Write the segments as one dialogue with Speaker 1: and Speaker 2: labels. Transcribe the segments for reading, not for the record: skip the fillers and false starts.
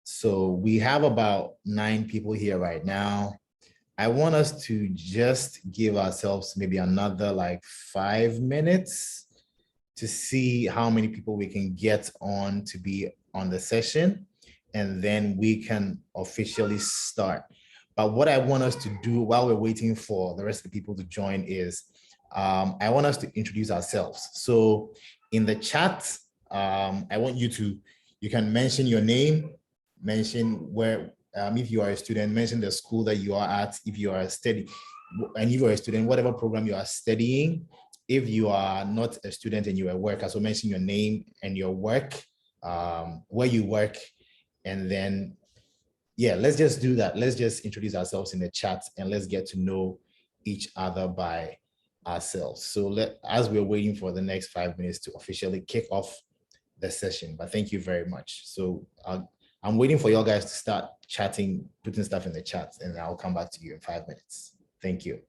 Speaker 1: So we have about 9 people here right now. I want us to just give ourselves maybe another like 5 minutes to see how many people we can get on to be on the session, and then we can officially start. But what I want us to do while we're waiting for the rest of the people to join is, I want us to introduce ourselves. So in the chat, I want you can mention your name, mention where, if you are a student, mention the school that you are at, if you are and if you are a student, whatever program you are studying. If you are not a student and you're a worker, so mention your name and your work, where you work, and then, yeah, let's just do that. Let's just introduce ourselves in the chat and let's get to know each other by ourselves. So as we're waiting for the next 5 minutes to officially kick off the session, but thank you very much. So I'm waiting for you guys to start chatting, putting stuff in the chat, and I'll come back to you in 5 minutes. Thank you.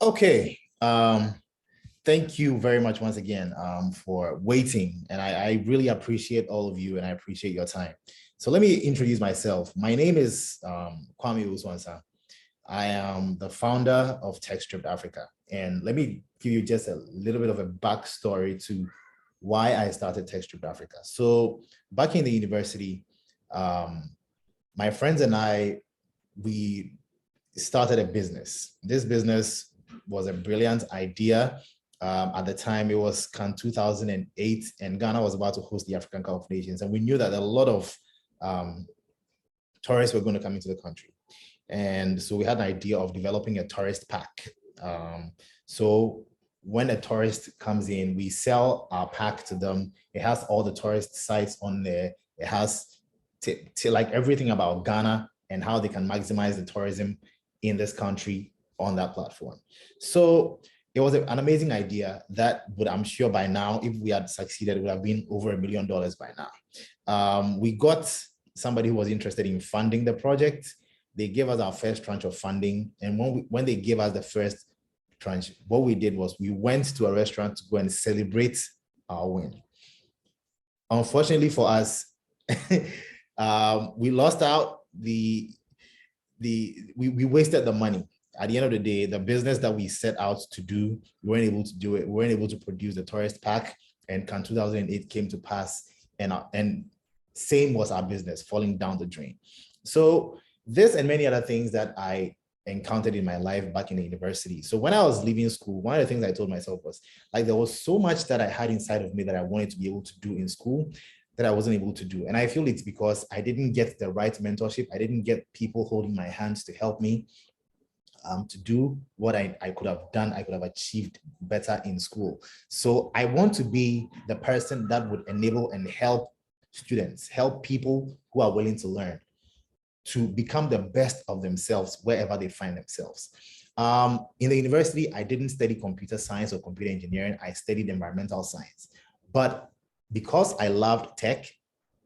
Speaker 1: Okay. Thank you very much once again for waiting. And I really appreciate all of you and I appreciate your time. So let me introduce myself. My name is Kwame Uswansa. I am the founder of Techstripped Africa. And let me give you just a little bit of a backstory to why I started Techstripped Africa. So back in the university, my friends and we started a business. This business was a brilliant idea. At the time, it was Cannes 2008, and Ghana was about to host the African Cup of Nations. And we knew that a lot of tourists were going to come into the country. And so we had an idea of developing a tourist pack. So when a tourist comes in, we sell our pack to them. It has all the tourist sites on there. It has like everything about Ghana and how they can maximize the tourism in this country on that platform. So it was an amazing idea that would, I'm sure by now, if we had succeeded, would have been over $1 million by now. We got somebody who was interested in funding the project. They gave us our first tranche of funding. And when they gave us the first tranche, what we did was we went to a restaurant to go and celebrate our win. Unfortunately for us, we lost out. We wasted the money. At the end of the day, the business that we set out to do, we weren't able to do it. We weren't able to produce the tourist pack, and Cannes 2008 came to pass, and same was our business falling down the drain. So this and many other things that I encountered in my life back in the university. So when I was leaving school, one of the things I told myself was like, there was so much that I had inside of me that I wanted to be able to do in school that I wasn't able to do. And I feel it's because I didn't get the right mentorship. I didn't get people holding my hands to help me to do what I could have done, I could have achieved better in school. So I want to be the person that would enable and help students, help people who are willing to learn to become the best of themselves wherever they find themselves. In the university, I didn't study computer science or computer engineering. I studied environmental science. But because I loved tech,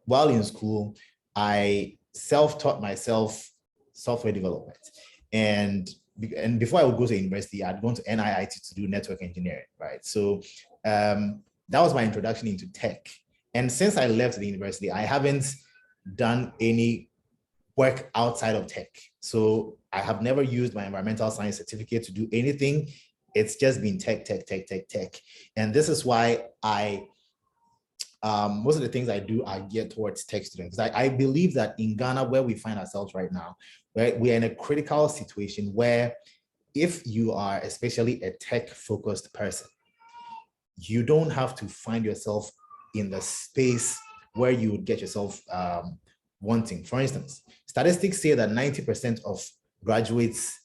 Speaker 1: while in school, I self-taught myself software development. And before I would go to university, I'd gone to NIIT to do network engineering, right? So that was my introduction into tech. And since I left the university, I haven't done any work outside of tech. So I have never used my environmental science certificate to do anything. It's just been tech. And this is why most of the things I do are geared towards tech students. I believe that in Ghana, where we find ourselves right now, we're in a critical situation where if you are especially a tech-focused person, you don't have to find yourself in the space where you would get yourself wanting. For instance, statistics say that 90% of graduates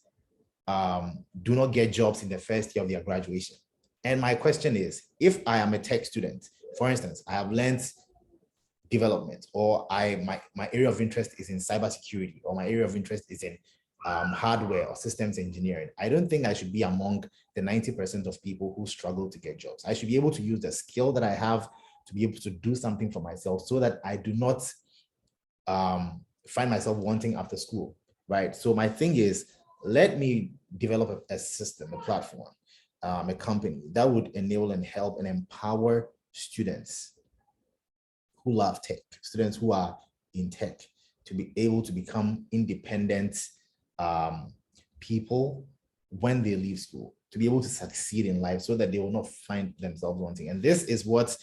Speaker 1: do not get jobs in the first year of their graduation. And my question is, if I am a tech student, for instance, I have learned development, or my area of interest is in cybersecurity, or my area of interest is in hardware or systems engineering, I don't think I should be among the 90% of people who struggle to get jobs. I should be able to use the skill that I have to be able to do something for myself so that I do not find myself wanting after school, right? So my thing is, let me develop a system, a platform, a company that would enable and help and empower students who love tech, students who are in tech, to be able to become independent people when they leave school, to be able to succeed in life so that they will not find themselves wanting. And this is what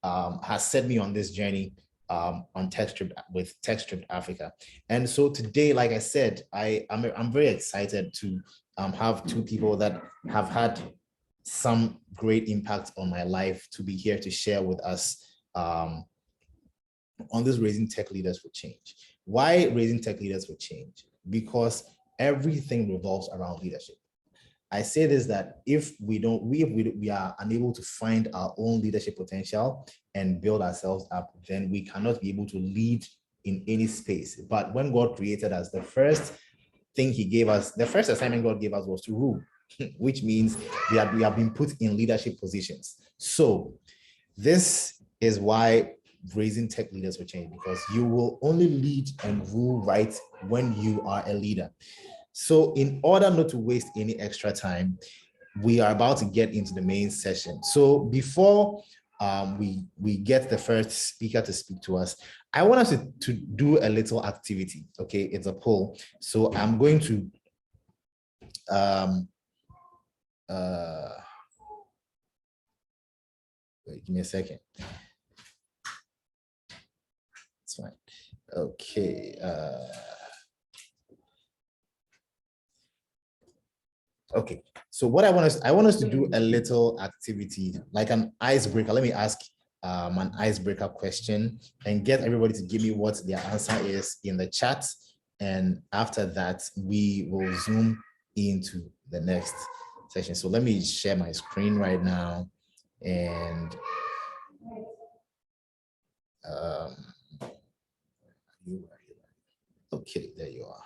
Speaker 1: has set me on this journey on Techstripped with Techstripped Africa. And so today, like I said, I'm very excited to have two people that have had some great impact on my life to be here to share with us on this Raising Tech Leaders for Change. Why Raising Tech Leaders for Change? Because everything revolves around leadership. I say this, that if we are unable to find our own leadership potential and build ourselves up, then we cannot be able to lead in any space. But when God created us, the first thing he gave us, the first assignment God gave us was to rule, which means we have been put in leadership positions. So this is why Raising Tech Leaders for Change, because you will only lead and rule right when you are a leader. So in order not to waste any extra time, we are about to get into the main session. So before we get the first speaker to speak to us, I want us to do a little activity. Okay, it's a poll. So I'm going to wait, give me a second. It's fine. Okay. Okay. So what I want us to do a little activity, like an icebreaker. Let me ask an icebreaker question and get everybody to give me what their answer is in the chat. And after that, we will zoom into the next session. So let me share my screen right now. And okay, there you are.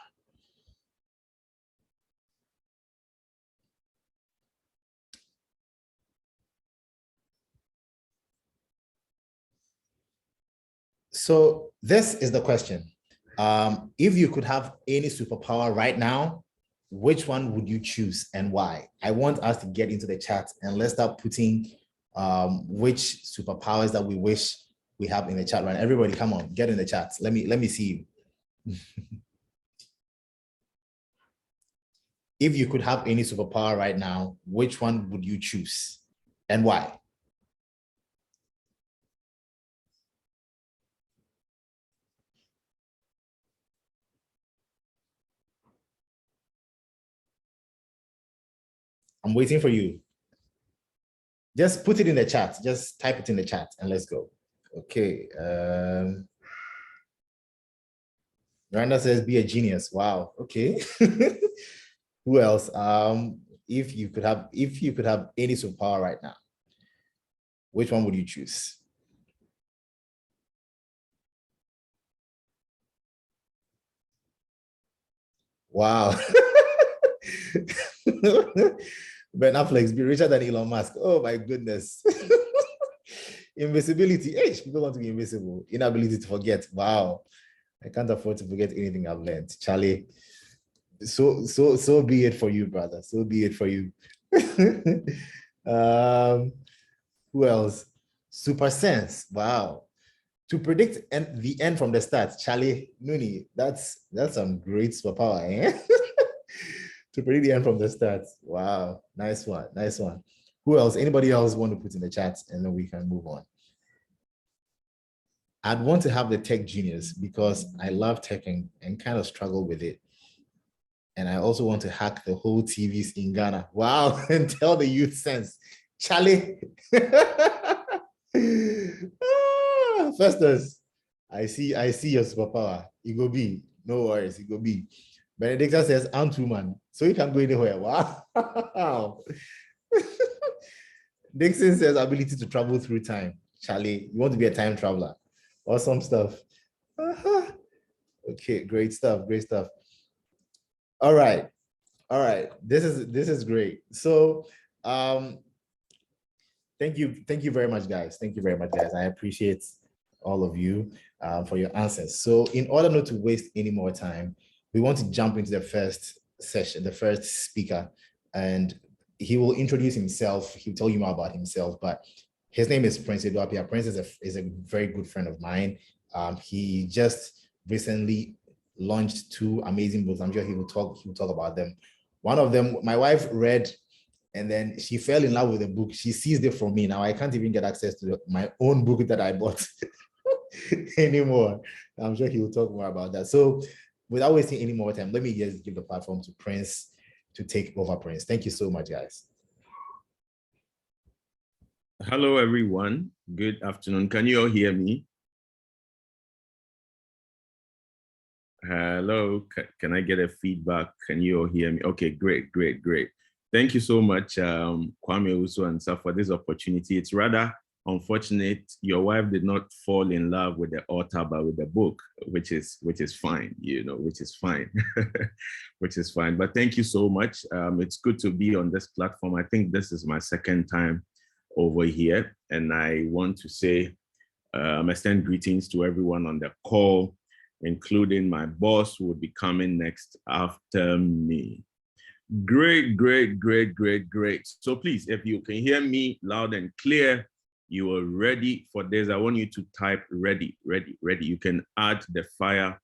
Speaker 1: So this is the question. If you could have any superpower right now, which one would you choose and why? I want us to get into the chat and let's start putting which superpowers that we wish we have in the chat right now. Everybody, come on, get in the chat. Let me see you. If you could have any superpower right now, which one would you choose and why? I'm waiting for you. Just put it in the chat. Just type it in the chat and let's go. Okay. Randa says, be a genius. Wow. Okay. Who else? If you could have any superpower right now, which one would you choose? Wow. Ben Affleck be richer than Elon Musk. Oh my goodness. Invisibility. Hey, people want to be invisible. Inability to forget. Wow. I can't afford to forget anything I've learned. Charlie. So be it for you, brother. So be it for you. Who else? Super sense. Wow. To predict the end from the start, Charlie Nooney. That's some great superpower, eh? To predict the end from the start. Wow. Nice one. Nice one. Who else? Anybody else want to put in the chat and then we can move on? I'd want to have the tech genius because I love tech and kind of struggle with it. And I also want to hack the whole TVs in Ghana. Wow. And tell the youth sense. Charlie. Festus, I see your superpower. It go be. No worries. It go be. Benedicta says, I'm too man. So you can go anywhere. Wow. Dixon says, ability to travel through time. Charlie, you want to be a time traveler. Awesome stuff. Okay, great stuff. Great stuff. All right. All right. This is great. So thank you very much, guys. Thank you very much, guys. I appreciate all of you for your answers. So in order not to waste any more time, we want to jump into the first session, the first speaker, and he will introduce himself. He'll tell you more about himself, but his name is Prince Adu-Appiah. Prince is a very good friend of mine. He just recently launched 2 amazing books. I'm sure he will talk about them. One of them, my wife read, and then she fell in love with the book. She seized it from me. Now I can't even get access to my own book that I bought anymore. I'm sure he will talk more about that. So without wasting any more time, let me just give the platform to Prince to take over. Prince, thank you so much, guys.
Speaker 2: Hello, everyone. Good afternoon. Can you all hear me? Hello, can I get a feedback? Can you all hear me? Okay, great. Thank you so much, Kwame Uso and Sa, for this opportunity. It's rather unfortunate your wife did not fall in love with the author, but with the book, which is fine, which is fine, which is fine. But thank you so much. It's good to be on this platform. I think this is my second time over here, and I want to say, extend greetings to everyone on the call, including my boss who will be coming next after me. Great, great, great, great, great. So please, if you can hear me loud and clear, you are ready for this. I want you to type ready, ready, ready. You can add the fire,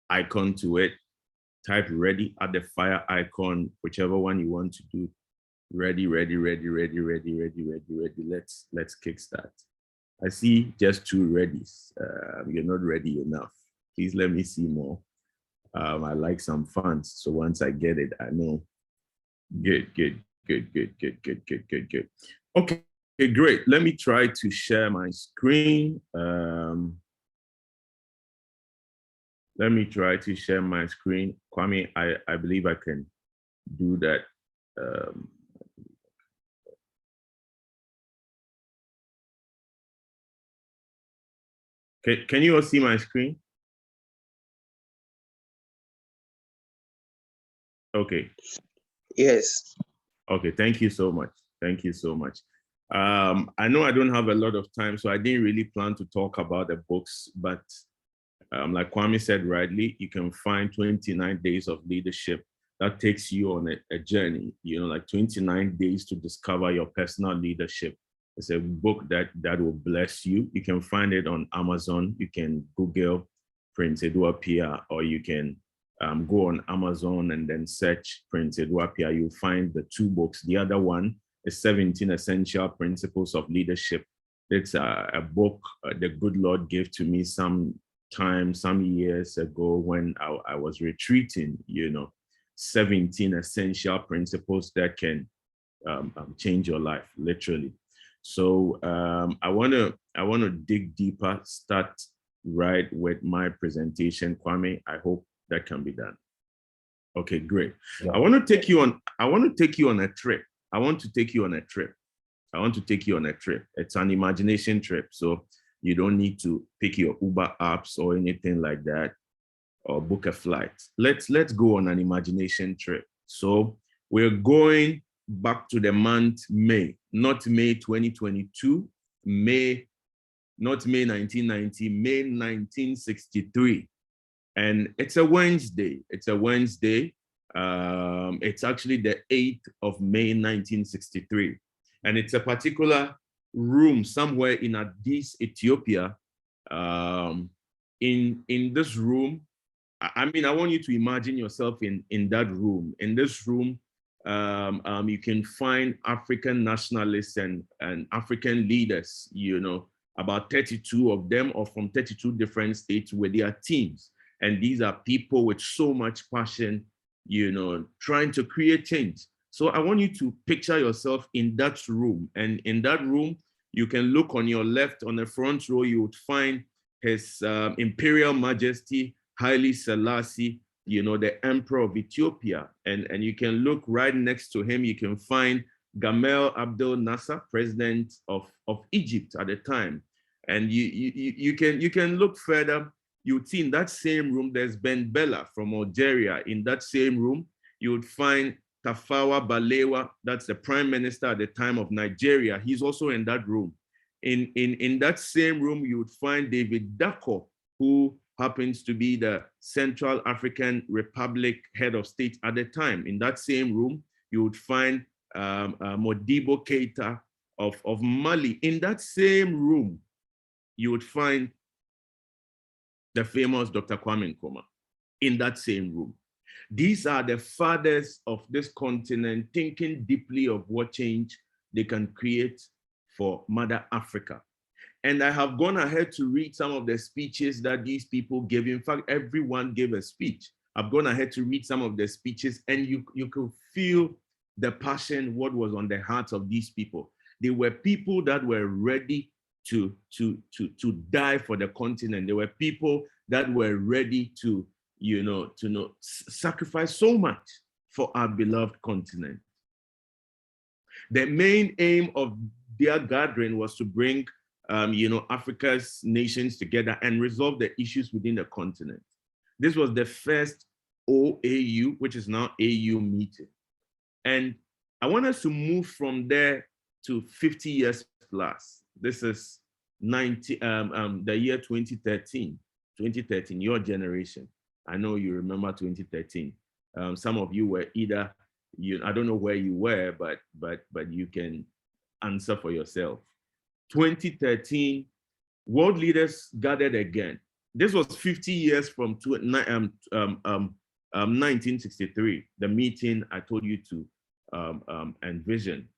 Speaker 2: icon to it. Type ready, add the fire icon, whichever one you want to do. Ready, ready, ready, ready, ready, ready, ready, ready. Let's kickstart. I see just 2 readies. You're not ready enough. Please let me see more. I like some funds. So once I get it, I know. Good. Okay, great. Let me try to share my screen. Let me try to share my screen. Kwame, I believe I can do that. Can you all see my screen? Okay.
Speaker 3: Yes.
Speaker 2: Okay, thank you so much. Thank you so much. I know I don't have a lot of time, so I didn't really plan to talk about the books, but like Kwame said rightly, you can find 29 Days of Leadership. That takes you on a journey, like 29 days to discover your personal leadership. It's a book that will bless you. You can find it on Amazon. You can Google Prince Adu-Appiah, or you can go on Amazon and then search Prince Adu-Appiah. You'll find the 2 books. The other one is 17 Essential Principles of Leadership. It's a book the good Lord gave to me some years ago when I was retreating, 17 essential principles that can change your life, literally. So I want to dig deeper, start right with my presentation. Kwame, I hope that can be done. Okay, great. Yeah. I want to take you on a trip. I want to take you on a trip. It's an imagination trip. So you don't need to pick your Uber apps or anything like that, or book a flight. Let's go on an imagination trip. So we're going back to the month May, not May 2022, May, not May 1990, May 1963. And it's a Wednesday. It's actually the 8th of May 1963. And it's a particular room somewhere in Addis, Ethiopia. In this room, I want you to imagine yourself in that room. In this room, you can find African nationalists and African leaders, about 32 of them, or from 32 different states with their teams. And these are people with so much passion, trying to create change. So I want you to picture yourself in that room. And in that room, you can look on your left, on the front row, you would find His Imperial Majesty, Haile Selassie, the Emperor of Ethiopia. And you can look right next to him, you can find Gamal Abdel Nasser, President of Egypt at the time. And you can look further, you would see in that same room, there's Ben Bella from Algeria. In that same room, you would find Tafawa Balewa, that's the Prime Minister at the time of Nigeria. He's also in that room. In that same room, you would find David Dacko, who happens to be the Central African Republic head of state at the time. In that same room, you would find Modibo Keita of Mali. In that same room, you would find the famous Dr. Kwame Nkrumah. In that same room. These are the fathers of this continent, thinking deeply of what change they can create for Mother Africa. And I have gone ahead to read some of the speeches that these people gave. In fact, everyone gave a speech. I've gone ahead to read some of the speeches, and you could feel the passion, what was on the hearts of these people. They were people that were ready to die for the continent. They were people that were ready to sacrifice so much for our beloved continent. The main aim of their gathering was to bring Africa's nations together and resolve the issues within the continent. This was the first OAU, which is now AU meeting. And I want us to move from there to 50 years plus. This is the year 2013, your generation. I know you remember 2013. Some of you were either, I don't know where you were, but you can answer for yourself. 2013, world leaders gathered again. This was 50 years from 1963, the meeting I told you to envision.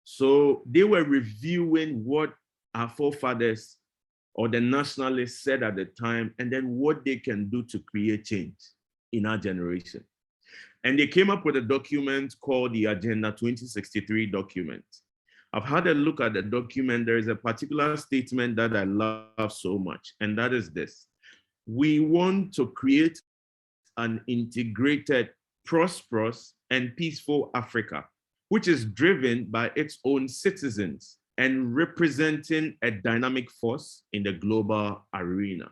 Speaker 2: So they were reviewing what our forefathers or the nationalists said at the time, and then what they can do to create change in our generation. And they came up with a document called the Agenda 2063 document. I've had a look at the document. There is a particular statement that I love so much, and that is this. We want to create an integrated, prosperous, and peaceful Africa, which is driven by its own citizens and representing a dynamic force in the global arena.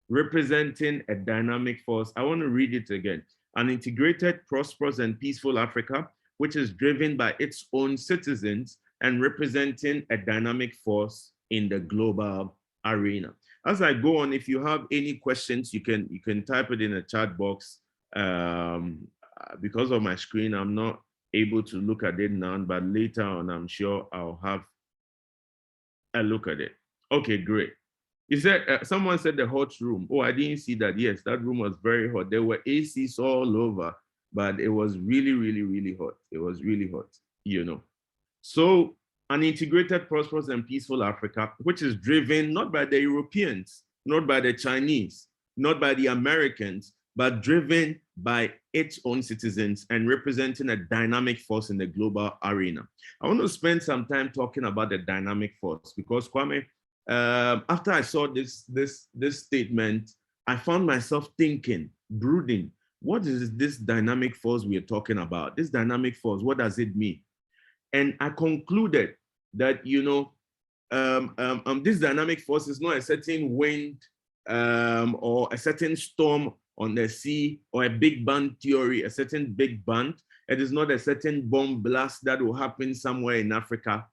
Speaker 2: Representing a dynamic force. I want to read it again. An integrated, prosperous, and peaceful Africa, which is driven by its own citizens and representing a dynamic force in the global arena. As I go on, if you have any questions, you can type it in the chat box. Because of my screen, I'm not able to look at it now, but later on, I'm sure I'll have a look at it. Okay, great. You said, someone said the hot room. Oh, I didn't see that. Yes, that room was very hot. There were ACs all over, but it was really, really, really hot. It was really hot, So an integrated, prosperous, and peaceful Africa, which is driven not by the Europeans, not by the Chinese, not by the Americans, but driven by its own citizens and representing a dynamic force in the global arena. I want to spend some time talking about the dynamic force because Kwame, after I saw this statement, I found myself thinking, brooding, what is this dynamic force we are talking about? This dynamic force, what does it mean? And I concluded that, this dynamic force is not a certain wind or a certain storm on the sea or a big bang theory, a certain big bang. It is not a certain bomb blast that will happen somewhere in Africa,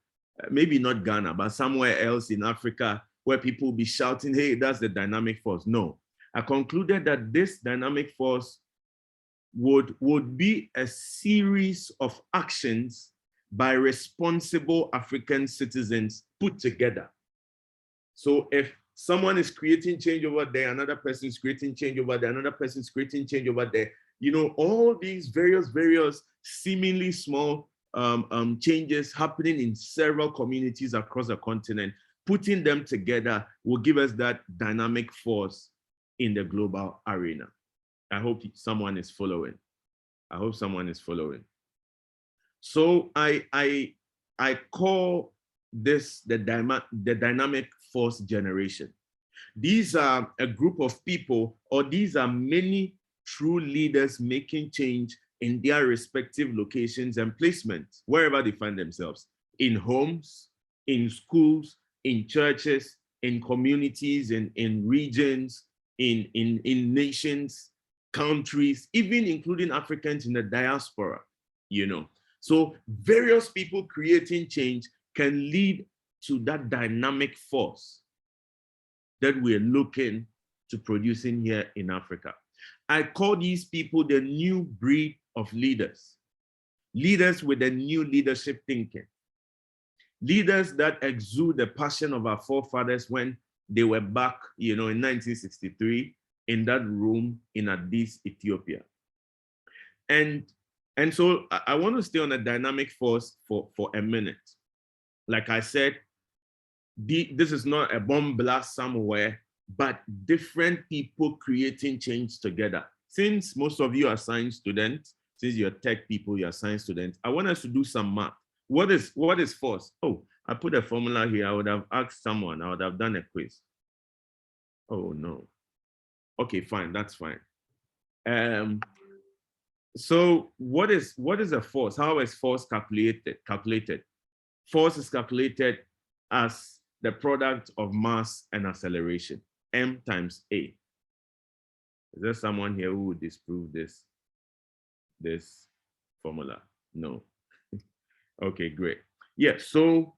Speaker 2: maybe not Ghana, but somewhere else in Africa where people will be shouting, hey, that's the dynamic force. No, I concluded that this dynamic force would be a series of actions by responsible African citizens put together. So if someone is creating change over there, another person is creating change over there, another person is creating change over there, all these various seemingly small changes happening in several communities across the continent, putting them together will give us that dynamic force in the global arena. I hope someone is following. I hope someone is following. So I call this the dynamic force generation. These are a group of people, or these are many true leaders making change in their respective locations and placements, wherever they find themselves, in homes, in schools, in churches, in communities, in regions, in nations, countries, even including Africans in the diaspora, So various people creating change can lead to that dynamic force that we're looking to producing here in Africa. I call these people the new breed of leaders. Leaders with a new leadership thinking. Leaders that exude the passion of our forefathers when they were back, in 1963 in that room in Addis, Ethiopia. And so I want to stay on a dynamic force for a minute. Like I said, this is not a bomb blast somewhere, but different people creating change together. Since most of you are science students, since you're tech people, you're science students, I want us to do some math. What is force? Oh, I put a formula here. I would have asked someone. I would have done a quiz. Oh, no. Okay, fine. That's fine. So what is a force? How is force calculated? Force is calculated as the product of mass and acceleration, m times a. Is there someone here who would disprove this formula? No. Okay, great. Yeah, so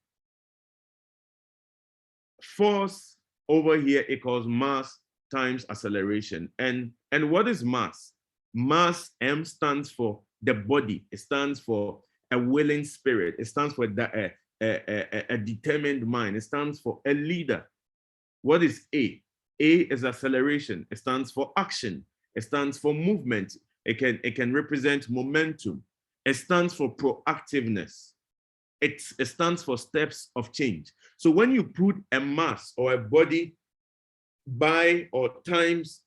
Speaker 2: force over here equals mass times acceleration. And what is mass? Mass, M, stands for the body. It stands for a willing spirit. It stands for a determined mind. It stands for a leader. What is A? A is acceleration. It stands for action. It stands for movement. It can represent momentum. It stands for proactiveness. It stands for steps of change. So when you put a mass or a body by or times,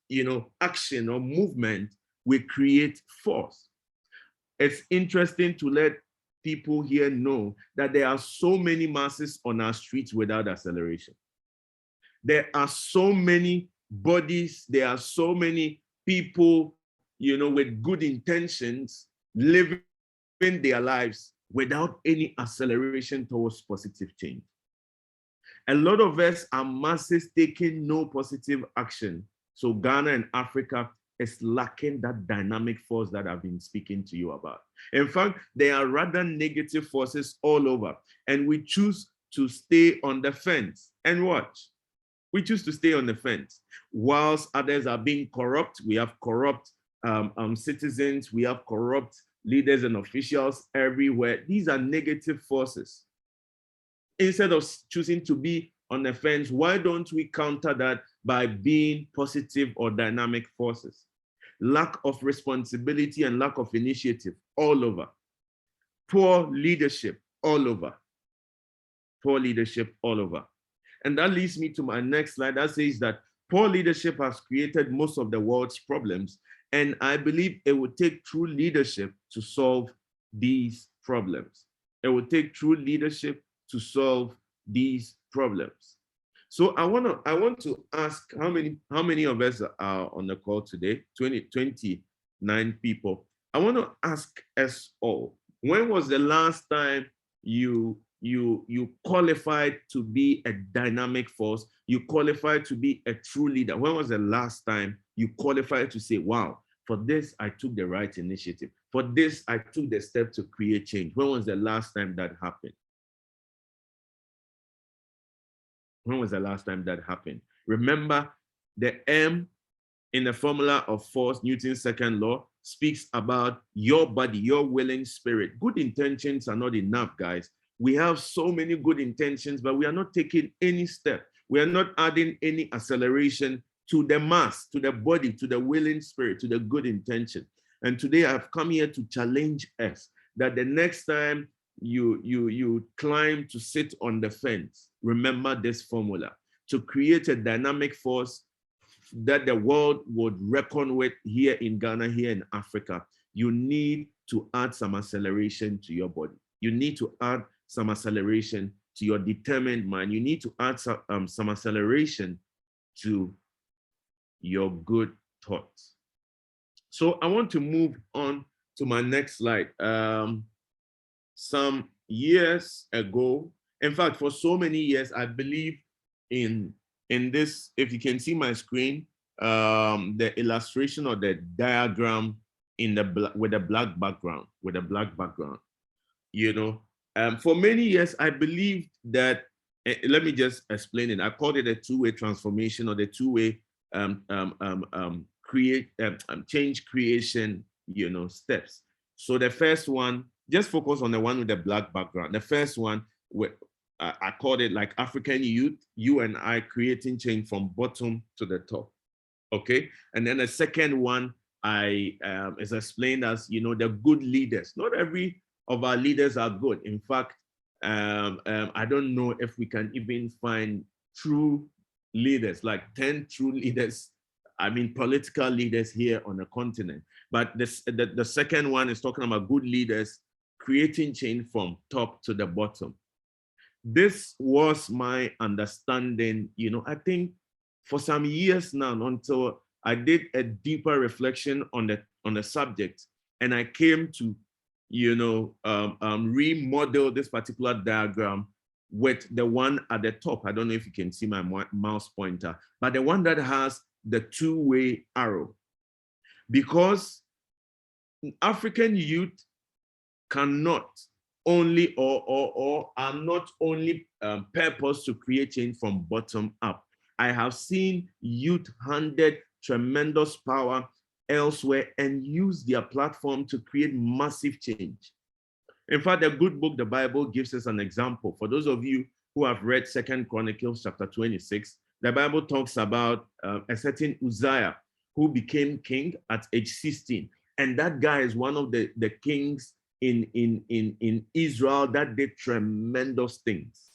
Speaker 2: action or movement, we create force. It's interesting to let people here know that there are so many masses on our streets without acceleration. There are so many bodies, there are so many people, with good intentions living their lives without any acceleration towards positive change. A lot of us are masses taking no positive action. So Ghana and Africa is lacking that dynamic force that I've been speaking to you about. In fact, there are rather negative forces all over, and we choose to stay on the fence and watch. We choose to stay on the fence. Whilst others are being corrupt, we have corrupt citizens, we have corrupt leaders and officials everywhere. These are negative forces. Instead of choosing to be on the fence, why don't we counter that by being positive or dynamic forces? Lack of responsibility and lack of initiative all over. Poor leadership all over. Poor leadership all over. And that leads me to my next slide that says that poor leadership has created most of the world's problems. And I believe it would take true leadership to solve these problems. It would take true leadership to solve these problems. So I want to ask how many of us are on the call today? 29 people. I want to ask us all, when was the last time you qualified to be a dynamic force? You qualified to be a true leader. When was the last time you qualified to say, wow, for this, I took the right initiative. For this, I took the step to create change. When was the last time that happened? When was the last time that happened? Remember, the M in the formula of force, Newton's second law, speaks about your body, your willing spirit. Good intentions are not enough, guys. We have so many good intentions, but we are not taking any step. We are not adding any acceleration to the mass, to the body, to the willing spirit, to the good intention. And today I've come here to challenge us that the next time you climb to sit on the fence, remember this formula: to create a dynamic force that the world would reckon with here in Ghana, here in Africa. You need to add some acceleration to your body. You need to add some acceleration to your determined mind. You need to add some acceleration to your good thoughts. So I want to move on to my next slide. Some years ago, in fact, for so many years, I believe in this, if you can see my screen, the illustration or the diagram with a black background, for many years, I believed that, let me just explain it. I called it a two-way transformation, or the two-way change creation, steps. So the first one, just focus on the one with the black background. The first one, I called it like African youth, you and I creating change from bottom to the top. Okay. And then the second one, is explained as, the good leaders. Not every of our leaders are good. In fact, I don't know if we can even find true leaders, like 10 true leaders, political leaders here on the continent. But the second one is talking about good leaders creating change from top to the bottom. This was my understanding, I think for some years now, until I did a deeper reflection on the subject, and I came to, remodel this particular diagram with the one at the top. I don't know if you can see my mouse pointer, but the one that has the two-way arrow, because African youth cannot only or are not only purpose to create change from bottom up. I have seen youth handed tremendous power elsewhere and use their platform to create massive change. In fact, the good book, the Bible, gives us an example. For those of you who have read 2 Chronicles chapter 26, the Bible talks about a certain Uzziah who became king at age 16. And that guy is one of the kings in Israel that did tremendous things.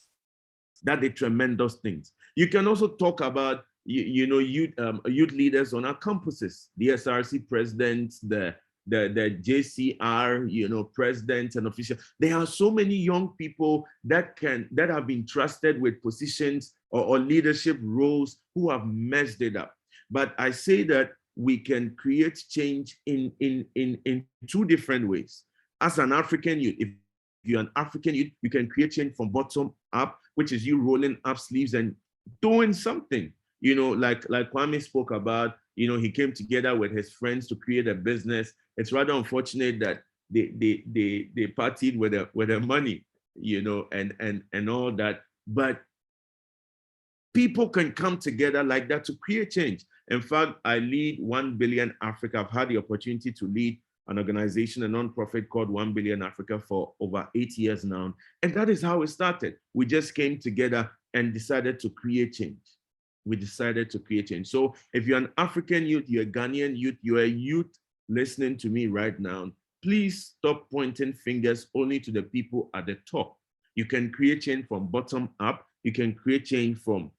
Speaker 2: You can also talk about youth leaders on our campuses, the SRC presidents, the JCR, presidents and officials. There are so many young people that have been trusted with positions or leadership roles who have messed it up. But I say that we can create change in two different ways. As an African youth, if you're an African youth, you can create change from bottom up, which is you rolling up sleeves and doing something. Like Kwame spoke about, he came together with his friends to create a business. It's rather unfortunate that they partied with the money, and all that. But people can come together like that to create change. In fact, I lead 1 Billion Africa. I've had the opportunity to lead an organization, a nonprofit called 1 Billion Africa for over 8 years now. And that is how it started. We just came together and decided to create change. So if you're an African youth, you're a Ghanaian youth, you're a youth listening to me right now, please stop pointing fingers only to the people at the top. You can create change from bottom up. You can create change from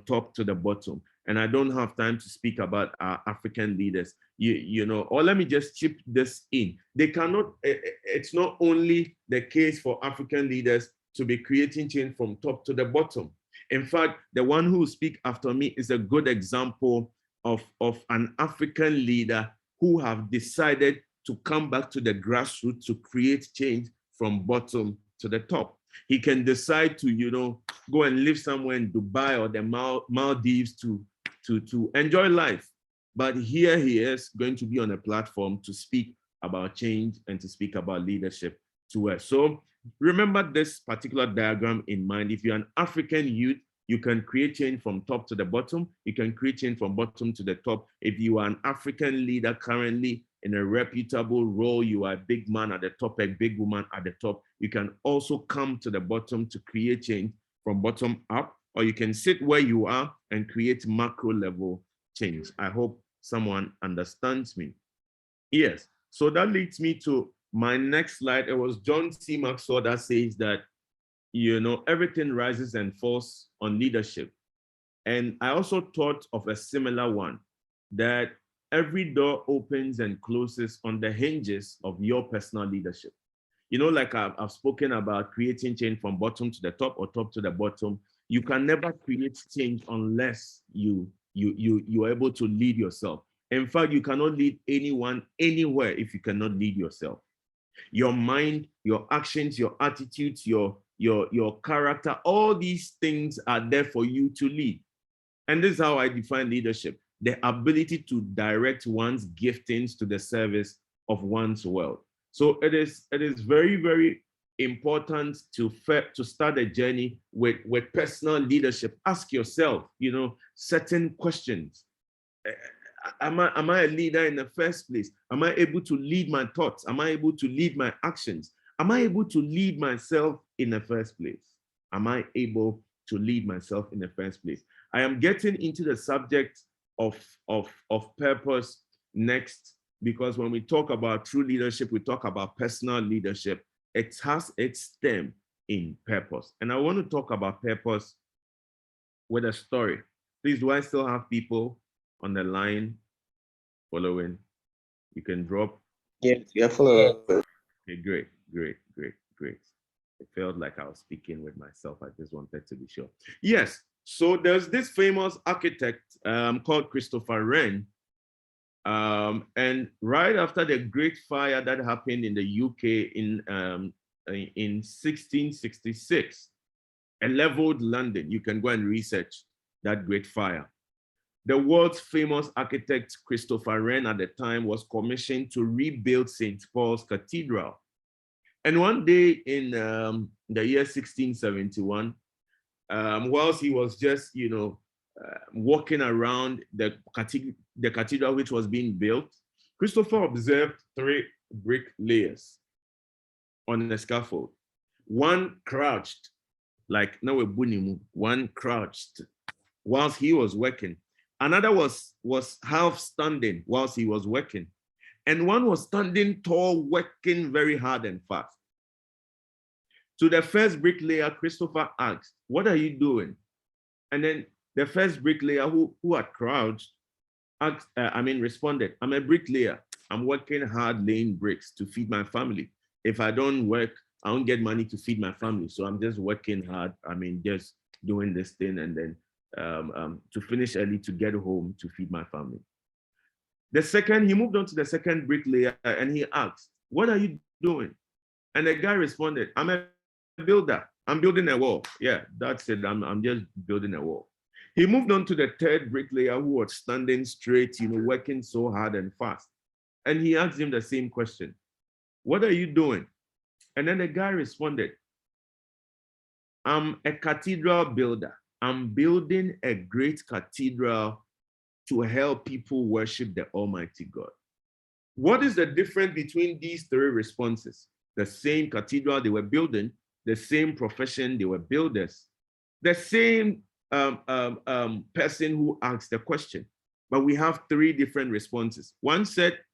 Speaker 2: top to the bottom. And I don't have time to speak about our African leaders, or let me just chip this in. They cannot, it's not only the case for African leaders to be creating change from top to the bottom. In fact, the one who will speak after me is a good example of an African leader who have decided to come back to the grassroots to create change from bottom to the top. He can decide to, go and live somewhere in Dubai or the Maldives to enjoy life. But here he is going to be on a platform to speak about change and to speak about leadership to us. So remember this particular diagram in mind. If you're an African youth, you can create change from top to the bottom. You can create change from bottom to the top. If you are an African leader currently in a reputable role, you are a big man at the top, a big woman at the top, you can also come to the bottom to create change from bottom up, or you can sit where you are and create macro level change. I hope someone understands me. Yes, so that leads me to my next slide. It was John C. Maxwell that says that, everything rises and falls on leadership. And I also thought of a similar one, that every door opens and closes on the hinges of your personal leadership. Like I've spoken about creating change from bottom to the top or top to the bottom. You can never create change unless you are able to lead yourself. In fact, you cannot lead anyone anywhere if you cannot lead yourself. Your mind, your actions, your attitudes, your character, all these things are there for you to lead. And this is how I define leadership: the ability to direct one's giftings to the service of one's world. So it is very, very important to start a journey with personal leadership. Ask yourself, certain questions. Am I a leader in the first place? Am I able to lead my thoughts? Am I able to lead my actions? Am I able to lead myself in the first place? Am I able to lead myself in the first place? I am getting into the subject of purpose next, because when we talk about true leadership, we talk about personal leadership. It has its stem in purpose. And I want to talk about purpose with a story. Please, do I still have people on the line following? You can drop.
Speaker 3: Yes, you are following.
Speaker 2: Okay, great. It felt like I was speaking with myself. I just wanted to be sure. Yes, so there's this famous architect called Christopher Wren. And right after the Great Fire that happened in the UK in 1666, and leveled London. You can go and research that Great Fire. The world's famous architect Christopher Wren at the time was commissioned to rebuild St. Paul's Cathedral. And one day in the year 1671, whilst he was just, walking around the cathedral which was being built, Christopher observed 3 bricklayers on the scaffold. One crouched, like now a bunimu, one crouched whilst he was working. Another was half standing whilst he was working. And one was standing tall, working very hard and fast. To the first bricklayer, Christopher asked, "What are you doing?" And then the first bricklayer who had crouched responded, "I'm a bricklayer. I'm working hard laying bricks to feed my family. If I don't work, I don't get money to feed my family. So I'm just working hard. Just doing this thing and then to finish early to get home to feed my family." He moved on to the second bricklayer and he asked, "What are you doing?" And the guy responded, "I'm a builder. I'm building a wall." Yeah, that's it. I'm just building a wall. He moved on to the third bricklayer who was standing straight, working so hard and fast. And he asked him the same question, "What are you doing?" And then the guy responded, "I'm a cathedral builder. I'm building a great cathedral to help people worship the Almighty God." What is the difference between these 3 responses? The same cathedral they were building, the same profession, they were builders, the same person who asked the question, but we have 3 different responses. One said,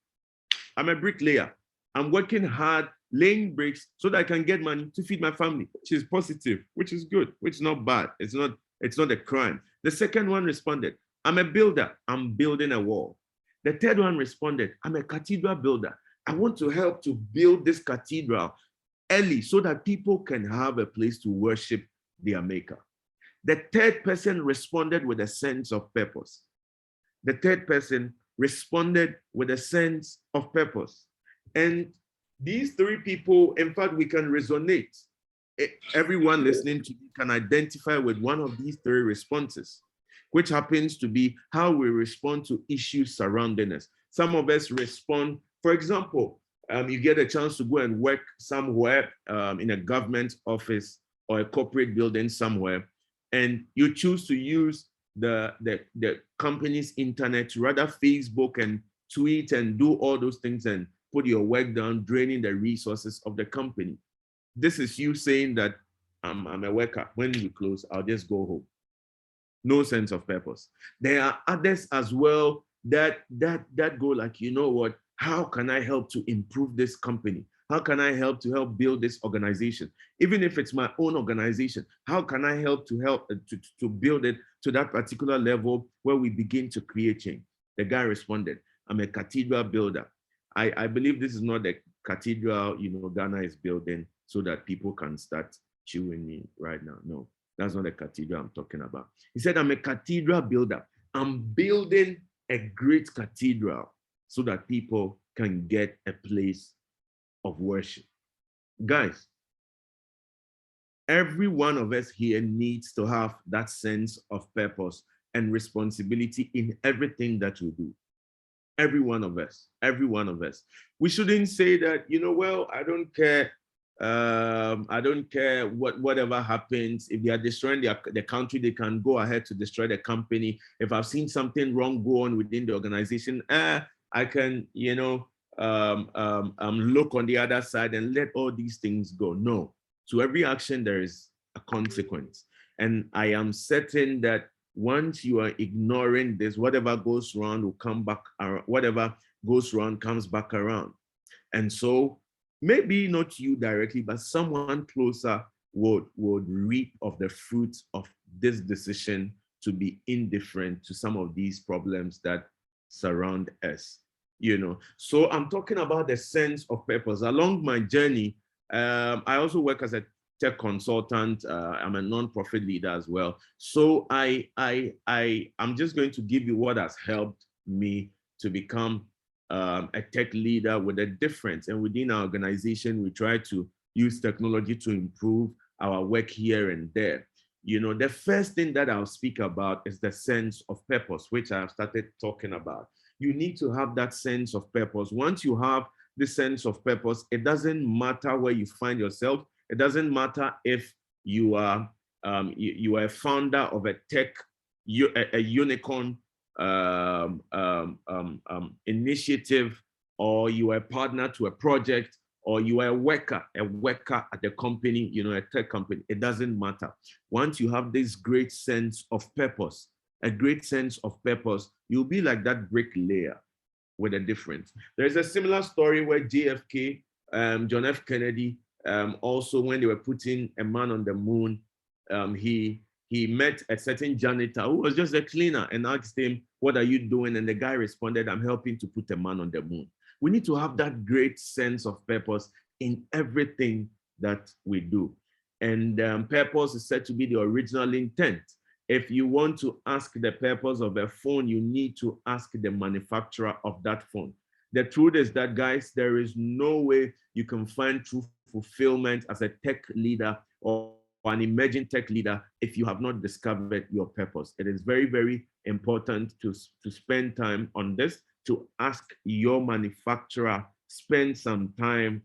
Speaker 2: "I'm a bricklayer. I'm working hard, laying bricks so that I can get money to feed my family," which is positive, which is good, which is not bad. It's not a crime. The second one responded, "I'm a builder. I'm building a wall." The third one responded, "I'm a cathedral builder. I want to help to build this cathedral early so that people can have a place to worship their maker." The third person responded with a sense of purpose. The third person responded with a sense of purpose. And these 3 people, in fact, we can resonate. Everyone listening to you can identify with one of these 3 responses, which happens to be how we respond to issues surrounding us. Some of us respond, for example, you get a chance to go and work somewhere in a government office or a corporate building somewhere, and you choose to use the company's internet, rather Facebook and tweet and do all those things and put your work down, draining the resources of the company. This is you saying that I'm a worker. When we close, I'll just go home. No sense of purpose. There are others as well that go like, what? How can I help to improve this company? How can I help build this organization? Even if it's my own organization, how can I help to build it to that particular level where we begin to create change? The guy responded, "I'm a cathedral builder." I believe this is not the cathedral, Ghana is building so that people can start chewing me right now. No, that's not the cathedral I'm talking about. He said, "I'm a cathedral builder. I'm building a great cathedral so that people can get a place of worship." Guys, every one of us here needs to have that sense of purpose and responsibility in everything that we do. Every one of us. We shouldn't say that, well, I don't care. I don't care whatever happens. If they are destroying the country, they can go ahead to destroy the company. If I've seen something wrong go on within the organization, I can, look on the other side and let all these things go. No, to every action, there is a consequence. And I am certain that once you are ignoring this, whatever goes wrong will come back, whatever goes wrong comes back around. And so maybe not you directly, but someone closer would reap of the fruits of this decision to be indifferent to some of these problems that surround us. So I'm talking about the sense of purpose. Along my journey, I also work as a tech consultant. I'm a non-profit leader as well. So I'm just going to give you what has helped me to become a tech leader with a difference. And within our organization, we try to use technology to improve our work here and there. The first thing that I'll speak about is the sense of purpose, which I've started talking about. You need to have that sense of purpose. Once you have the sense of purpose, it doesn't matter where you find yourself. It doesn't matter if you are a founder of a tech a unicorn initiative, or you are a partner to a project, or you are a worker at the company, a tech company, it doesn't matter. Once you have this great sense of purpose, you'll be like that bricklayer with a difference. There's a similar story where JFK, John F. Kennedy, also when they were putting a man on the moon, he met a certain janitor who was just a cleaner and asked him, "What are you doing?" And the guy responded, "I'm helping to put a man on the moon." We need to have that great sense of purpose in everything that we do. And purpose is said to be the original intent. If you want to ask the purpose of a phone, you need to ask the manufacturer of that phone. The truth is that, guys, there is no way you can find true fulfillment as a tech leader or an emerging tech leader if you have not discovered your purpose. It is very, very important to spend time on this, to ask your manufacturer, spend some time,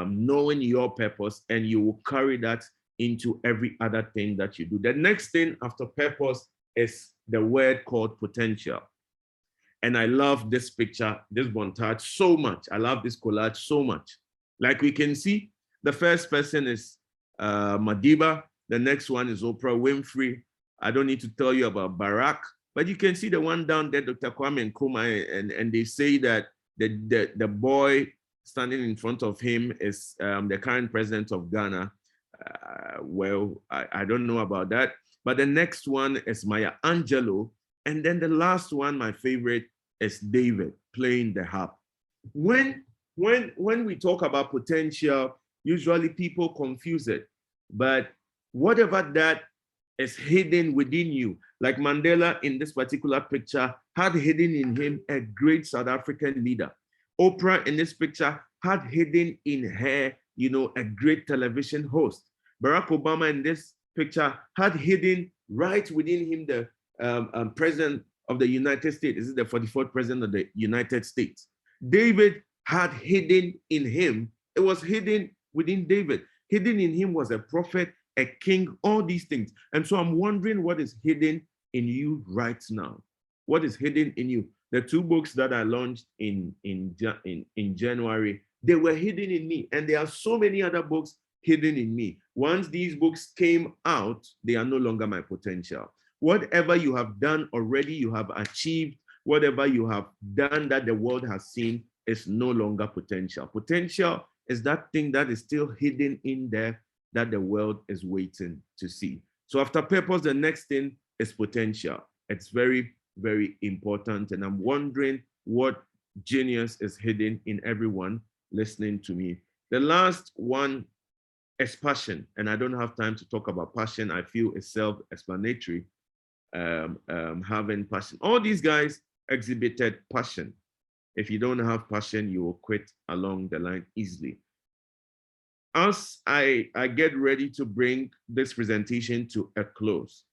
Speaker 2: knowing your purpose, and you will carry that into every other thing that you do. The next thing after purpose is the word called potential. And I love this picture, this montage so much. I love this collage so much. Like we can see, the first person is Madiba. The next one is Oprah Winfrey. I don't need to tell you about Barack, but you can see the one down there, Dr. Kwame Nkrumah, and they say that the boy standing in front of him is the current president of Ghana. Well, I don't know about that. But the next one is Maya Angelou. And then the last one, my favorite, is David playing the harp. When we talk about potential, usually people confuse it. But whatever that is hidden within you, like Mandela in this particular picture had hidden in him a great South African leader. Oprah in this picture had hidden in her, a great television host. Barack Obama in this picture had hidden right within him the president of the United States. This is the 44th president of the United States. David had hidden in him. It was hidden within David. Hidden in him was a prophet, a king, all these things. And so I'm wondering what is hidden in you right now. What is hidden in you? The two books that I launched in January, they were hidden in me. And there are so many other books hidden in me. Once these books came out, they are no longer my potential. Whatever you have done already, you have achieved. Whatever you have done that the world has seen is no longer potential. Potential is that thing that is still hidden in there that the world is waiting to see. So after purpose, the next thing is potential. It's very, very important. And I'm wondering what genius is hidden in everyone listening to me. The last one is passion. And I don't have time to talk about passion. I feel it's self-explanatory. Having passion. All these guys exhibited passion. If you don't have passion, you will quit along the line easily. As I get ready to bring this presentation to a close,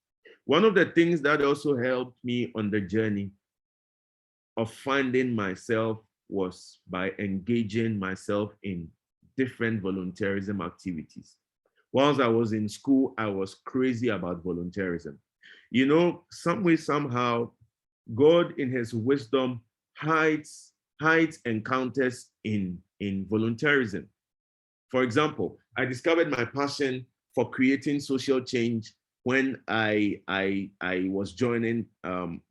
Speaker 2: one of the things that also helped me on the journey of finding myself was by engaging myself in different volunteerism activities. Whilst I was in school, I was crazy about volunteerism. Some way, somehow, God in his wisdom hides encounters in volunteerism. For example, I discovered my passion for creating social change when I was joining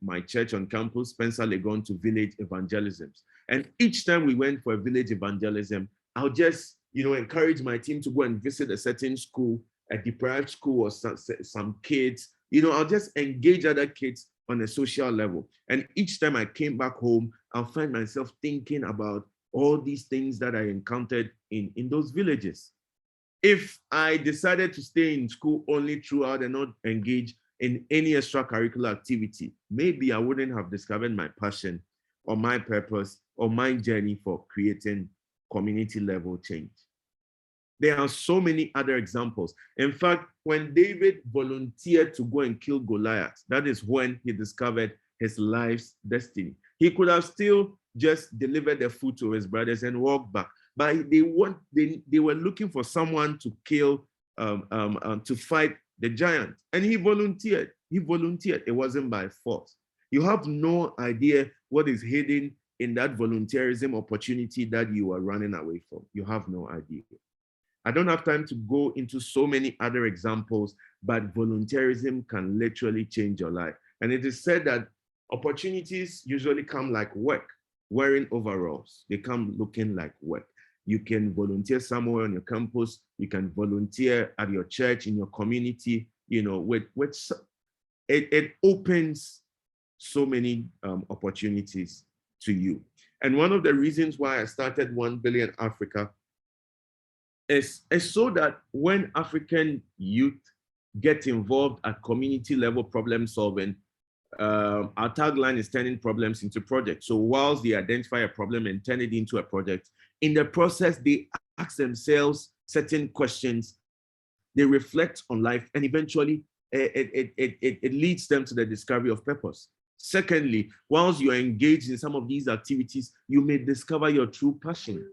Speaker 2: my church on campus, Spencer Legon, to village evangelisms. And each time we went for a village evangelism, I'll just encourage my team to go and visit a certain school, a deprived school, or some kids. I'll just engage other kids on a social level. And each time I came back home, I'll find myself thinking about all these things that I encountered in those villages. If I decided to stay in school only throughout and not engage in any extracurricular activity, maybe I wouldn't have discovered my passion or my purpose or my journey for creating community level change. There are so many other examples. In fact, when David volunteered to go and kill Goliath, that is when he discovered his life's destiny. He could have still just delivered the food to his brothers and walked back, but they were looking for someone to kill, to fight the giant, and he volunteered. He volunteered. It wasn't by force. You have no idea what is hidden in that volunteerism opportunity that you are running away from. You have no idea. I don't have time to go into so many other examples, but volunteerism can literally change your life. And it is said that opportunities usually come like work, wearing overalls. They come looking like work. You can volunteer somewhere on your campus. You can volunteer at your church, in your community, it opens so many opportunities to you. And one of the reasons why I started 1 Billion Africa is so that when African youth get involved at community level problem solving, our tagline is turning problems into projects. So whilst they identify a problem and turn it into a project, in the process, they ask themselves certain questions, they reflect on life, and eventually it leads them to the discovery of purpose. Secondly, whilst you're engaged in some of these activities, you may discover your true passion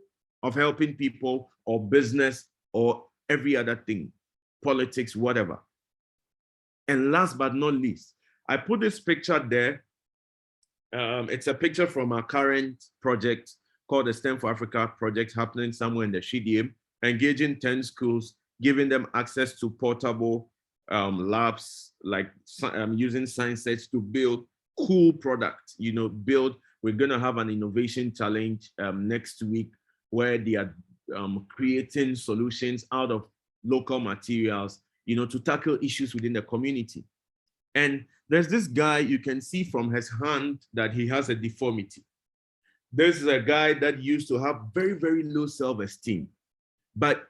Speaker 2: of helping people or business or every other thing, politics, whatever. And last but not least, I put this picture there. It's a picture from our current project called the STEM for Africa project, happening somewhere in the Shidium, engaging 10 schools, giving them access to portable labs, like using science sets to build cool products, we're going to have an innovation challenge next week where they are creating solutions out of local materials, to tackle issues within the community. And there's this guy, you can see from his hand that he has a deformity. This is a guy that used to have very, very low self-esteem, but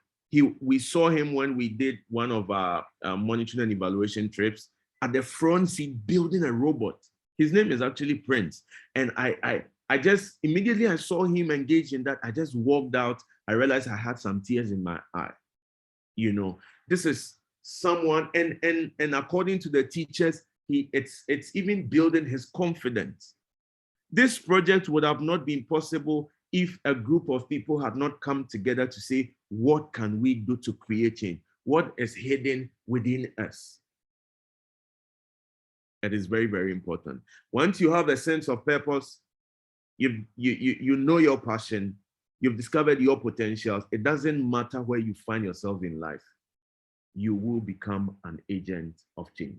Speaker 2: we saw him when we did one of our monitoring and evaluation trips at the front seat building a robot. His name is actually Prince. And I just, immediately I saw him engage in that, I just walked out. I realized I had some tears in my eye. This is someone, and according to the teachers, it's even building his confidence. This project would have not been possible if a group of people had not come together to say, what can we do to create change? What is hidden within us? It is very, very important. Once you have a sense of purpose, you know your passion, you've discovered your potentials. It doesn't matter where you find yourself in life. You will become an agent of change.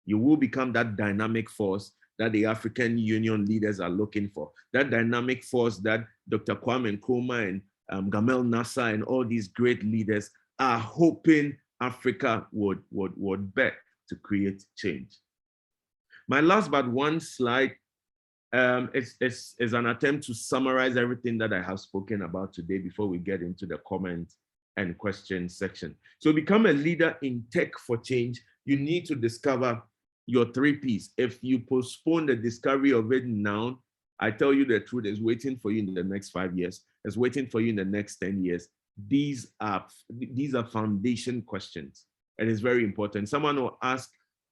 Speaker 2: You will become that dynamic force that the African Union leaders are looking for. That dynamic force that Dr. Kwame Nkrumah and Gamal Nasser and all these great leaders are hoping Africa would bet to create change. My last but one slide is an attempt to summarize everything that I have spoken about today before we get into the comment and question section. So become a leader in tech for change. You need to discover your 3 Ps. If you postpone the discovery of it now, I tell you the truth, it's waiting for you in the next 5 years. It's waiting for you in the next 10 years. These are foundation questions. And it's very important. Someone will ask,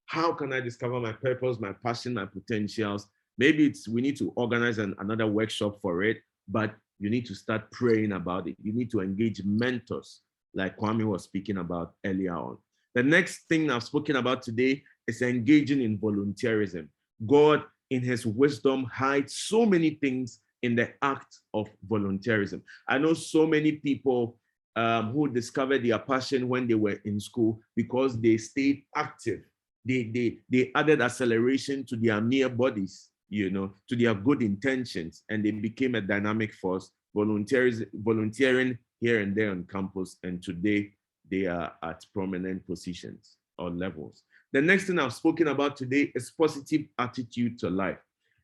Speaker 2: how can I discover my purpose, my passion, my potentials? Maybe we need to organize another workshop for it, but you need to start praying about it. You need to engage mentors like Kwame was speaking about earlier on. The next thing I've spoken about today is engaging in volunteerism. God, in his wisdom, hides so many things in the act of volunteerism. I know so many people who discovered their passion when they were in school because they stayed active. They added acceleration to their mere bodies, to their good intentions, and they became a dynamic force, volunteering here and there on campus, and today they are at prominent positions or levels. The next thing I've spoken about today is positive attitude to life.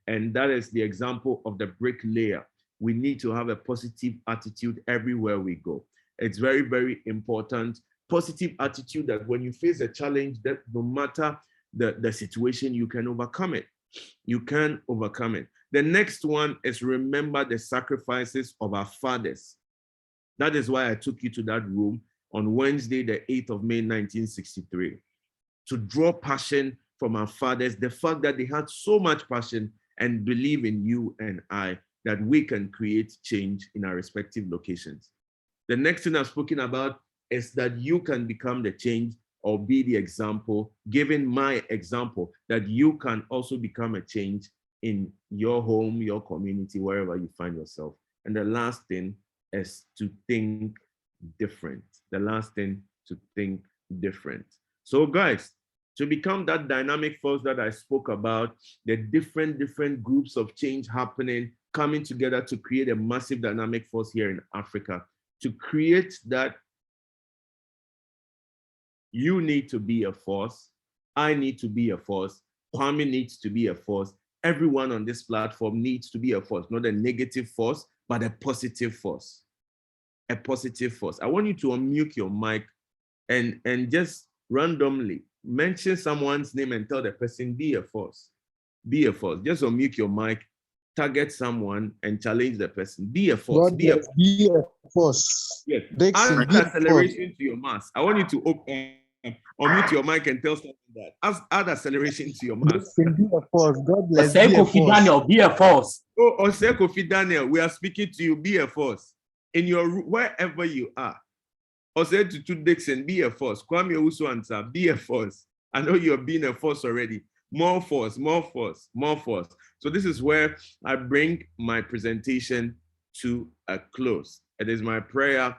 Speaker 2: And that is the example of the bricklayer. We need to have a positive attitude everywhere we go. It's very, very important. Positive attitude that when you face a challenge, that no matter the situation, you can overcome it. You can overcome it. The next one is remember the sacrifices of our fathers. That is why I took you to that room on Wednesday, the 8th of May, 1963, to draw passion from our fathers, the fact that they had so much passion and believe in you and I, that we can create change in our respective locations. The next thing I've spoken about is that you can become the change or be the example, giving my example that you can also become a change in your home, your community, wherever you find yourself. And the last thing is to think different. The last thing, to think different. So guys, to become that dynamic force that I spoke about, the different groups of change happening, coming together to create a massive dynamic force here in Africa. To create that, you need to be a force. I need to be a force. Kwame needs to be a force. Everyone on this platform needs to be a force, not a negative force, but a positive force. A positive force. I want you to unmute your mic and just randomly mention someone's name and tell the person, be a force. Be a force. Just unmute your mic, target someone and challenge the person. Be a force.
Speaker 4: God
Speaker 2: Be a
Speaker 4: bless, be a force.
Speaker 2: Yes.
Speaker 4: Dixon,
Speaker 2: Add
Speaker 4: be a force.
Speaker 2: acceleration to your mass. I want you to unmute your mic and tell someone that. Add acceleration to your mass.
Speaker 4: Dixon, be a force. God bless, be a
Speaker 5: Kofi
Speaker 4: force.
Speaker 5: Daniel, be a force.
Speaker 2: Oh, Kofi Daniel, we are speaking to you. Be a force. In your wherever you are. To Dixon, be a force. Kwame Usu, be a force. I know you're being a force already. More force, more force, more force. So this is where I bring my presentation to a close. It is my prayer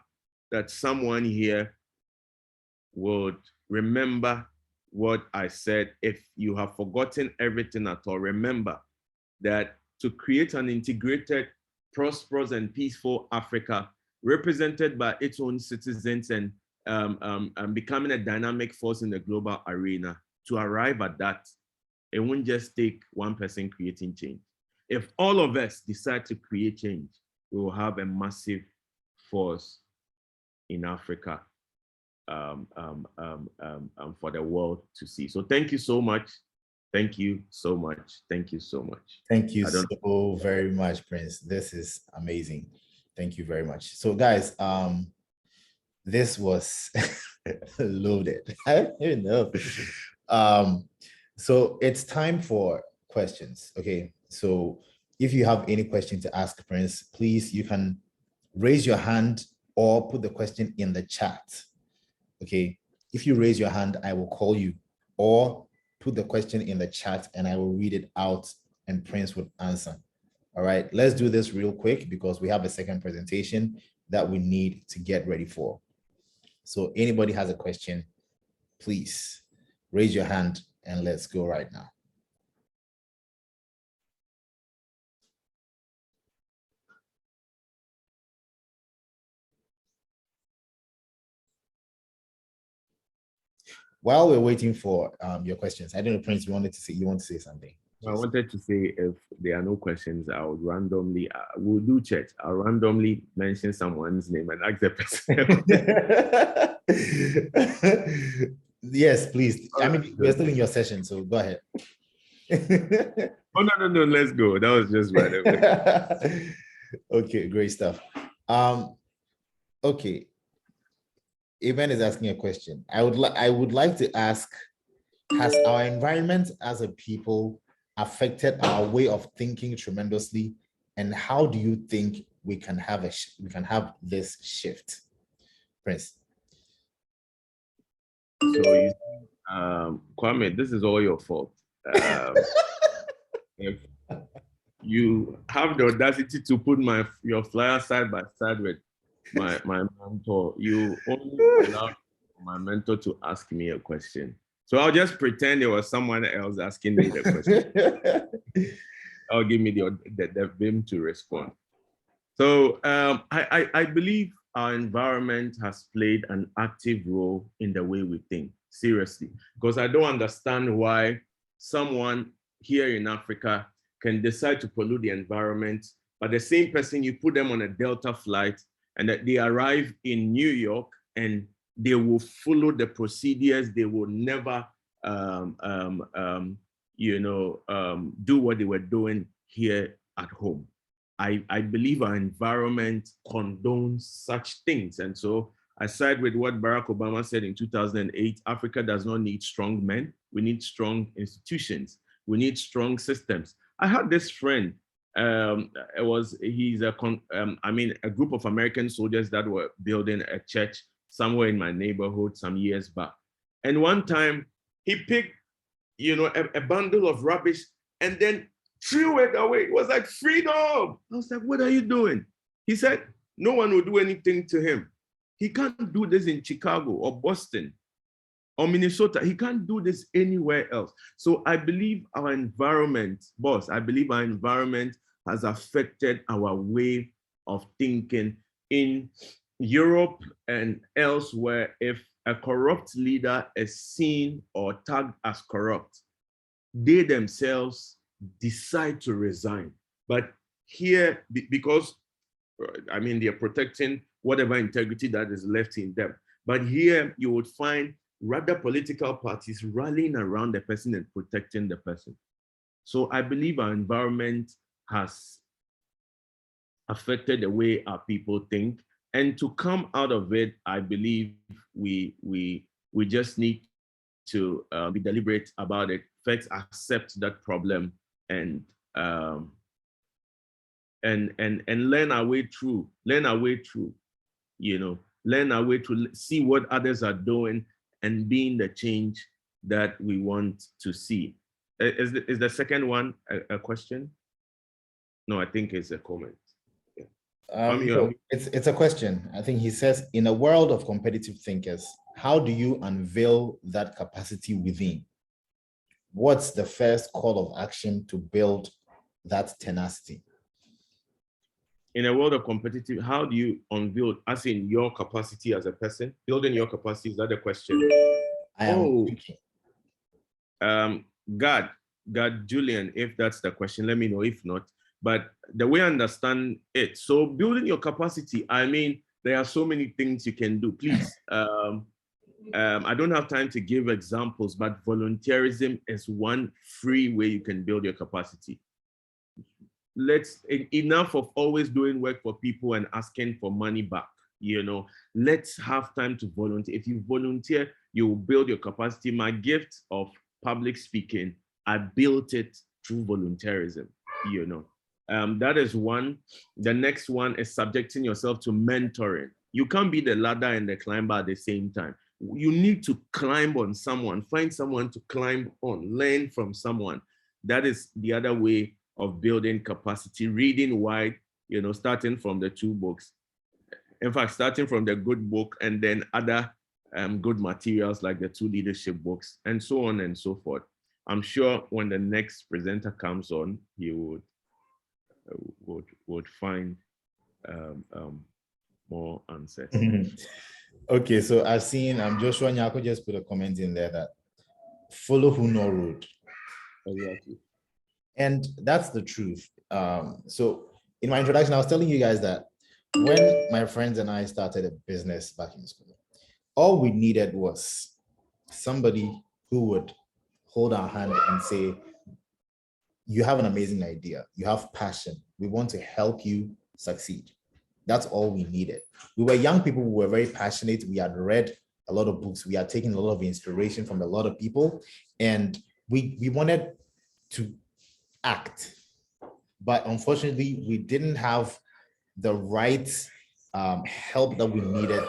Speaker 2: that someone here would remember what I said. If you have forgotten everything at all, remember that to create an integrated, prosperous, and peaceful Africa, represented by its own citizens and becoming a dynamic force in the global arena, to arrive at that, it won't just take one person creating change. If all of us decide to create change, we will have a massive force in Africa for the world to see. So thank you so much. Thank you so much. Thank you so much.
Speaker 1: Thank you so very much, Prince. This is amazing. Thank you very much. So guys, this was loaded. I don't even know. So it's time for questions. Okay. So if you have any question to ask Prince, please, you can raise your hand or put the question in the chat. Okay. If you raise your hand, I will call you, or put the question in the chat and I will read it out and Prince would answer. All right, let's do this real quick because we have a second presentation that we need to get ready for. So anybody has a question, please raise your hand and let's go right now. While we're waiting for your questions, I don't know, Prince, you want to say something?
Speaker 2: I wanted to say, if there are no questions, I would randomly, we'll do chat. I'll randomly mention someone's name and ask the
Speaker 1: person. Yes, please. I mean, we're still in your session, so go ahead.
Speaker 2: Oh, no, let's go. That was just right away.
Speaker 1: Okay, great stuff. Okay. Evan is asking a question. I would like to ask, has our environment as a people affected our way of thinking tremendously, and how do you think we can have this shift? Prince.
Speaker 2: So Kwame, this is all your fault. If you have the audacity to put your flyer side by side with my mentor, you only allowed my mentor to ask me a question. So I'll just pretend it was someone else asking me the question. I'll give me the vim to respond. So I believe our environment has played an active role in the way we think, seriously, because I don't understand why someone here in Africa can decide to pollute the environment, but the same person, you put them on a Delta flight and that they arrive in New York and they will follow the procedures. They will never, do what they were doing here at home. I believe our environment condones such things. And so I side with what Barack Obama said in 2008, Africa does not need strong men. We need strong institutions. We need strong systems. I had this friend, he's a group of American soldiers that were building a church somewhere in my neighborhood some years back. And one time he picked, a bundle of rubbish and then threw it away. It was like freedom. I was like, what are you doing? He said, no one will do anything to him. He can't do this in Chicago or Boston or Minnesota. He can't do this anywhere else. So I believe our environment, boss, I believe our environment has affected our way of thinking. In Europe and elsewhere, if a corrupt leader is seen or tagged as corrupt, they themselves decide to resign. But here, because, they're protecting whatever integrity that is left in them. But here you would find rather political parties rallying around the person and protecting the person. So I believe our environment has affected the way our people think. And to come out of it, I believe we just need to be deliberate about it. First, accept that problem and learn our way through. Learn our way through. Learn our way to see what others are doing and being the change that we want to see. Is the second one a question? No, I think it's a comment.
Speaker 1: No, it's a question. I think he says, in a world of competitive thinkers, how do you unveil that capacity within? What's the first call of action to build that tenacity?
Speaker 2: In a world of competitive, how do you unveil, as in your capacity as a person? Building your capacity, is that the question?
Speaker 1: I am thinking.
Speaker 2: God, Julian, if that's the question, let me know. If not, but the way I understand it, so building your capacity, there are so many things you can do. Please, I don't have time to give examples, but volunteerism is one free way you can build your capacity. Enough of always doing work for people and asking for money back. Let's have time to volunteer. If you volunteer, you will build your capacity. My gift of public speaking, I built it through volunteerism. That is one. The next one is subjecting yourself to mentoring. You can't be the ladder and the climber at the same time. You need to climb on someone, find someone to climb on, learn from someone. That is the other way of building capacity. Reading wide, starting from the 2 books. In fact, starting from the good book and then other good materials like the 2 leadership books and so on and so forth. I'm sure when the next presenter comes on, he would find more answers.
Speaker 1: Okay, so I've seen Joshua Nyako just put a comment in there that follow who know road.
Speaker 2: Exactly.
Speaker 1: And that's the truth. So in my introduction, I was telling you guys that when my friends and I started a business back in school, all we needed was somebody who would hold our hand and say, you have an amazing idea, you have passion, we want to help you succeed. That's all we needed. We were young people who were very passionate. We had read a lot of books. We had taken a lot of inspiration from a lot of people, and we wanted to act. But unfortunately, we didn't have the right help that we needed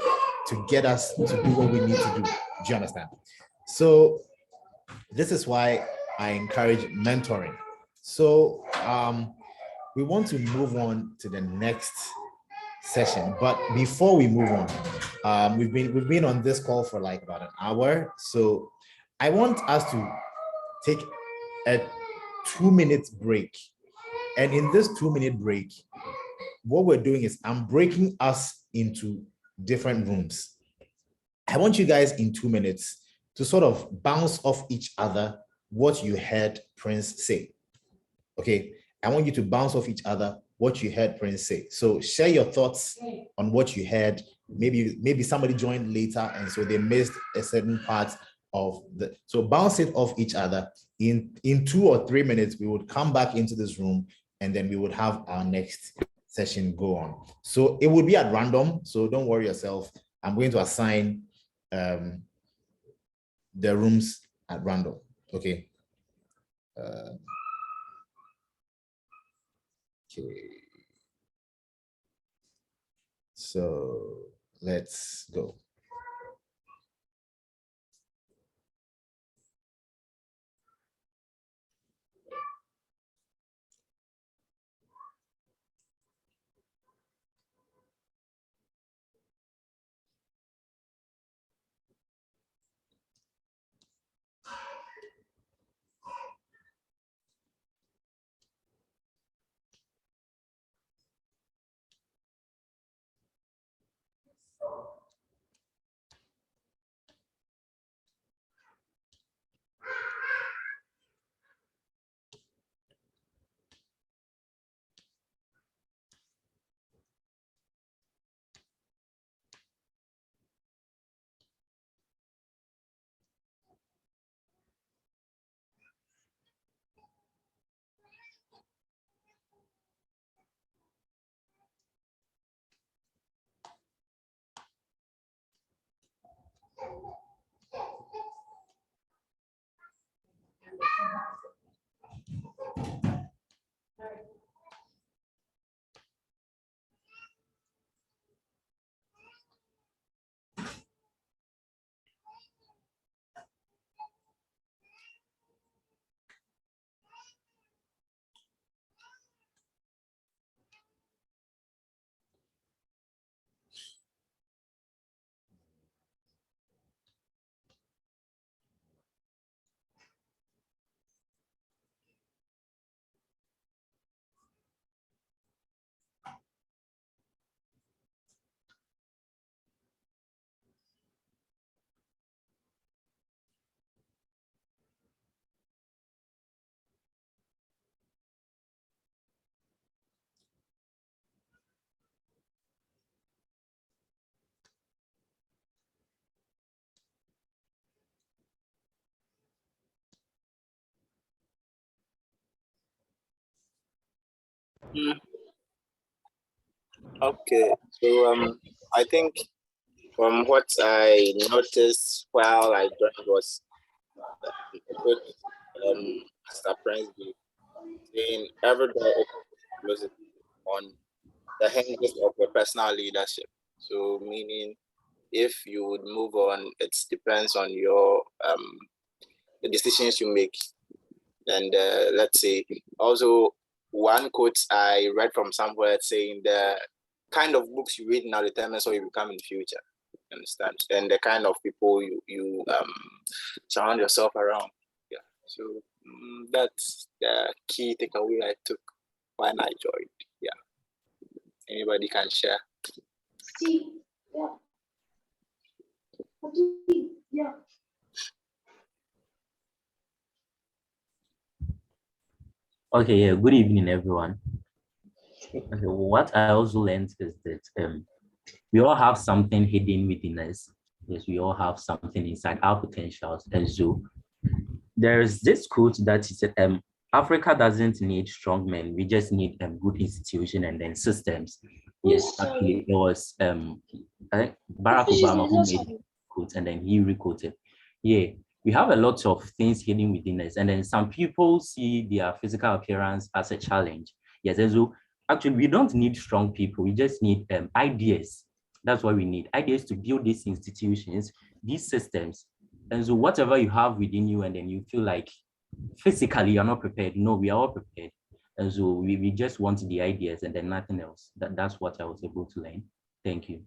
Speaker 1: to get us to do what we need to do. Do you understand? So this is why I encourage mentoring. So we want to move on to the next session, but before we move on, we've been on this call for like about an hour. So I want us to take a 2-minute break. And in this 2-minute break, what we're doing is I'm breaking us into different rooms. I want you guys in 2 minutes to sort of bounce off each other what you heard Prince say. Okay, I want you to bounce off each other what you heard Prince say. So share your thoughts on what you heard. Maybe somebody joined later and so they missed a certain part of the, so bounce it off each other. In 2 or 3 minutes, we would come back into this room and then we would have our next session go on. So it would be at random, so don't worry yourself. I'm going to assign the rooms at random, okay? Okay. So let's go.
Speaker 5: Mm, okay, so I think from what I noticed while I joined was what Mr. Prince be saying every door closes on the hinges of your personal leadership. So meaning if you would move on, it depends on your the decisions you make. And let's say also one quote I read from somewhere saying the kind of books you read now determines what you become in the future. Understand? And the kind of people you surround yourself around. Yeah. So that's the key takeaway I took when I joined. Yeah. Anybody can share.
Speaker 6: Yeah.
Speaker 7: Okay, yeah, good evening, everyone. Okay, what I also learned is that we all have something hidden within us. Yes, we all have something inside our potentials. And so there's this quote that said, Africa doesn't need strong men, we just need good institution and then systems. Yes, actually, it was I think Barack Obama who made the quote and then he requoted. Yeah, we have a lot of things hidden within us, and then some people see their physical appearance as a challenge. Yes, and so actually we don't need strong people, we just need ideas. That's what we need, ideas to build these institutions, these systems. And so whatever you have within you and then you feel like physically you're not prepared, no, we are all prepared. And so we just want the ideas and then nothing else. That's what I was able to learn. Thank you.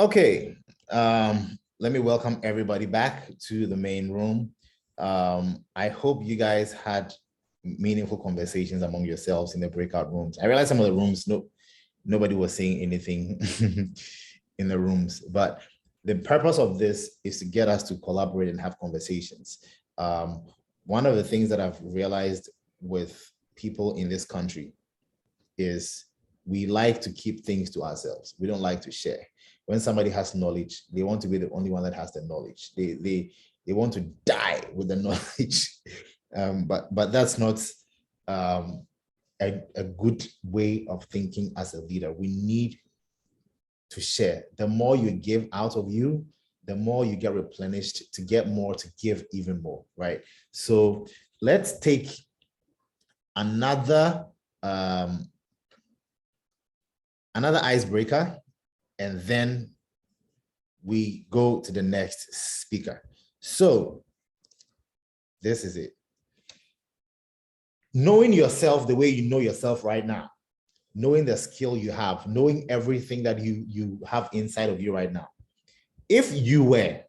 Speaker 1: Okay, let me welcome everybody back to the main room. I hope you guys had meaningful conversations among yourselves in the breakout rooms. I realize some of the rooms, nobody was saying anything in the rooms, but the purpose of this is to get us to collaborate and have conversations. One of the things that I've realized with people in this country is we like to keep things to ourselves. We don't like to share. When somebody has knowledge, they want to be the only one that has the knowledge. They want to die with the knowledge. But that's not a good way of thinking as a leader. We need to share. The more you give out of you, the more you get replenished to get more, to give even more, right? So let's take another icebreaker, and then we go to the next speaker. So this is it. Knowing yourself the way you know yourself right now, knowing the skill you have, knowing everything that you have inside of you right now. If you were,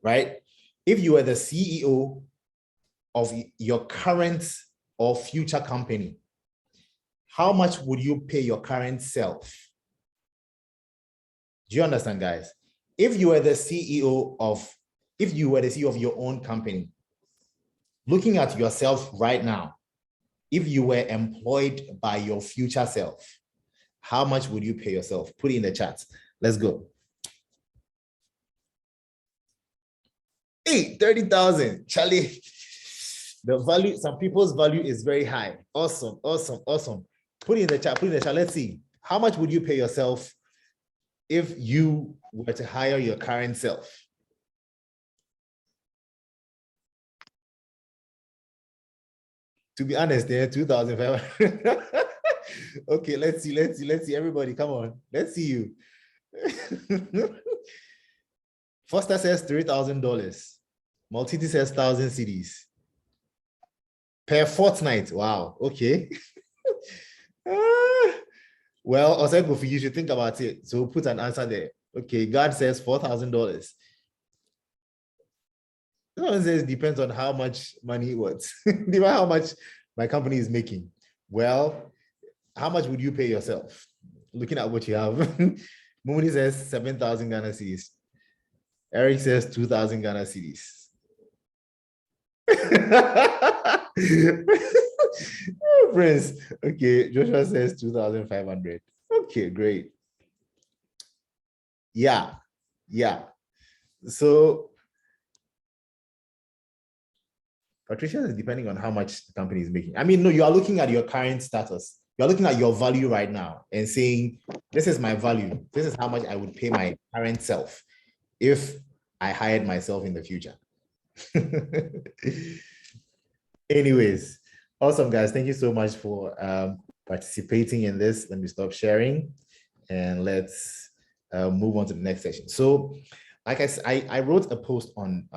Speaker 1: right? If you were the CEO of your current or future company, how much would you pay your current self? Do you understand, guys? If you were the CEO of your own company, looking at yourself right now, if you were employed by your future self, how much would you pay yourself? Put it in the chat. Let's go. Hey, 30,000, Charlie. The value, some people's value is very high. Awesome, awesome, awesome. Put it in the chat, put it in the chat. Let's see. How much would you pay yourself if you were to hire your current self? To be honest, they're 2,500. Okay, let's see. Everybody, come on. Let's see you. Foster says $3,000. Multity says 1,000 CDs. Per fortnight. Wow. Okay. Well, Osego, you should think about it. So put an answer there. Okay, God says $4,000. It says depends on how much money what. Depends how much my company is making. Well, how much would you pay yourself? Looking at what you have. Mumuni says 7,000 Ghana cedis. Eric says 2,000 Ghana cedis. Prince. Okay, Joshua says 2,500. Okay, great. Yeah. So Patricia is depending on how much the company is making. I mean, no, you are looking at your current status. You're looking at your value right now and saying, this is my value. This is how much I would pay my current self if I hired myself in the future. Anyways, awesome, guys. Thank you so much for participating in this. Let me stop sharing and let's move on to the next session. So, like I said, I wrote a post on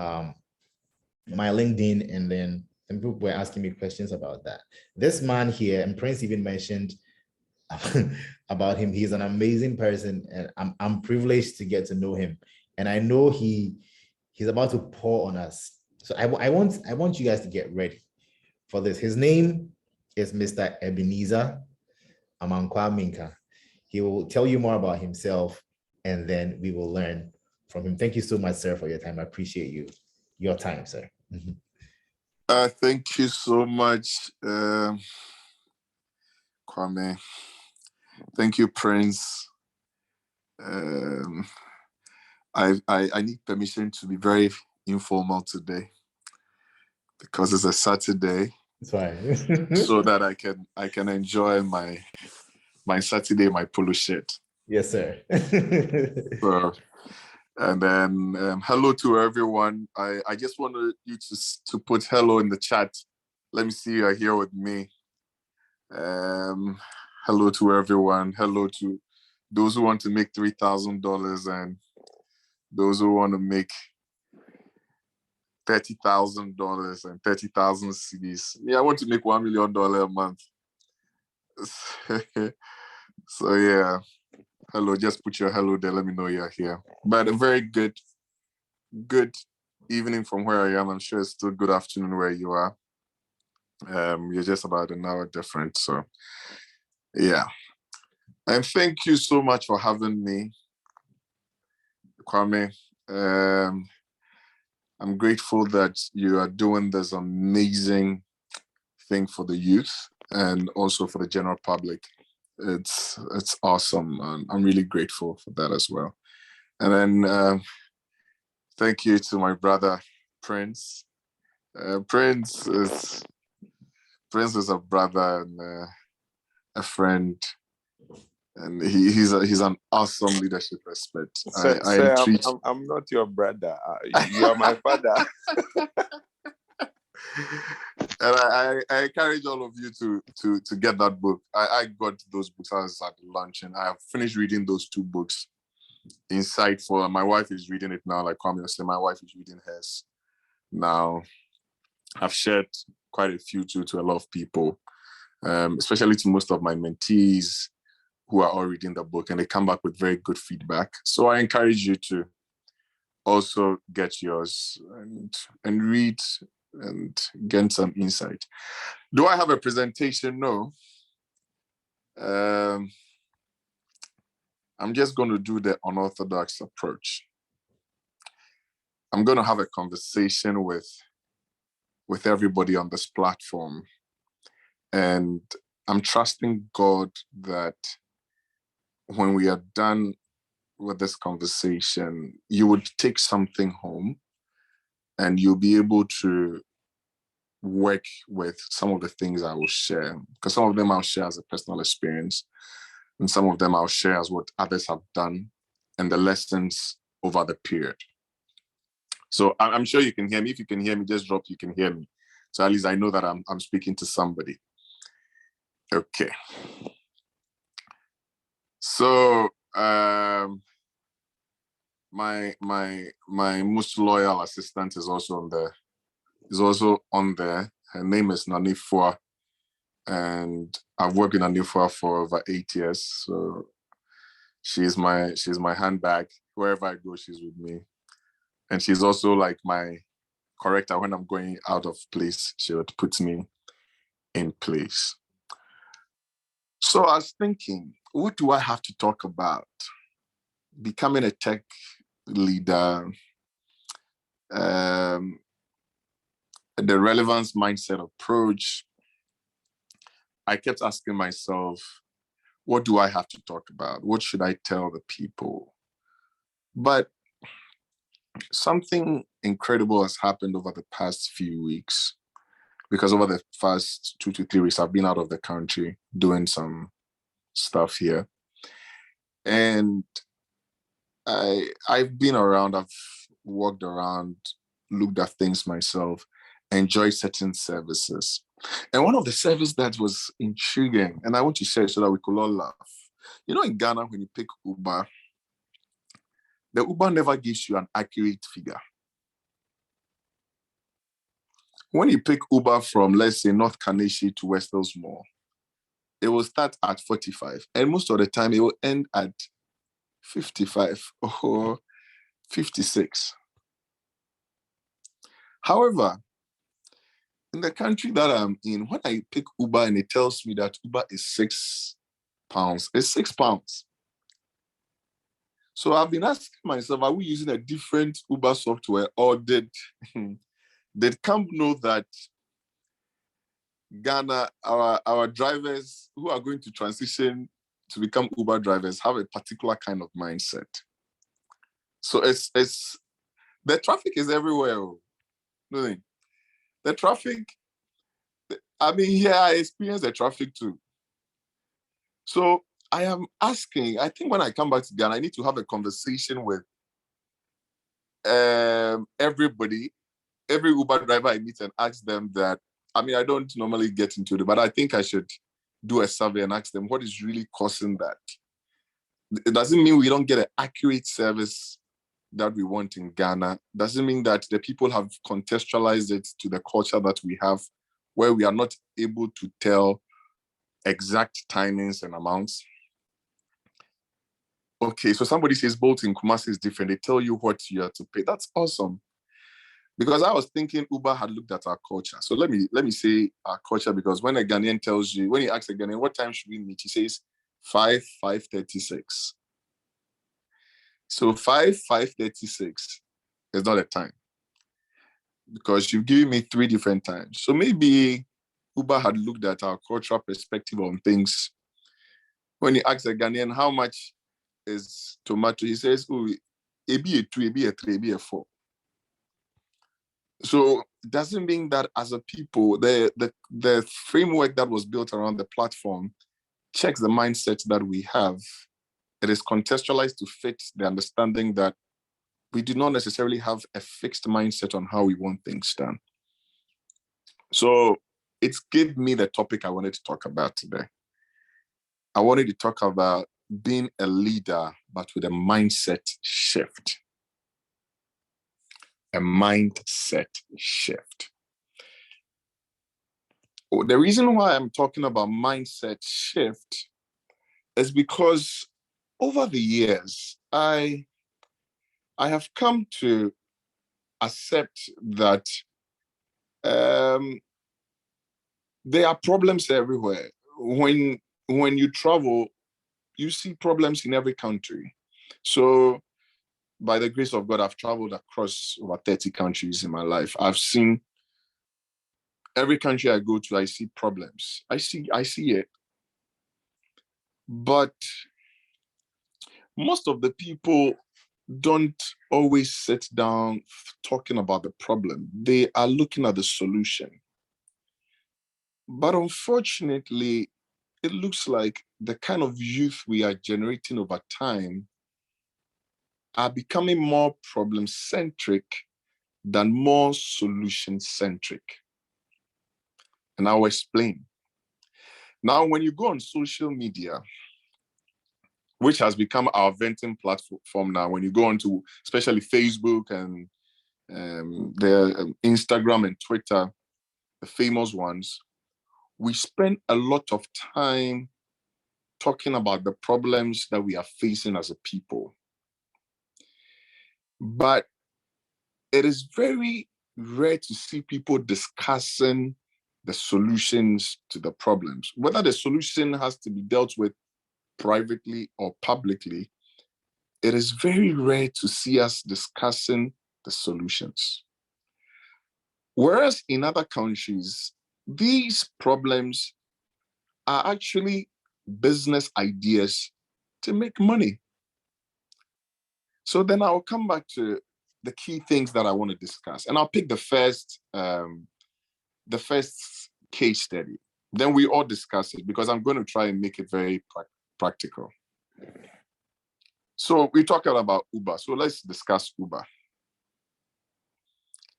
Speaker 1: my LinkedIn, and then some people were asking me questions about that. This man here, and Prince even mentioned about him. He's an amazing person, and I'm privileged to get to know him. And I know he's about to pour on us. So I want you guys to get ready for this. His name is Mr. Ebenezer Amankwah-Minkah. He will tell you more about himself, and then we will learn from him. Thank you so much, sir, for your time. I appreciate your time, sir.
Speaker 6: Thank you so much, Kwame. Thank you, Prince. I need permission to be very informal today because it's a Saturday.
Speaker 1: It's fine.
Speaker 6: So that I can enjoy my Saturday, my polo shirt.
Speaker 1: Yes, sir.
Speaker 6: So, and then hello to everyone. I just wanted you to put hello in the chat. Let me see you are here with me. Hello to everyone. Hello to those who want to make $3,000 and those who want to make $30,000 and 30,000 CDs. Yeah, I want to make $1 million a month. So yeah, hello. Just put your hello there. Let me know you're here. But a very good evening from where I am. I'm sure it's still good afternoon where you are. You're just about an hour different. So yeah. And thank you so much for having me, Kwame. I'm grateful that you are doing this amazing thing for the youth. and also for the general public. It's awesome, and I'm really grateful for that as well. And then thank you to my brother Prince. Prince is a brother and a friend, and he's an awesome leadership expert.
Speaker 8: I'm not your brother. You are my father.
Speaker 6: And I encourage all of you to get that book. I got those books. I was at lunch, and I have finished reading those 2 books. Insightful. My wife is reading it now. Like Kwame was saying, my wife is reading hers now. I've shared quite a few to a lot of people, especially to most of my mentees who are all reading the book, and they come back with very good feedback. So I encourage you to also get yours and read and get some insight. Do I have a presentation? No. I'm just going to do the unorthodox approach. I'm going to have a conversation with everybody on this platform. And I'm trusting God that when we are done with this conversation, you would take something home and you'll be able to work with some of the things I will share, because some of them I'll share as a personal experience, and some of them I'll share as what others have done and the lessons over the period. So I'm sure you can hear me. If you can hear me, just drop you can hear me. So at least I know that I'm speaking to somebody. Okay. So my most loyal assistant is also on there. Her name is Nanifua, and I've worked with Nanifua for over 8 years. So she's my handbag. Wherever I go, she's with me. And she's also like my corrector. When I'm going out of place, she would put me in place. So I was thinking, what do I have to talk about? Becoming a tech leader, the relevance mindset approach. I kept asking myself, what do I have to talk about? What should I tell the people? But something incredible has happened over the past few weeks, because over the first 2 to 3 weeks, I've been out of the country doing some stuff here. And I've been around, I've walked around, looked at things myself, enjoyed certain services. And one of the services that was intriguing, and I want to share so that we could all laugh. You know, in Ghana, when you pick Uber, the Uber never gives you an accurate figure. When you pick Uber from, let's say, North Kaneshi to West Hills Mall, it will start at 45. And most of the time, it will end at 55 or 56. However, in the country that I'm in, when I pick Uber and it tells me that Uber is £6, it's £6. So I've been asking myself, are we using a different Uber software, or did Camp know that Ghana, our drivers who are going to transition to become Uber drivers have a particular kind of mindset? So it's the traffic is everywhere. The traffic, I mean, here I experience the traffic too. So I am asking, I think when I come back to Ghana, I need to have a conversation with everybody, every Uber driver I meet, and ask them that. I mean, I don't normally get into it, but I think I should do a survey and ask them what is really causing that. It doesn't mean we don't get an accurate service that we want in Ghana. Doesn't mean that the people have contextualized it to the culture that we have, where we are not able to tell exact timings and amounts. Okay, so somebody says Bolt in Kumasi is different. They tell you what you have to pay. That's awesome. Because I was thinking Uber had looked at our culture. So let me say our culture, because when a Ghanaian tells you, when you ask a Ghanaian, what time should we meet? He says 5:36. So 5:36 is not a time, because you've given me 3 different times. So maybe Uber had looked at our cultural perspective on things. When he asks a Ghanaian, how much is tomato? He says, oh, a be a 2, a be a 3, a be a 4. So it doesn't mean that as a people, the framework that was built around the platform checks the mindset that we have. It is contextualized to fit the understanding that we do not necessarily have a fixed mindset on how we want things done. So it's gave me the topic I wanted to talk about today. I wanted to talk about being a leader, but with a mindset shift. A mindset shift. The reason why I'm talking about mindset shift is because over the years, I have come to accept that there are problems everywhere. When you travel, you see problems in every country. So by the grace of God, I've traveled across over 30 countries in my life. I've seen every country I go to, I see problems. I see it. But most of the people don't always sit down talking about the problem. They are looking at the solution. But unfortunately, it looks like the kind of youth we are generating over time are becoming more problem-centric than more solution-centric. And I'll explain. Now, when you go on social media, which has become our venting platform now, when you go onto especially Facebook and the Instagram and Twitter, the famous ones, we spend a lot of time talking about the problems that we are facing as a people. But it is very rare to see people discussing the solutions to the problems. Whether the solution has to be dealt with privately or publicly, it is very rare to see us discussing the solutions. Whereas in other countries, these problems are actually business ideas to make money. So then I'll come back to the key things that I want to discuss. And I'll pick the first case study. Then we all discuss it because I'm going to try and make it very practical. So we're talking about Uber. So let's discuss Uber.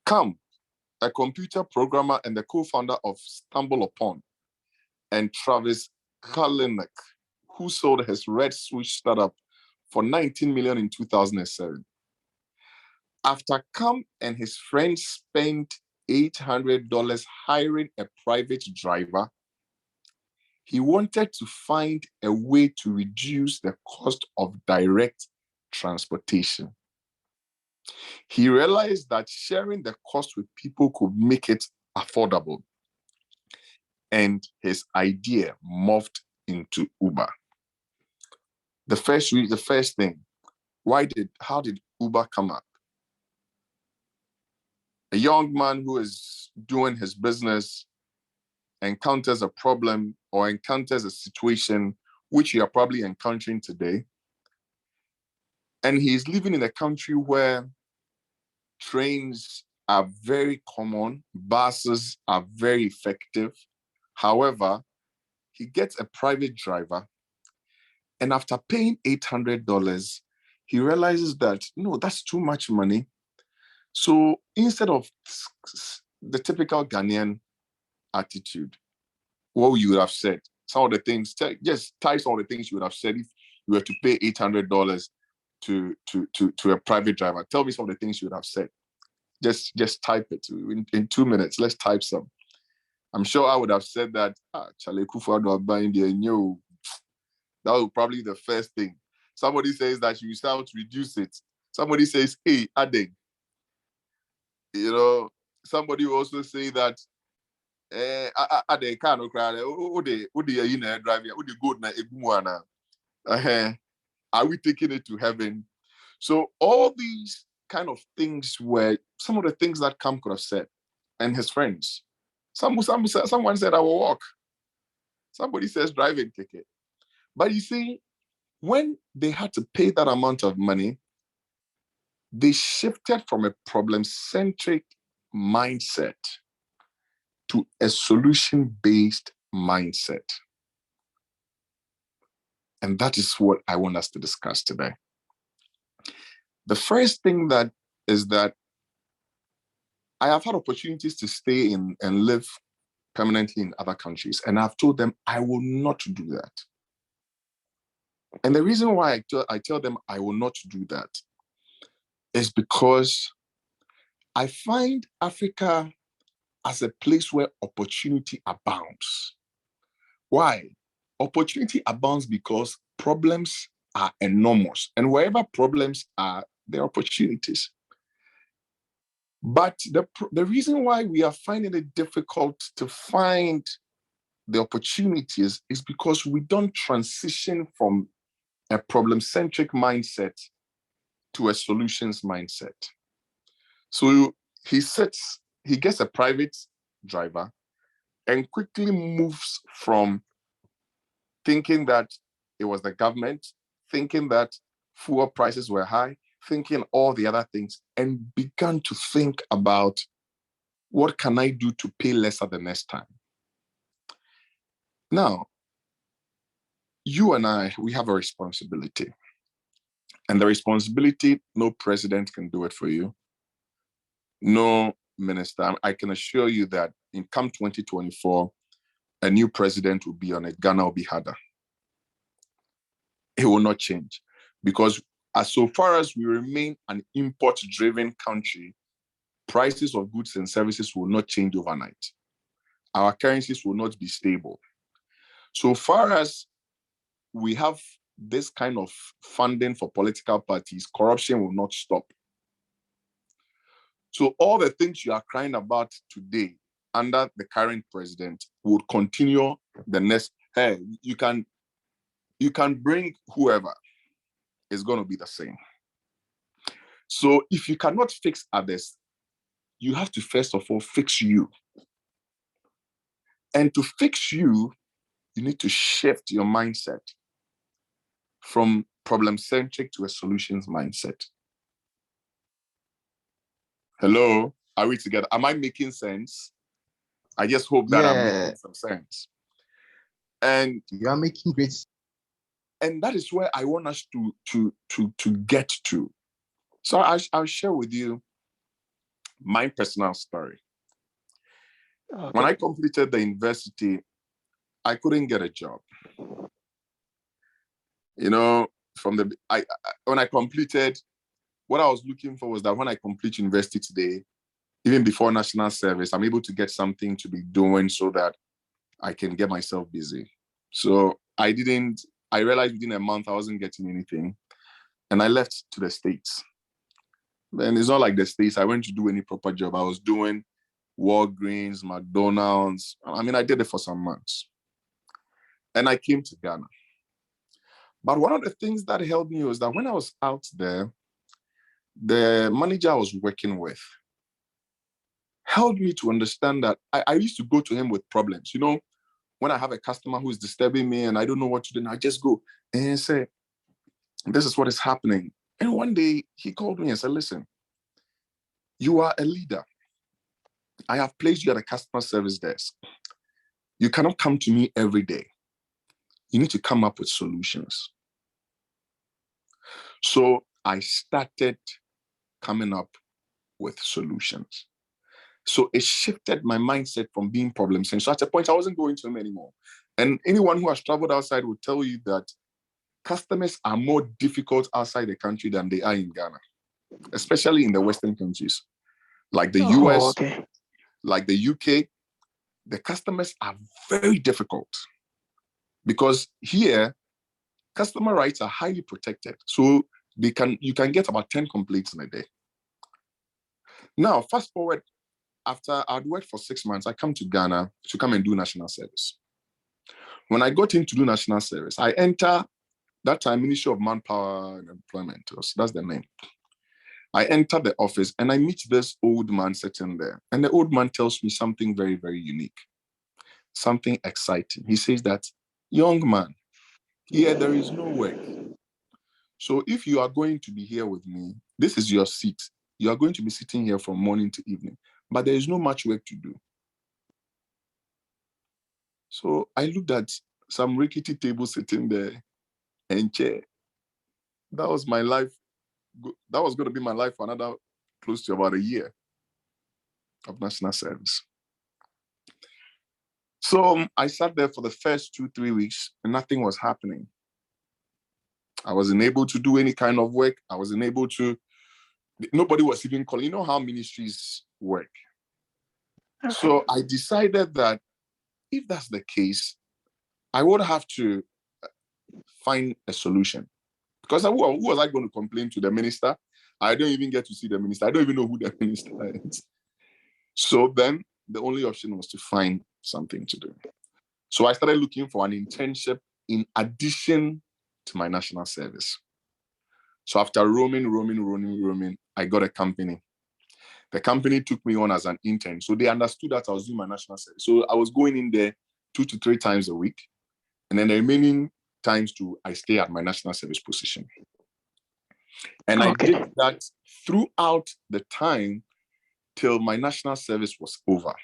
Speaker 6: Come, a computer programmer and the co-founder of StumbleUpon, and Travis Kalanick, who sold his Red Switch startup for $19 million in 2007. After Cam and his friends spent $800 hiring a private driver, he wanted to find a way to reduce the cost of direct transportation. He realized that sharing the cost with people could make it affordable. And his idea morphed into Uber. The first thing, how did Uber come up? A young man who is doing his business encounters a problem or encounters a situation which you are probably encountering today. And he's living in a country where trains are very common, buses are very effective. However, he gets a private driver, and after paying $800, he realizes that, no, that's too much money. So instead of the typical Ghanaian attitude, what you would have said, some of the things, just type some of the things you would have said if you were to pay $800 to a private driver. Tell me some of the things you would have said. Just type it in 2 minutes. Let's type some. I'm sure I would have said that, Chale Kufuor buying the new. That was probably the first thing. Somebody says that you sound to reduce it. Somebody says, hey, Adeg. You know, somebody will also say that Adeg can't cry. Driving? Are we taking it to heaven? So all these kind of things were some of the things that Cam could have said, and his friends. Someone said I will walk. Somebody says driving ticket. But you see, when they had to pay that amount of money, they shifted from a problem-centric mindset to a solution-based mindset. And that is what I want us to discuss today. The first thing that is that I have had opportunities to stay in and live permanently in other countries, and I've told them I will not do that. And the reason why I tell them I will not do that is because I find Africa as a place where opportunity abounds. Why? Opportunity abounds because problems are enormous. And wherever problems are, there are opportunities. But the reason why we are finding it difficult to find the opportunities is because we don't transition from a problem-centric mindset to a solutions mindset. So he gets a private driver and quickly moves from thinking that it was the government, thinking that fuel prices were high, thinking all the other things, and began to think about what can I do to pay lesser the next time. Now, you and I, we have a responsibility. And the responsibility, no president can do it for you. No minister. I can assure you that in come 2024, a new president will be on it. Ghana will be harder. It will not change. Because as so far as we remain an import-driven country, prices of goods and services will not change overnight. Our currencies will not be stable. So far as we have this kind of funding for political parties, corruption will not stop. So all the things you are crying about today under the current president would continue the next. Hey, you can bring whoever, is going to be the same. So if you cannot fix others, you have to first of all fix you. And to fix you, you need to shift your mindset from problem-centric to a solutions mindset. Hello, are we together? Am I making sense? I just hope that I'm making some sense. And
Speaker 4: you are making great.
Speaker 6: And that is where I want us to get to. So I'll share with you my personal story. Okay. When I completed the university, I couldn't get a job. You know, when I completed, what I was looking for was that when I complete university today, even before national service, I'm able to get something to be doing so that I can get myself busy. So I realized within a month I wasn't getting anything. And I left to the States. And it's not like the States, I went to do any proper job. I was doing Walgreens, McDonald's. I mean, I did it for some months. And I came to Ghana. But one of the things that helped me was that when I was out there, the manager I was working with helped me to understand that I used to go to him with problems. You know, when I have a customer who is disturbing me and I don't know what to do, I just go and say, this is what is happening. And one day he called me and said, listen, you are a leader. I have placed you at a customer service desk. You cannot come to me every day. You need to come up with solutions. So I started coming up with solutions. So it shifted my mindset from being problem-centered. So at a point, I wasn't going to him anymore. And anyone who has traveled outside will tell you that customers are more difficult outside the country than they are in Ghana, especially in the Western countries, like the US, like the UK. The customers are very difficult because here, customer rights are highly protected. So you can get about 10 complaints in a day. Now, fast forward, after I'd worked for 6 months, I come to Ghana to come and do national service. When I got in to do national service, I enter that time Ministry of Manpower and Employment. That's the name. I enter the office and I meet this old man sitting there. And the old man tells me something very, very unique, something exciting. He says that, young man, here there is no work. So if you are going to be here with me, this is your seat. You are going to be sitting here from morning to evening, but there is no much work to do. So I looked at some rickety table sitting there and chair. That was my life. That was going to be my life for another close to about a year of national service. So I sat there for the first 2-3 weeks and nothing was happening. I wasn't able to do any kind of work. I wasn't able to, nobody was even calling. You know how ministries work. So I decided that if that's the case, I would have to find a solution. Because who was I going to complain to? The minister? I don't even get to see the minister. I don't even know who the minister is. So then the only option was to find something to do. So I started looking for an internship in addition to my national service. So after roaming, I got a company. The company took me on as an intern. So they understood that I was doing my national service. So I was going in there 2 to 3 times a week. And then the remaining times I stay at my national service position. And I did that throughout the time till my national service was over.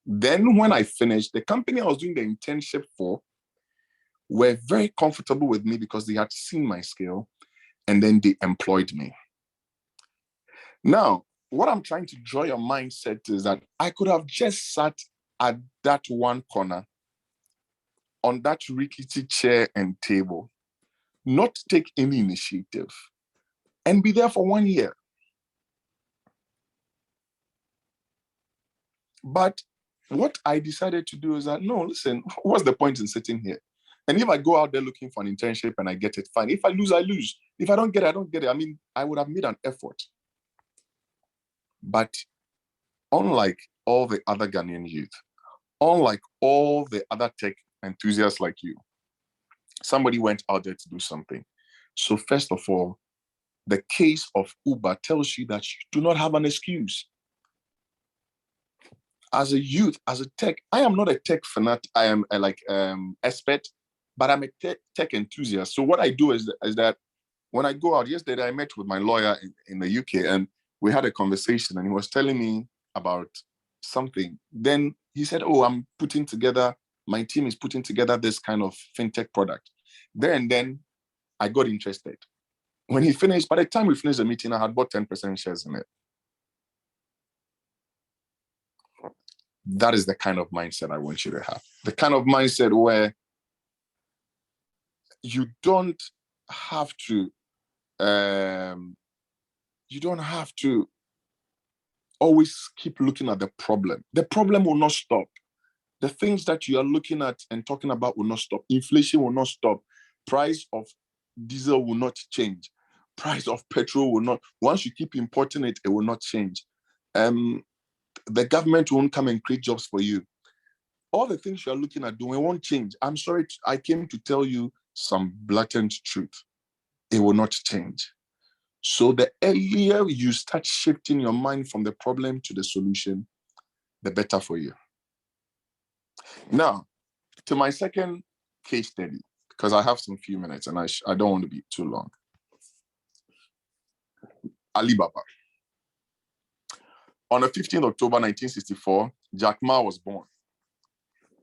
Speaker 6: Then when I finished, the company I was doing the internship for were very comfortable with me because they had seen my skill and then they employed me. Now, what I'm trying to draw your mindset to is that I could have just sat at that one corner on that rickety chair and table, not take any initiative, and be there for 1 year. But what I decided to do is that, no, listen, what's the point in sitting here? And if I go out there looking for an internship and I get it, fine. If I lose, I lose. If I don't get it, I don't get it. I mean, I would have made an effort. But unlike all the other Ghanaian youth, unlike all the other tech enthusiasts like you, somebody went out there to do something. So first of all, the case of Uber tells you that you do not have an excuse. As a youth, as a tech, I am not a tech fanatic. I am expert, but I'm a tech enthusiast. So what I do is that when I go out, yesterday I met with my lawyer in the UK and we had a conversation and he was telling me about something. Then he said, oh, my team is putting together this kind of fintech product. Then I got interested. When he finished, by the time we finished the meeting, I had bought 10% shares in it. That is the kind of mindset I want you to have. The kind of mindset where you don't have to always keep looking at the problem. The problem will not stop. The things that you are looking at and talking about will not stop. Inflation will not stop. Price of diesel will not change. Price of petrol will not. Once you keep importing it, it will not change. The government won't come and create jobs for you. All the things you are looking at doing won't change. I'm sorry, I came to tell you some blatant truth. It will not change. So the earlier you start shifting your mind from the problem to the solution, the better for you. Now, to my second case study, because I have some few minutes and I don't want to be too long. Alibaba. On the 15th October 1964, Jack Ma was born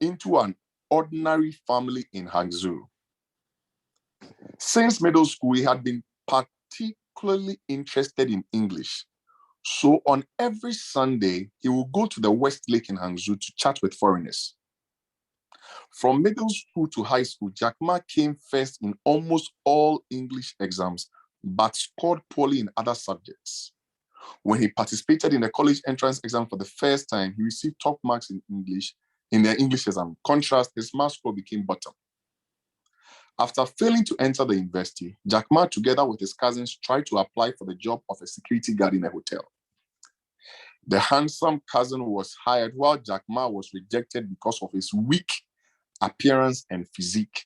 Speaker 6: into an ordinary family in Hangzhou. Since middle school, he had been particularly interested in English. So on every Sunday, he would go to the West Lake in Hangzhou to chat with foreigners. From middle school to high school, Jack Ma came first in almost all English exams, but scored poorly in other subjects. When he participated in the college entrance exam for the first time, he received top marks in English in the English exam. Contrast, his math score became bottom. After failing to enter the university, Jack Ma, together with his cousins, tried to apply for the job of a security guard in a hotel. The handsome cousin was hired while Jack Ma was rejected because of his weak appearance and physique.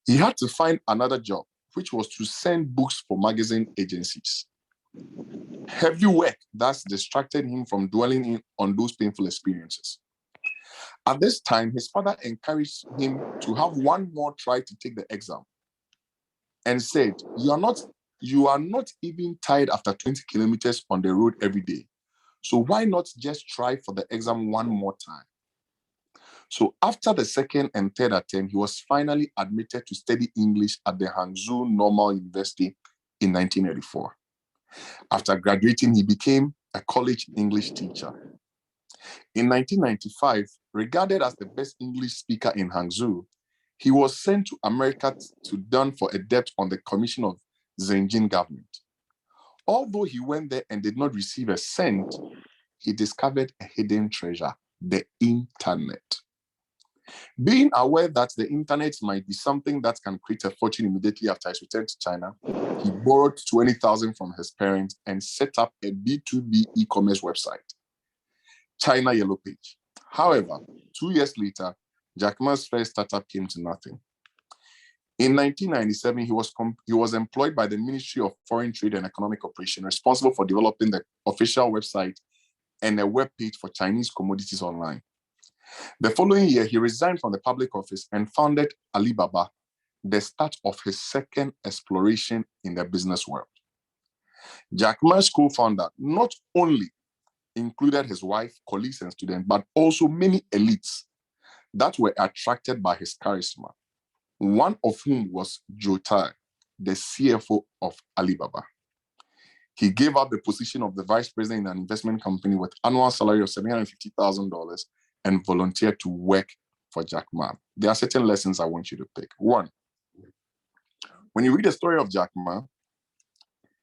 Speaker 6: He had to find another job, which was to send books for magazine agencies. Heavy work thus distracted him from dwelling on those painful experiences. At this time, his father encouraged him to have one more try to take the exam and said, you are not even tired after 20 kilometers on the road every day. So why not just try for the exam one more time? So after the second and third attempt, he was finally admitted to study English at the Hangzhou Normal University in 1984. After graduating, he became a college English teacher. In 1995, regarded as the best English speaker in Hangzhou, he was sent to America to dun for a debt on the commission of Zhenjin government. Although he went there and did not receive a cent, he discovered a hidden treasure, the internet. Being aware that the internet might be something that can create a fortune immediately after his return to China, he borrowed 20,000 from his parents and set up a B2B e-commerce website, China Yellow Page. However, 2 years later, Jack Ma's first startup came to nothing. In 1997, he was employed by the Ministry of Foreign Trade and Economic Cooperation, responsible for developing the official website and a web page for Chinese commodities online. The following year, he resigned from the public office and founded Alibaba, the start of his second exploration in the business world. Jack Ma's co-founder not only included his wife, colleagues, and students, but also many elites that were attracted by his charisma, one of whom was Joe Tai, the CFO of Alibaba. He gave up the position of the vice president in an investment company with annual salary of $750,000 and volunteered to work for Jack Ma. There are certain lessons I want you to pick. One, when you read the story of Jack Ma,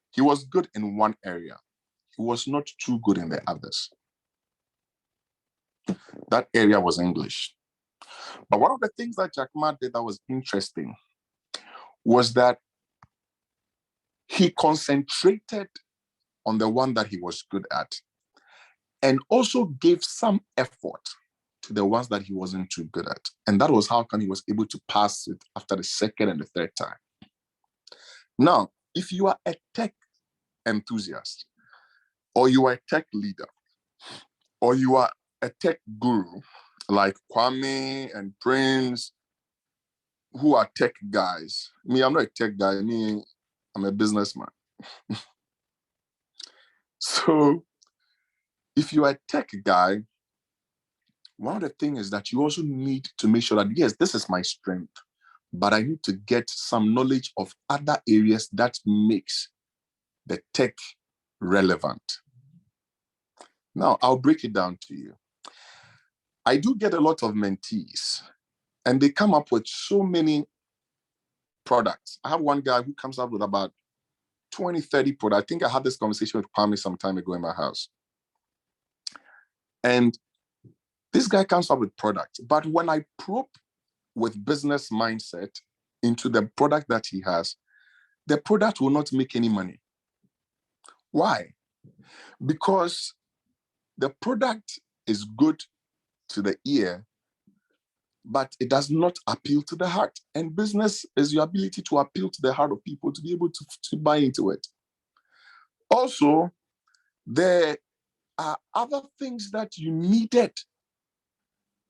Speaker 6: he was good in one area. He was not too good in the others. That area was English. But one of the things that Jack Ma did that was interesting was that he concentrated on the one that he was good at and also gave some effort to the ones that he wasn't too good at. And that was how come he was able to pass it after the second and the third time. Now, if you are a tech enthusiast, or you are a tech leader, or you are a tech guru, like Kwame and Prince, who are tech guys. Me, I'm not a tech guy. Me, I'm a businessman. So if you are a tech guy, one of the things is that you also need to make sure that, yes, this is my strength, but I need to get some knowledge of other areas that makes the tech relevant. Now, I'll break it down to you. I do get a lot of mentees, and they come up with so many products. I have one guy who comes up with about 20, 30 products. I think I had this conversation with Kwame some time ago in my house. And this guy comes up with products. But when I probe with business mindset into the product that he has, the product will not make any money. Why? Because the product is good to the ear, but it does not appeal to the heart. And business is your ability to appeal to the heart of people to be able to buy into it. Also, there are other things that you needed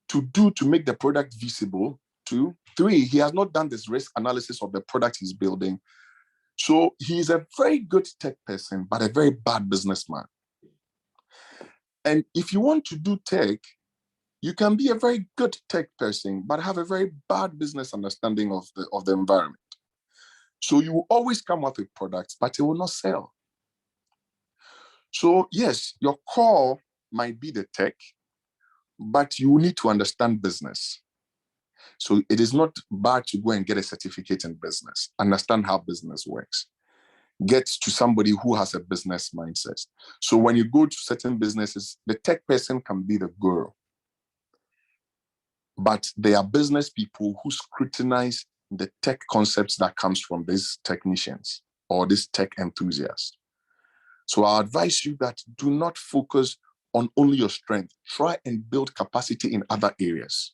Speaker 6: to do to make the product visible. 2, 3, he has not done this risk analysis of the product he's building. So he's a very good tech person, but a very bad businessman. And if you want to do tech, you can be a very good tech person, but have a very bad business understanding of the environment. So you will always come up with products, but it will not sell. So yes, your core might be the tech, but you need to understand business. So it is not bad to go and get a certificate in business, understand how business works. Get to somebody who has a business mindset. So when you go to certain businesses, the tech person can be the guru. But they are business people who scrutinize the tech concepts that comes from these technicians or these tech enthusiasts. So I advise you that do not focus on only your strength. Try and build capacity in other areas.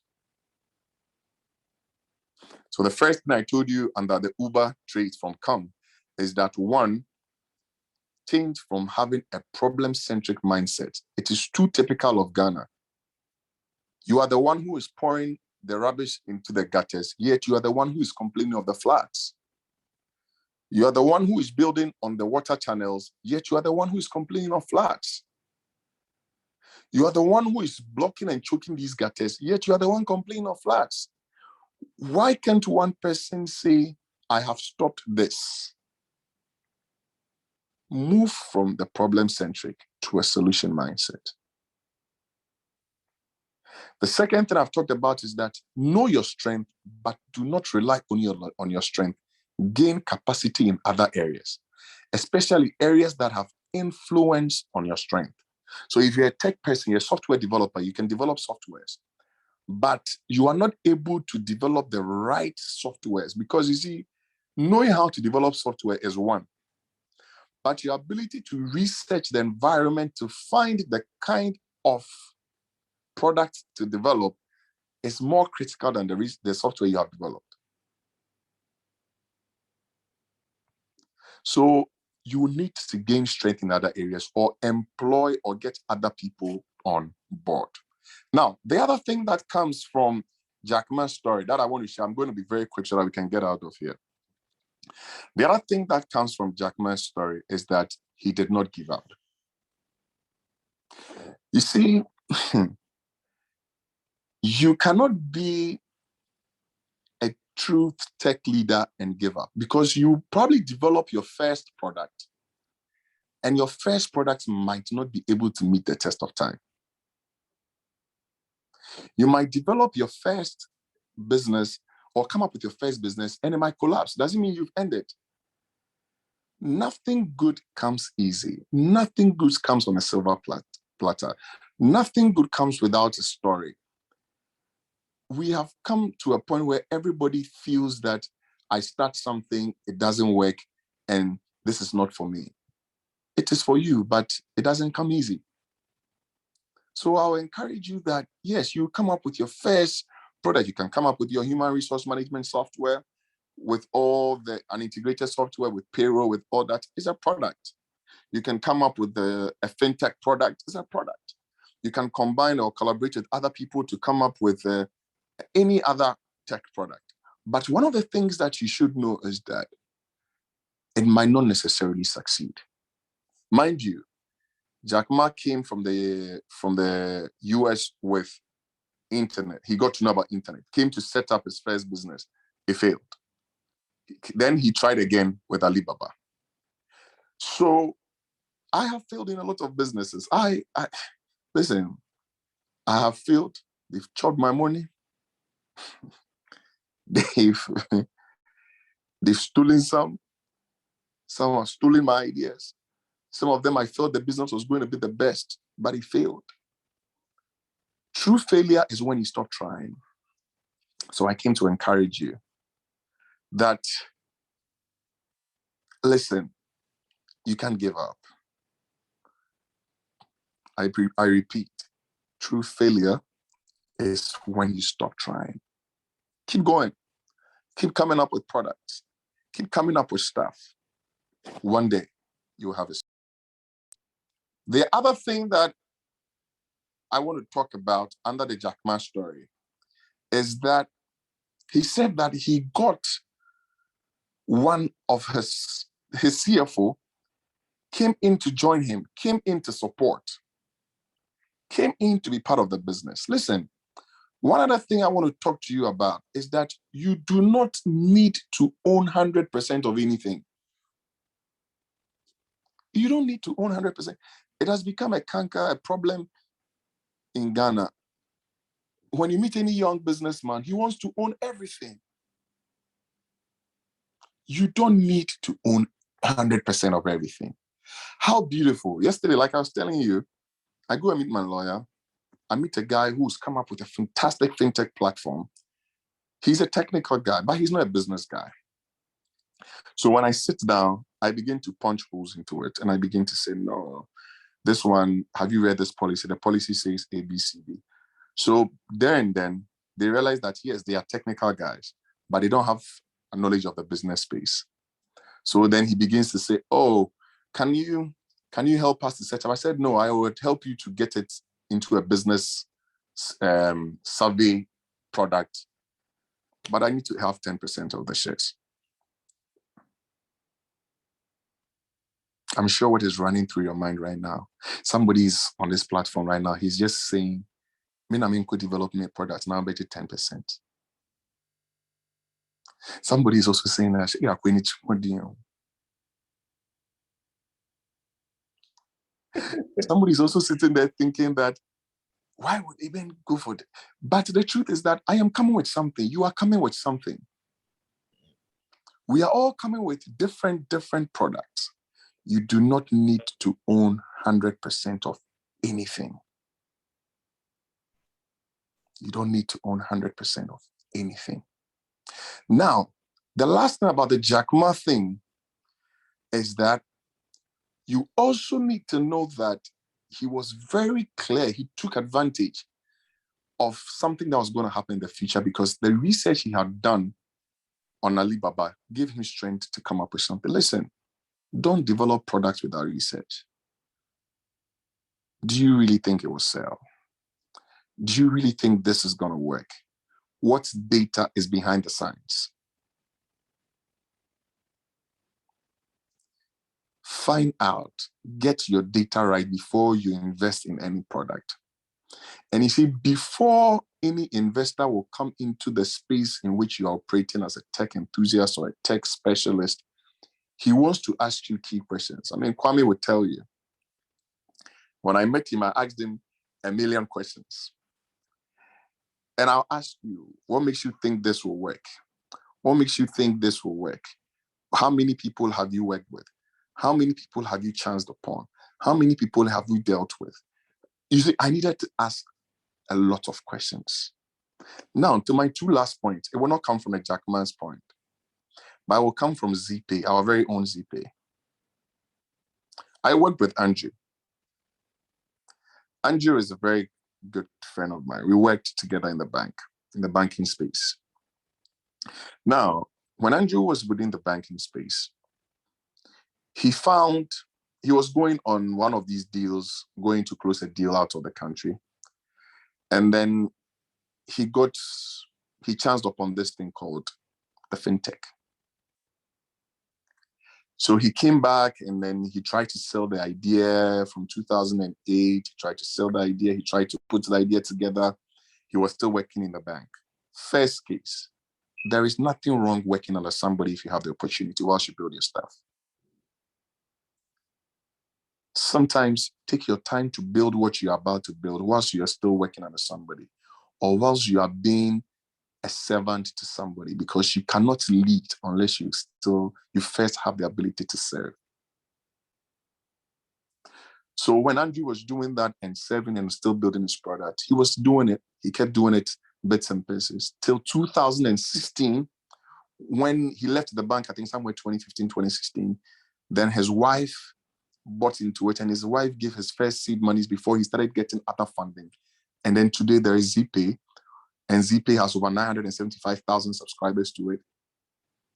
Speaker 6: So the first thing I told you under the Uber traits from come is that one, change from having a problem-centric mindset. It is too typical of Ghana. You are the one who is pouring the rubbish into the gutters, yet you are the one who is complaining of the floods. You are the one who is building on the water channels, yet you are the one who is complaining of floods. You are the one who is blocking and choking these gutters, yet you are the one complaining of floods. Why can't one person say, I have stopped this? Move from the problem-centric to a solution mindset. The second thing I've talked about is that know your strength, but do not rely only on your strength. Gain capacity in other areas, especially areas that have influence on your strength. So if you're a tech person, you're a software developer, you can develop softwares, but you are not able to develop the right softwares because you see, knowing how to develop software is one, but your ability to research the environment to find the kind of product to develop is more critical than the software you have developed. So you need to gain strength in other areas or employ or get other people on board. Now, the other thing that comes from Jack Ma's story that I want to share, I'm going to be very quick so that we can get out of here. The other thing that comes from Jack Ma's story is that he did not give up. You see, you cannot be a true tech leader and give up because you probably develop your first product and your first product might not be able to meet the test of time. You might develop your first business or come up with your first business and it might collapse. Doesn't mean you've ended. Nothing good comes easy. Nothing good comes on a silver platter. Nothing good comes without a story. We have come to a point where everybody feels that I start something, it doesn't work, and this is not for me. It is for you, but it doesn't come easy. So I'll encourage you that, yes, you come up with your first product. You can come up with your human resource management software, with all the integrated software, with payroll, with all that is a product. You can come up with a fintech product, is a product. You can combine or collaborate with other people to come up with any other tech product. But one of the things that you should know is that it might not necessarily succeed. Mind you, Jack Ma came from the US with internet. He got to know about internet, came to set up his first business. It failed. Then he tried again with Alibaba. So I have failed in a lot of businesses. Listen, I have failed. They've chopped my money. They've stolen some. Some have stolen my ideas. Some of them I thought the business was going to be the best, but it failed. True failure is when you stop trying. So I came to encourage you that, listen, you can't give up. I repeat, true failure is when you stop trying. Keep going. Keep coming up with products. Keep coming up with stuff. One day, you'll have it. The other thing that I want to talk about under the Jack Ma story is that he said that he got one of his CFO came in to join him, came in to support, came in to be part of the business. Listen, one other thing I want to talk to you about is that you do not need to own 100% of anything. You don't need to own 100%. It has become a canker, a problem in Ghana. When you meet any young businessman, he wants to own everything. You don't need to own 100% of everything. How beautiful. Yesterday, like I was telling you, I go and meet my lawyer. I meet a guy who's come up with a fantastic fintech platform. He's a technical guy, but he's not a business guy. So when I sit down, I begin to punch holes into it. And I begin to say, no, this one, have you read this policy? The policy says A, B, C, D. So there and then, they realize that, yes, they are technical guys, but they don't have a knowledge of the business space. So then he begins to say, oh, can you help us to set up? I said, no, I would help you to get it into a business survey product, but I need to have 10% of the shares. I'm sure what is running through your mind right now, somebody's on this platform right now, he's just saying, Minkah develop me a product, now I bet it 10%. Somebody is also saying that, somebody is also sitting there thinking that, why would Eben go for it? But the truth is that I am coming with something. You are coming with something. We are all coming with different products. You do not need to own 100% of anything. You don't need to own 100% of anything. Now, the last thing about the Jack Ma thing is that you also need to know that he was very clear. He took advantage of something that was going to happen in the future because the research he had done on Alibaba gave him strength to come up with something. Listen, don't develop products without research. Do you really think it will sell? Do you really think this is going to work? What data is behind the science? Find out, get your data right before you invest in any product. And you see, before any investor will come into the space in which you are operating as a tech enthusiast or a tech specialist, he wants to ask you key questions. I mean, Kwame would tell you, when I met him, I asked him a million questions. And I'll ask you, what makes you think this will work? What makes you think this will work? How many people have you worked with? How many people have you chanced upon? How many people have you dealt with? You see, I needed to ask a lot of questions. Now, to my two last points, it will not come from a Jack Ma's point, but it will come from ZPay, our very own ZPay. I worked with Andrew. Andrew is a very good friend of mine. We worked together in the bank, in the banking space. Now, when Andrew was within the banking space, he was going on one of these deals, going to close a deal out of the country. And then he chanced upon this thing called the fintech. So he came back and then he tried to sell the idea from 2008. He tried to sell the idea. He tried to put the idea together. He was still working in the bank. First case, there is nothing wrong working under somebody if you have the opportunity whilst you build your stuff. Sometimes take your time to build what you're about to build whilst you're still working under somebody or whilst you are being a servant to somebody, because you cannot lead unless you first have the ability to serve. So when Andrew was doing that and serving and still building his product, he was doing it. He kept doing it bits and pieces till 2016, when he left the bank, I think somewhere 2015, 2016, then his wife bought into it and his wife gave his first seed monies before he started getting other funding. And then today there is ZPay. And ZPay has over 975,000 subscribers to it.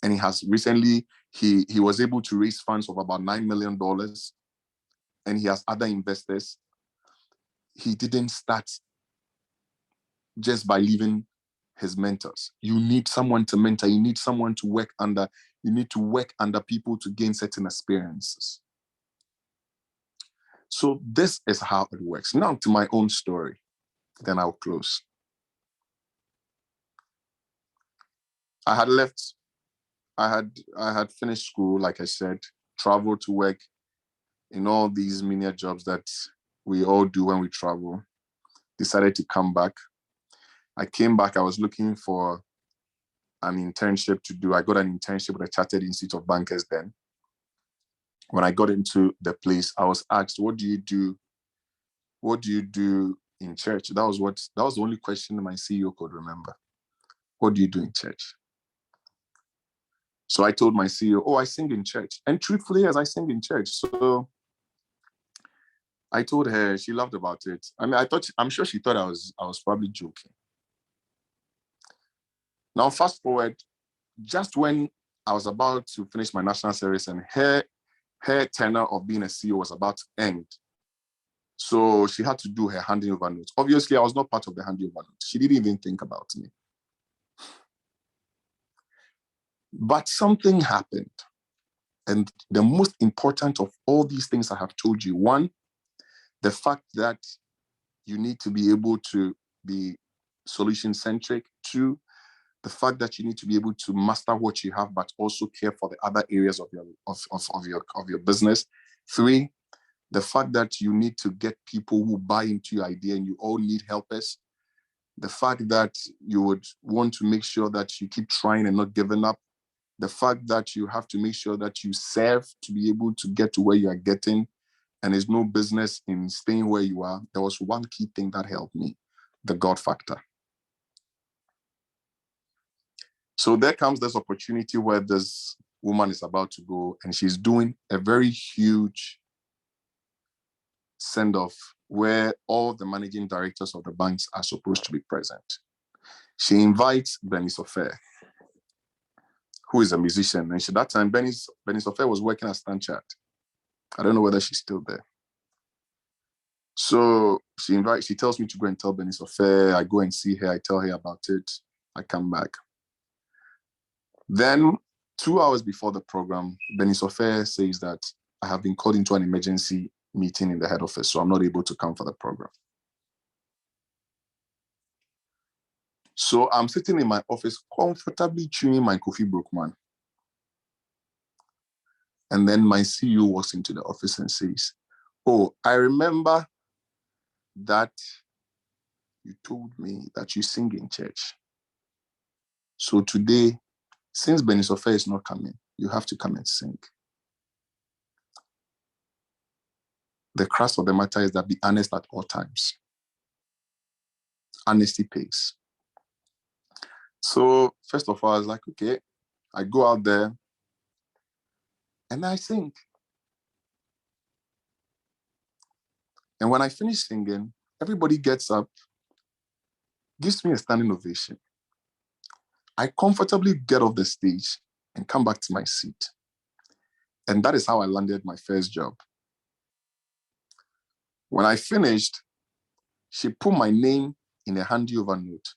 Speaker 6: And he has recently, he was able to raise funds of about $9 million. And he has other investors. He didn't start just by leaving his mentors. You need someone to mentor. You need someone to work under. You need to work under people to gain certain experiences. So this is how it works. Now to my own story, then I'll close. I had left, I had finished school, like I said, traveled to work in all these menial jobs that we all do when we travel. Decided to come back. I came back, I was looking for an internship to do. I got an internship with the Chartered Institute of Bankers then. When I got into the place, I was asked, what do you do? What do you do in church? That was the only question my CEO could remember. What do you do in church? So I told my CEO, oh, I sing in church. And truthfully, yes, I sing in church. So I told her, she laughed about it. I mean, I'm sure she thought I was probably joking. Now, fast forward just when I was about to finish my national service and her tenure of being a CEO was about to end. So she had to do her handing over notes. Obviously, I was not part of the handing over notes. She didn't even think about me. But something happened. And the most important of all these things I have told you, one, the fact that you need to be able to be solution-centric. Two, the fact that you need to be able to master what you have, but also care for the other areas of your business. Three, the fact that you need to get people who buy into your idea and you all need helpers. The fact that you would want to make sure that you keep trying and not giving up. The fact that you have to make sure that you serve to be able to get to where you are getting, and there's no business in staying where you are. There was one key thing that helped me, the God factor. So there comes this opportunity where this woman is about to go and she's doing a very huge send-off where all the managing directors of the banks are supposed to be present. She invites Ebenezer Amankwah, who is a musician. And at that time, Ebenezer Amankwah was working at Centric. I don't know whether she's still there. So she tells me to go and tell Ebenezer Amankwah. I go and see her. I tell her about it. I come back. Then 2 hours before the program, Ebenezer Amankwah says that I have been called into an emergency meeting in the head office, so I'm not able to come for the program. So I'm sitting in my office comfortably chewing my coffee Brookman. And then my CEO walks into the office and says, "Oh, I remember that you told me that you sing in church. So today, since Ebenezer Amankwah is not coming, you have to come and sing." The crux of the matter is that be honest at all times. Honesty pays. So first of all, I was like, okay, I go out there and I sing. And when I finish singing, everybody gets up, gives me a standing ovation. I comfortably get off the stage and come back to my seat. And that is how I landed my first job. When I finished, she put my name in a handover note.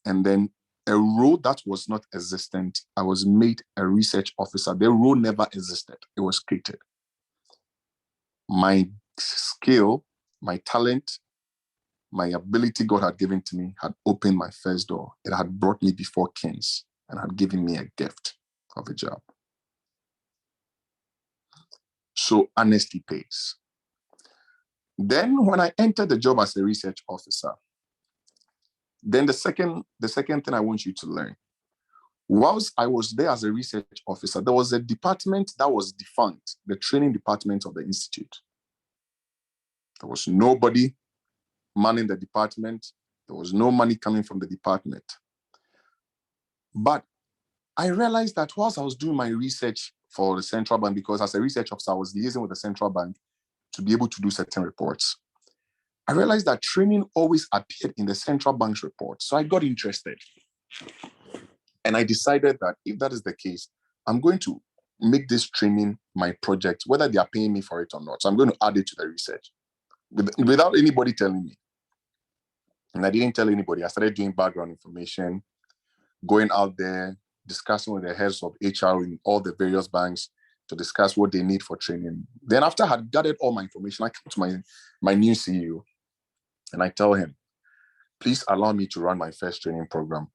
Speaker 6: And then a role that was not existent, I was made a research officer. The role never existed. It was created. My skill, my talent, my ability God had given to me had opened my first door. It had brought me before kings and had given me a gift of a job. So honesty pays. Then when I entered the job as a research officer, then the second thing I want you to learn, whilst I was there as a research officer, there was a department that was defunct, the training department of the institute. There was nobody manning the department. There was no money coming from the department. But I realized that whilst I was doing my research for the central bank, because as a research officer, I was liaising with the central bank to be able to do certain reports. I realized that training always appeared in the central bank's report. So I got interested. And I decided that if that is the case, I'm going to make this training my project, whether they are paying me for it or not. So I'm going to add it to the research without anybody telling me. And I didn't tell anybody. I started doing background information, going out there, discussing with the heads of HR in all the various banks to discuss what they need for training. Then after I had gathered all my information, I came to my new CEO and I tell him, "Please allow me to run my first training program."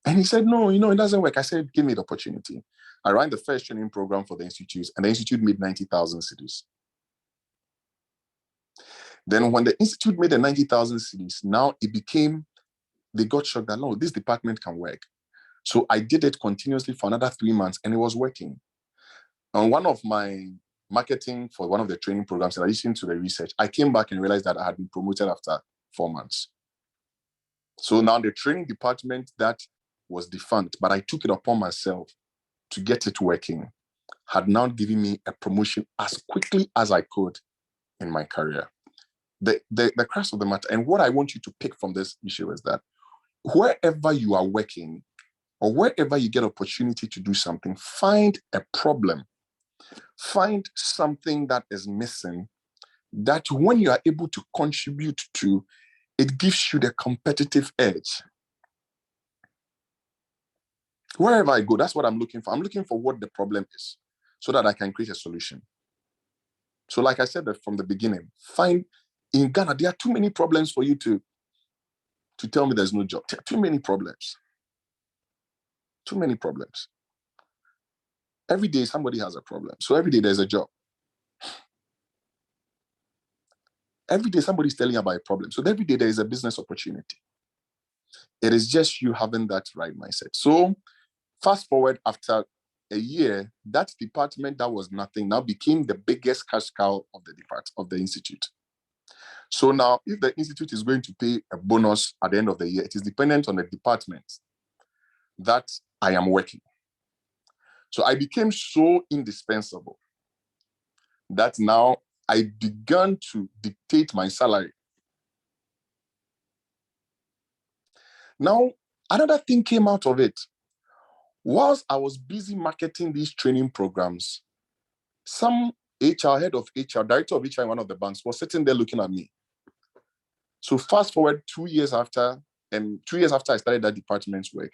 Speaker 6: And he said, "No, it doesn't work." I said, "Give me the opportunity." I ran the first training program for the institute, and the institute made 90,000 cedis. Then when the institute made the 90,000 cedis, now they got shocked that, no, this department can work. So I did it continuously for another 3 months, and it was working. On one of my marketing for one of the training programs, in addition to the research, I came back and realized that I had been promoted after 4 months. So now the training department that was defunct, but I took it upon myself to get it working, had now given me a promotion as quickly as I could in my career. The crux of the matter, and what I want you to pick from this issue is that wherever you are working, or wherever you get opportunity to do something, find a problem, find something that is missing, that when you are able to contribute to, it gives you the competitive edge. Wherever I go, that's what I'm looking for. I'm looking for what the problem is so that I can create a solution. So like I said that from the beginning, in Ghana, there are too many problems for you to tell me there's no job. Too many problems. Too many problems. Every day somebody has a problem. So every day there's a job. Every day somebody's telling you about a problem. So every day there is a business opportunity. It is just you having that right mindset. So fast forward after a year, that department that was nothing now became the biggest cash cow of the institute. So now if the institute is going to pay a bonus at the end of the year, it is dependent on the department that I am working. So I became so indispensable that now I began to dictate my salary. Now, another thing came out of it. Whilst I was busy marketing these training programs, some head of HR, director of HR in one of the banks was sitting there looking at me. So fast forward 2 years after, and 2 years after I started that department's work,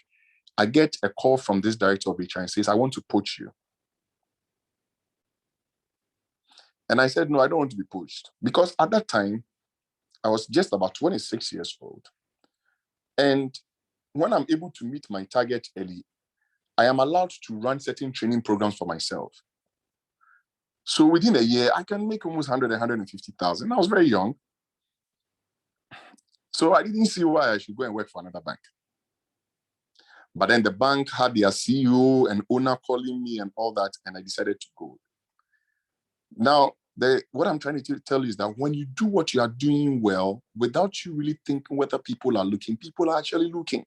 Speaker 6: I get a call from this director of HR and says, I want to poach you. And I said, no, I don't want to be poached. Because at that time, I was just about 26 years old. And when I'm able to meet my target early, I am allowed to run certain training programs for myself. So within a year, I can make almost 100, 150,000. I was very young. So I didn't see why I should go and work for another bank. But then the bank had their CEO and owner calling me and all that, and I decided to go. Now, what I'm trying to tell you is that when you do what you are doing well, without you really thinking whether people are looking, people are actually looking.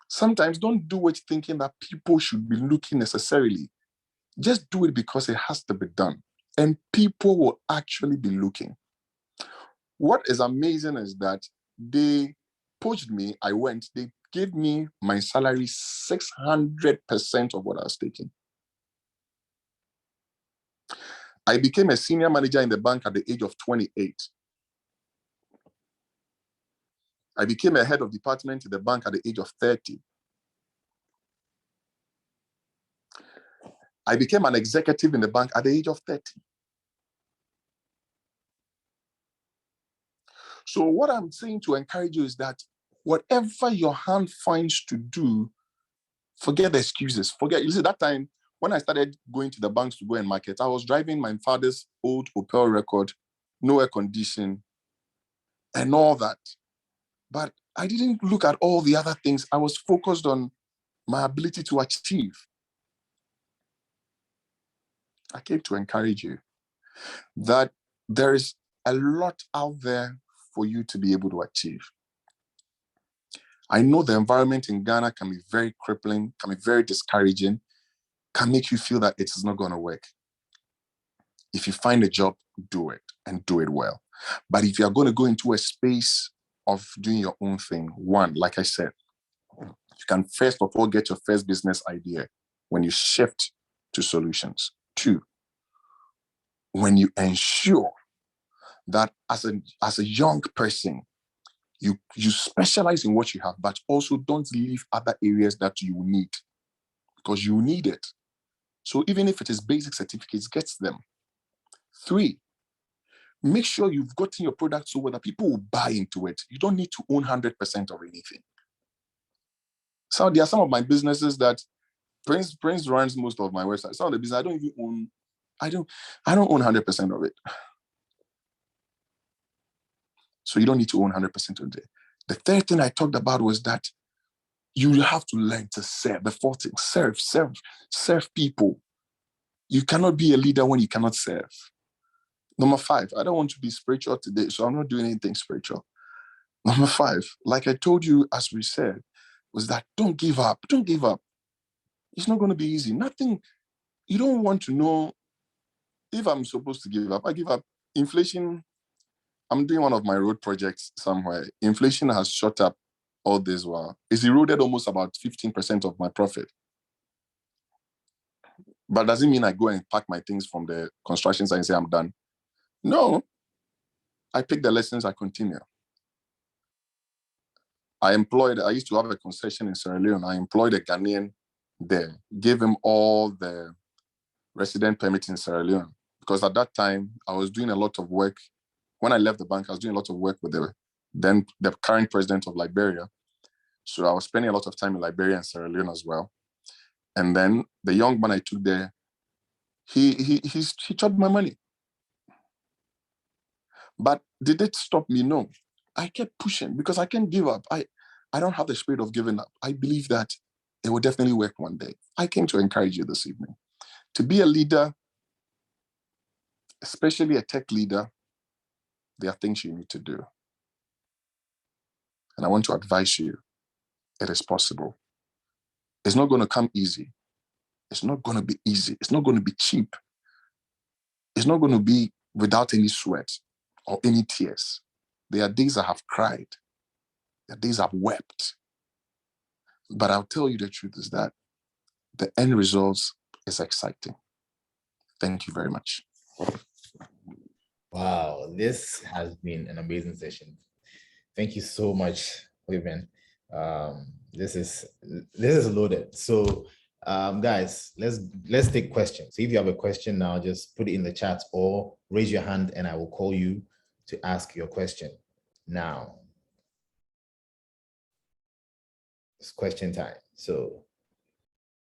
Speaker 6: Sometimes don't do it thinking that people should be looking necessarily. Just do it because it has to be done. And people will actually be looking. What is amazing is that they poached me, I went, they gave me my salary 600% of what I was taking. I became a senior manager in the bank at the age of 28. I became a head of department in the bank at the age of 30. I became an executive in the bank at the age of 30. So what I'm saying to encourage you is that whatever your hand finds to do, forget the excuses. You see, that time, when I started going to the banks to go and market, I was driving my father's old Opel Record, no air condition, and all that. But I didn't look at all the other things. I was focused on my ability to achieve. I came to encourage you that there is a lot out there for you to be able to achieve. I know the environment in Ghana can be very crippling, can be very discouraging, can make you feel that it is not going to work. If you find a job, do it and do it well. But if you are going to go into a space of doing your own thing, one, like I said, you can first of all get your first business idea when you shift to solutions. Two, when you ensure that as a young person, you specialize in what you have, but also don't leave other areas that you need, because you need it. So even if it is basic certificates, get them. Three, make sure you've gotten your product so that people will buy into it. You don't need to own 100% of anything. So there are some of my businesses that Prince runs most of my websites. Some of the business I don't even own. I don't own 100% of it. So you don't need to own 100% of it. The third thing I talked about was that you have to learn to serve. The fourth thing, serve people. You cannot be a leader when you cannot serve. Number 5, I don't want to be spiritual today, so I'm not doing anything spiritual. Number 5, like I told you, as we said, was that don't give up. Don't give up. It's not going to be easy. Nothing. You don't want to know if I'm supposed to give up. I give up. Inflation, I'm doing one of my road projects somewhere. Inflation has shot up all this while. It's eroded almost about 15% of my profit. But doesn't mean I go and pack my things from the construction site and say I'm done. No. I pick the lessons, I continue. I used to have a concession in Sierra Leone. I employed a Ghanaian there, gave him all the resident permits in Sierra Leone. Because at that time, I was doing a lot of work. When I left the bank, I was doing a lot of work with the current president of Liberia. So I was spending a lot of time in Liberia and Sierra Leone as well. And then the young man I took there, he charged my money. But did it stop me? No. I kept pushing because I can't give up. I don't have the spirit of giving up. I believe that it will definitely work one day. I came to encourage you this evening. To be a leader, especially a tech leader, there are things you need to do. And I want to advise you, it is possible. It's not going to come easy. It's not going to be easy. It's not going to be cheap. It's not going to be without any sweat or any tears. There are days I have cried. There are days I've wept. But I'll tell you the truth is that the end results is exciting. Thank you very much.
Speaker 1: Wow, this has been an amazing session. Thank you so much, Cleveland. This is loaded. So, guys, let's take questions. If you have a question now, just put it in the chat or raise your hand, and I will call you to ask your question. Now, it's question time. So,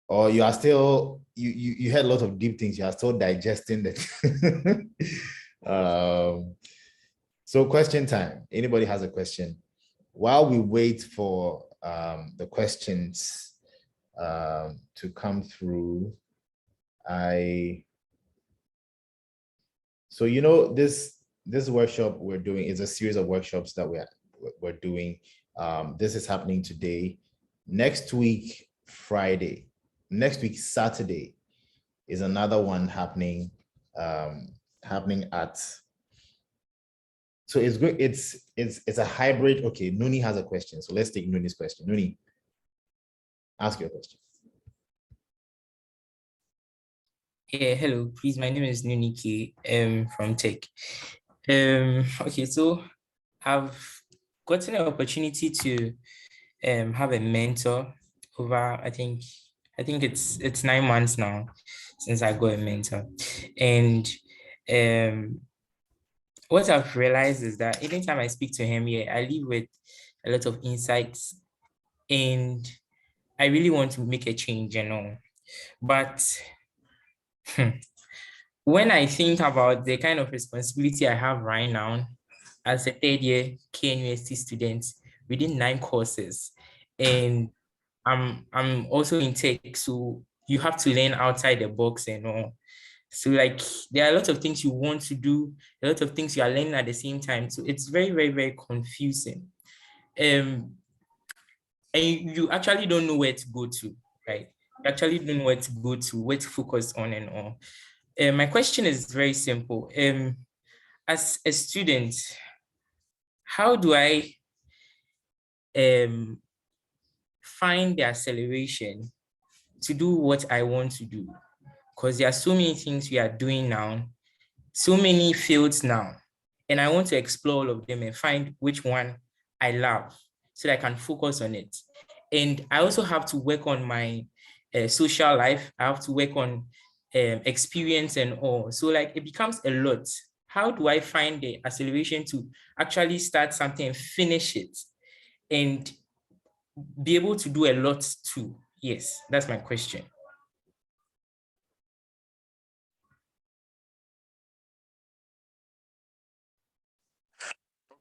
Speaker 1: or you are still you had a lot of deep things. You are still digesting that. So question time. Anybody has a question? While we wait for the questions to come through, so this workshop we're doing is a series of workshops that we're doing. This is happening today. Next week, Friday. Next week, Saturday, is another one happening. Happening at. So it's good. It's a hybrid. Okay, Nuni has a question, so let's take Nuni's question. Nuni, ask your question.
Speaker 9: Yeah, hello. Please, my name is Nuni K. From Tech. Okay, so I've gotten an opportunity to have a mentor over. I think it's 9 months now since I got a mentor, and what I've realized is that anytime I speak to him, I leave with a lot of insights, and I really want to make a change, But when I think about the kind of responsibility I have right now as a third-year KNUST student within 9 courses, and I'm also in tech, so you have to learn outside the box and all. So like there are a lot of things you want to do, a lot of things you are learning at the same time. So it's very, very, very confusing. And you actually don't know where to go to, right? You actually don't know where to go to, where to focus on and all. My question is very simple. As a student, how do I find the acceleration to do what I want to do? Because there are so many things we are doing now, so many fields now, and I want to explore all of them and find which one I love so that I can focus on it. And I also have to work on my social life. I have to work on experience and all. So like it becomes a lot. How do I find the acceleration to actually start something and finish it and be able to do a lot too? Yes, that's my question.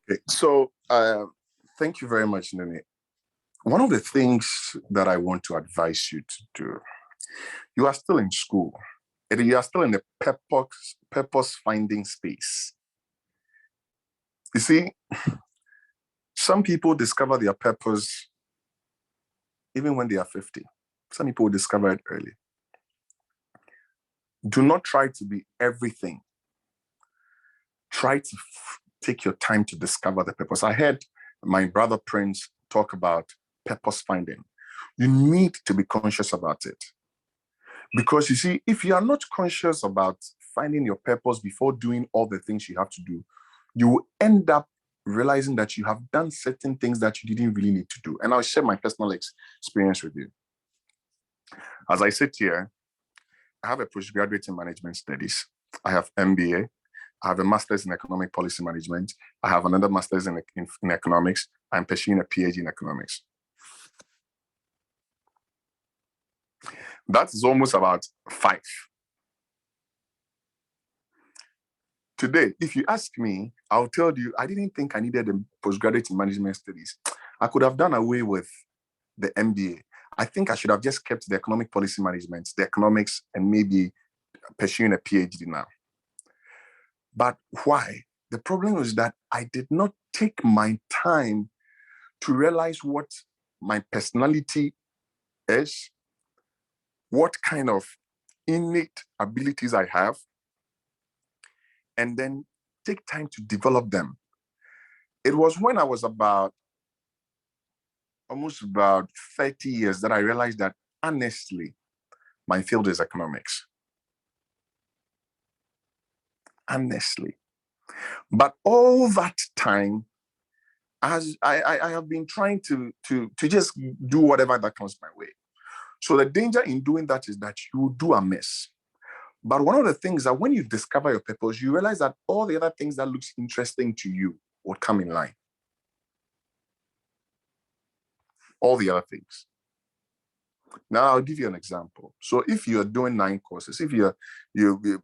Speaker 6: Okay, so thank you very much, Nene. One of the things that I want to advise you to do, you are still in school, and you are still in the purpose finding space. You see, some people discover their purpose even when they are 50. Some people discover it early. Do not try to be everything. Try to take your time to discover the purpose. I heard my brother Prince talk about purpose finding, you need to be conscious about it. Because you see, if you are not conscious about finding your purpose before doing all the things you have to do, you will end up realizing that you have done certain things that you didn't really need to do. And I'll share my personal experience with you. As I sit here, I have a postgraduate in management studies. I have MBA. I have a master's in economic policy management. I have another master's in economics. I'm pursuing a PhD in economics. That is almost about 5. Today, if you ask me, I'll tell you, I didn't think I needed a postgraduate in management studies. I could have done away with the MBA. I think I should have just kept the economic policy management, the economics, and maybe pursuing a PhD now. But why? The problem is that I did not take my time to realize what my personality is, what kind of innate abilities I have, and then take time to develop them. It was when I was almost about 30 years that I realized that, honestly, my field is economics. Honestly. But all that time, as I have been trying to just do whatever that comes my way. So the danger in doing that is that you do a mess. But one of the things that when you discover your purpose, you realize that all the other things that looks interesting to you will come in line. All the other things. Now I'll give you an example. So if you're doing 9 courses, if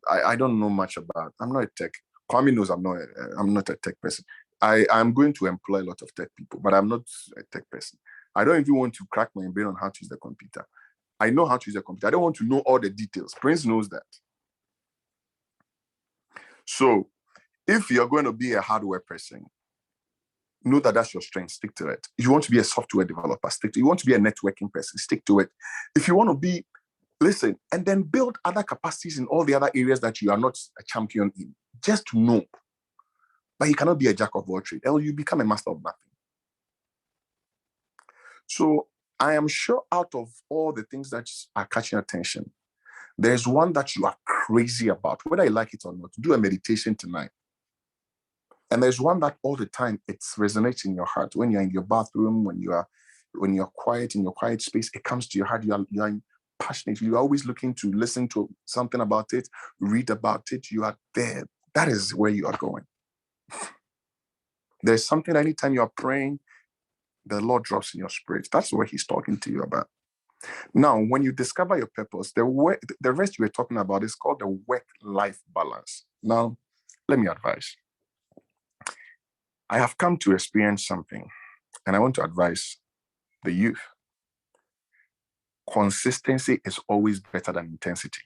Speaker 6: I don't know much about, I'm not a tech. Kwame knows I'm not a tech person. I'm going to employ a lot of tech people, but I'm not a tech person. I don't even want to crack my brain on how to use the computer. I know how to use the computer. I don't want to know all the details. Prince knows that. So if you're going to be a hardware person, know that that's your strength, stick to it. If you want to be a software developer, stick to it. You want to be a networking person, stick to it. If you want to be, listen, and then build other capacities in all the other areas that you are not a champion in, just to know. But you cannot be a jack of all trades, else you become a master of nothing. So I am sure out of all the things that are catching attention, there's one that you are crazy about, whether you like it or not. Do a meditation tonight. And there's one that all the time it resonates in your heart. When you're in your bathroom, when you're quiet in your quiet space, it comes to your heart. You are passionate. You're always looking to listen to something about it, read about it. You are there. That is where you are going. There's something anytime you are praying, the Lord drops in your spirit. That's what he's talking to you about. Now, when you discover your purpose, the rest you were talking about is called the work-life balance. Now, let me advise. I have come to experience something, and I want to advise the youth. Consistency is always better than intensity.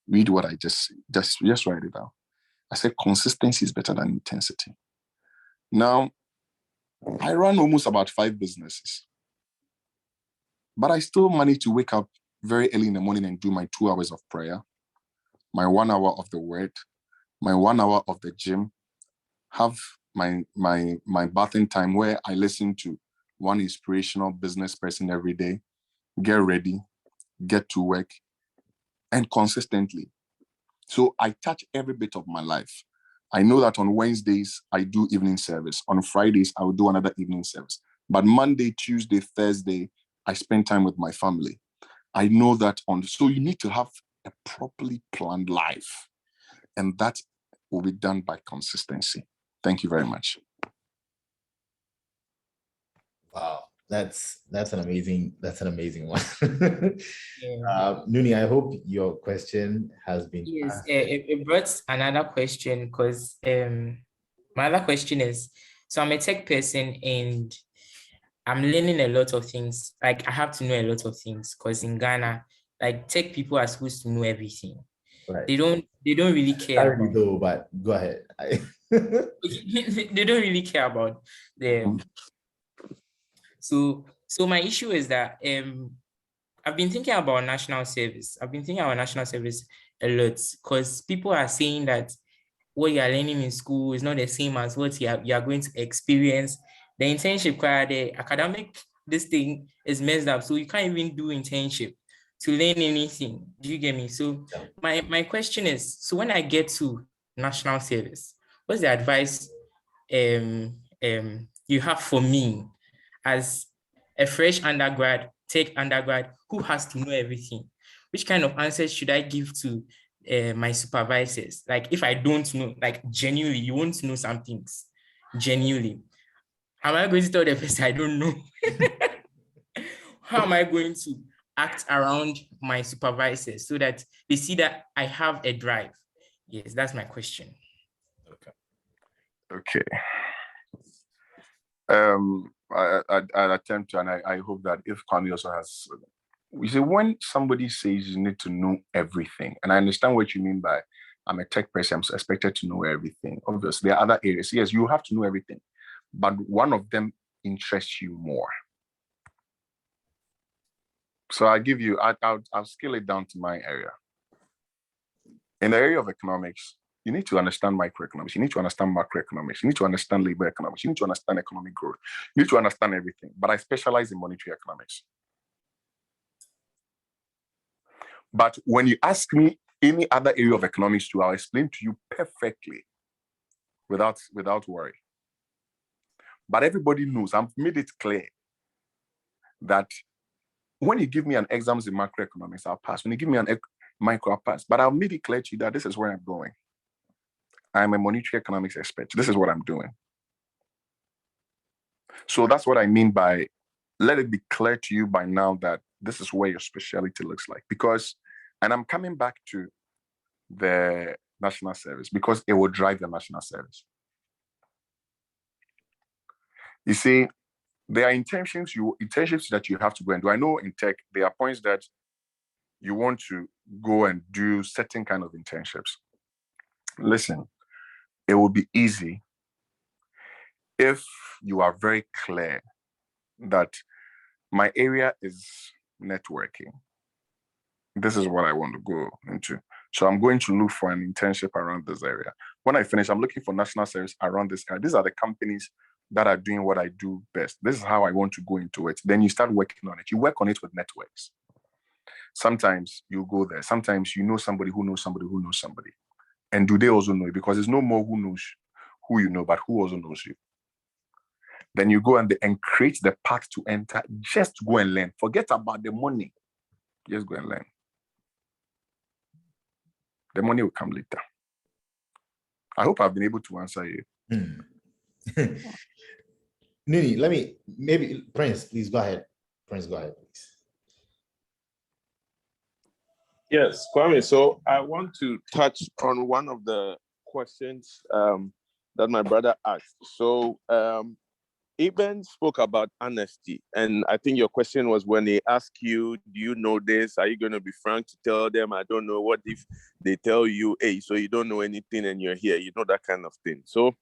Speaker 6: Read what I just write it down. I said consistency is better than intensity. Now, I run almost about 5 businesses, but I still manage to wake up very early in the morning and do my 2 hours of prayer, my 1 hour of the word, my 1 hour of the gym, have my bathing time where I listen to one inspirational business person every day, get ready, get to work, and consistently. So I touch every bit of my life. I know that on Wednesdays, I do evening service. On Fridays, I will do another evening service. But Monday, Tuesday, Thursday, I spend time with my family. I know that so you need to have a properly planned life. And that will be done by consistency. Thank you very much.
Speaker 1: Wow, that's an amazing one.
Speaker 9: Yeah.
Speaker 1: Nuni, I hope your question has been
Speaker 9: Yes, it brought another question because my other question is, so I'm a tech person and I'm learning a lot of things. Like I have to know a lot of things because in Ghana, like tech people are supposed to know everything.
Speaker 1: right.
Speaker 9: They don't really care.
Speaker 1: I already know, but go ahead.
Speaker 9: They don't really care about them. So my issue is that I've been thinking about national service. I've been thinking about national service a lot because people are saying that what you are learning in school is not the same as what you are going to experience the internship, the academic, this thing is messed up. So you can't even do internship to learn anything. Do you get me? So my question is, so when I get to national service, what's the advice you have for me as a fresh undergrad, tech undergrad, who has to know everything? Which kind of answers should I give to my supervisors? Like if I don't know, like genuinely, you want to know some things, genuinely. Am I going to tell the person I don't know? How am I going to act around my supervisors so that they see that I have a drive? Yes, that's my question.
Speaker 6: Okay. I'll attempt to, and I hope that if Kwame also has, you see, when somebody says you need to know everything, and I understand what you mean by I'm a tech person, I'm expected to know everything. Obviously, there are other areas. Yes, you have to know everything, but one of them interests you more. So I'll give you, I'll scale it down to my area. In the area of economics, you need to understand microeconomics. You need to understand macroeconomics. You need to understand labor economics. You need to understand economic growth. You need to understand everything. But I specialize in monetary economics. But when you ask me any other area of economics too, I'll explain to you perfectly without worry. But everybody knows, I've made it clear that when you give me an exams in macroeconomics, I'll pass. When you give me an micro, I'll pass. But I'll make it clear to you that this is where I'm going. I'm a monetary economics expert. This is what I'm doing. So that's what I mean by, let it be clear to you by now that this is where your specialty looks like. Because, and I'm coming back to the national service because it will drive the national service. You see, there are internships that you have to go and do. I know in tech, there are points that you want to go and do certain kind of internships. Listen, it will be easy if you are very clear that my area is networking. This is what I want to go into. So I'm going to look for an internship around this area. When I finish, I'm looking for national service around this area. These are the companies that are doing what I do best. This is how I want to go into it. Then you start working on it. You work on it with networks. Sometimes you go there. Sometimes you know somebody who knows somebody who knows somebody. And do they also know you? Because it's no more who knows who you know, but who also knows you. Then you go and create the path to enter. Just go and learn. Forget about the money. Just go and learn. The money will come later. I hope I've been able to answer you.
Speaker 1: Nuni, maybe Prince, please go ahead. Prince, go ahead, please.
Speaker 8: Yes, Kwame. So I want to touch on one of the questions that my brother asked. So Eben spoke about honesty. And I think your question was when they ask you, do you know this? Are you going to be frank to tell them, I don't know? What if they tell you, hey, so you don't know anything and you're here? You know, that kind of thing. So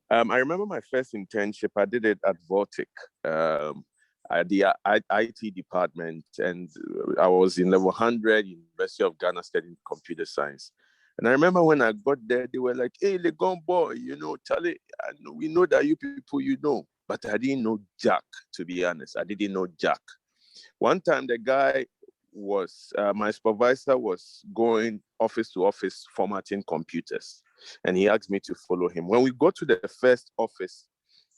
Speaker 8: I remember my first internship, I did it at Voltic, at the IT department. And I was in level 100, University of Ghana, studying computer science. And I remember when I got there, they were like, hey, Legon boy, you know, Charlie, we know that you people, you know. But I didn't know Jack, to be honest. I didn't know Jack. One time, the guy was, my supervisor was going office to office formatting computers. And he asked me to follow him. When we got to the first office,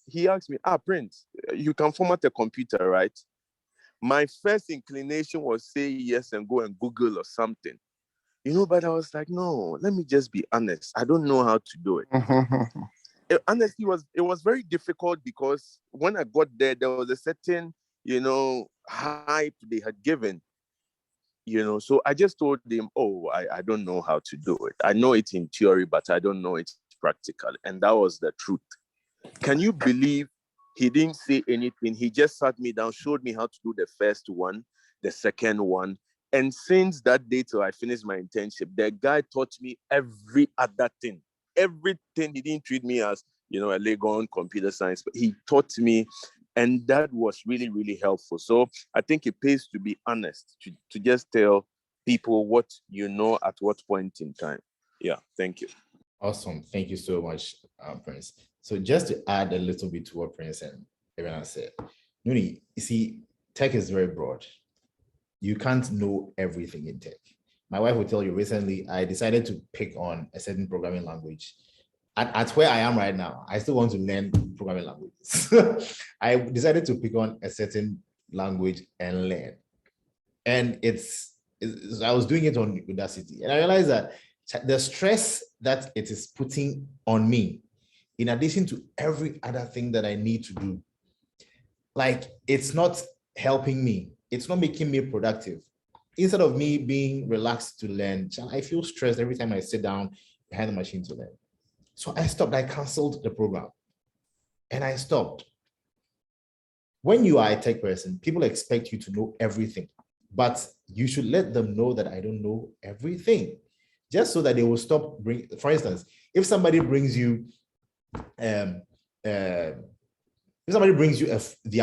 Speaker 8: he asked me, Prince, you can format a computer, right? My first inclination was say yes and go and Google or something. You know, but I was like, no, let me just be honest. I don't know how to do it. Honestly, it was very difficult because when I got there, there was a certain, you know, hype they had given, you know. So I just told them, oh, I don't know how to do it. I know it in theory, but I don't know it practically. And that was the truth. Can you believe he didn't say anything? He just sat me down, showed me how to do the first one, the second one. And since that day till I finished my internship, the guy taught me every other thing. Everything. He didn't treat me as, you know, a Legon computer science, but he taught me, and that was really, really helpful. So I think it pays to be honest, to just tell people what you know at what point in time. Yeah, thank you.
Speaker 1: Awesome. Thank you so much, Prince. So just to add a little bit to what Prince and everyone said. Nuni, you see, tech is very broad. You can't know everything in tech. My wife will tell you recently, I decided to pick on a certain programming language. At where I am right now, I still want to learn programming languages. I decided to pick on a certain language and learn. And I was doing it on Udacity. And I realized that the stress that it is putting on me, in addition to every other thing that I need to do, like it's not helping me. It's not making me productive. Instead of me being relaxed to learn, I feel stressed every time I sit down behind the machine to learn. So I stopped. I canceled the program and I stopped. When you are a tech person, people expect you to know everything, but you should let them know that I don't know everything, just so that they will stop for instance, if somebody brings you their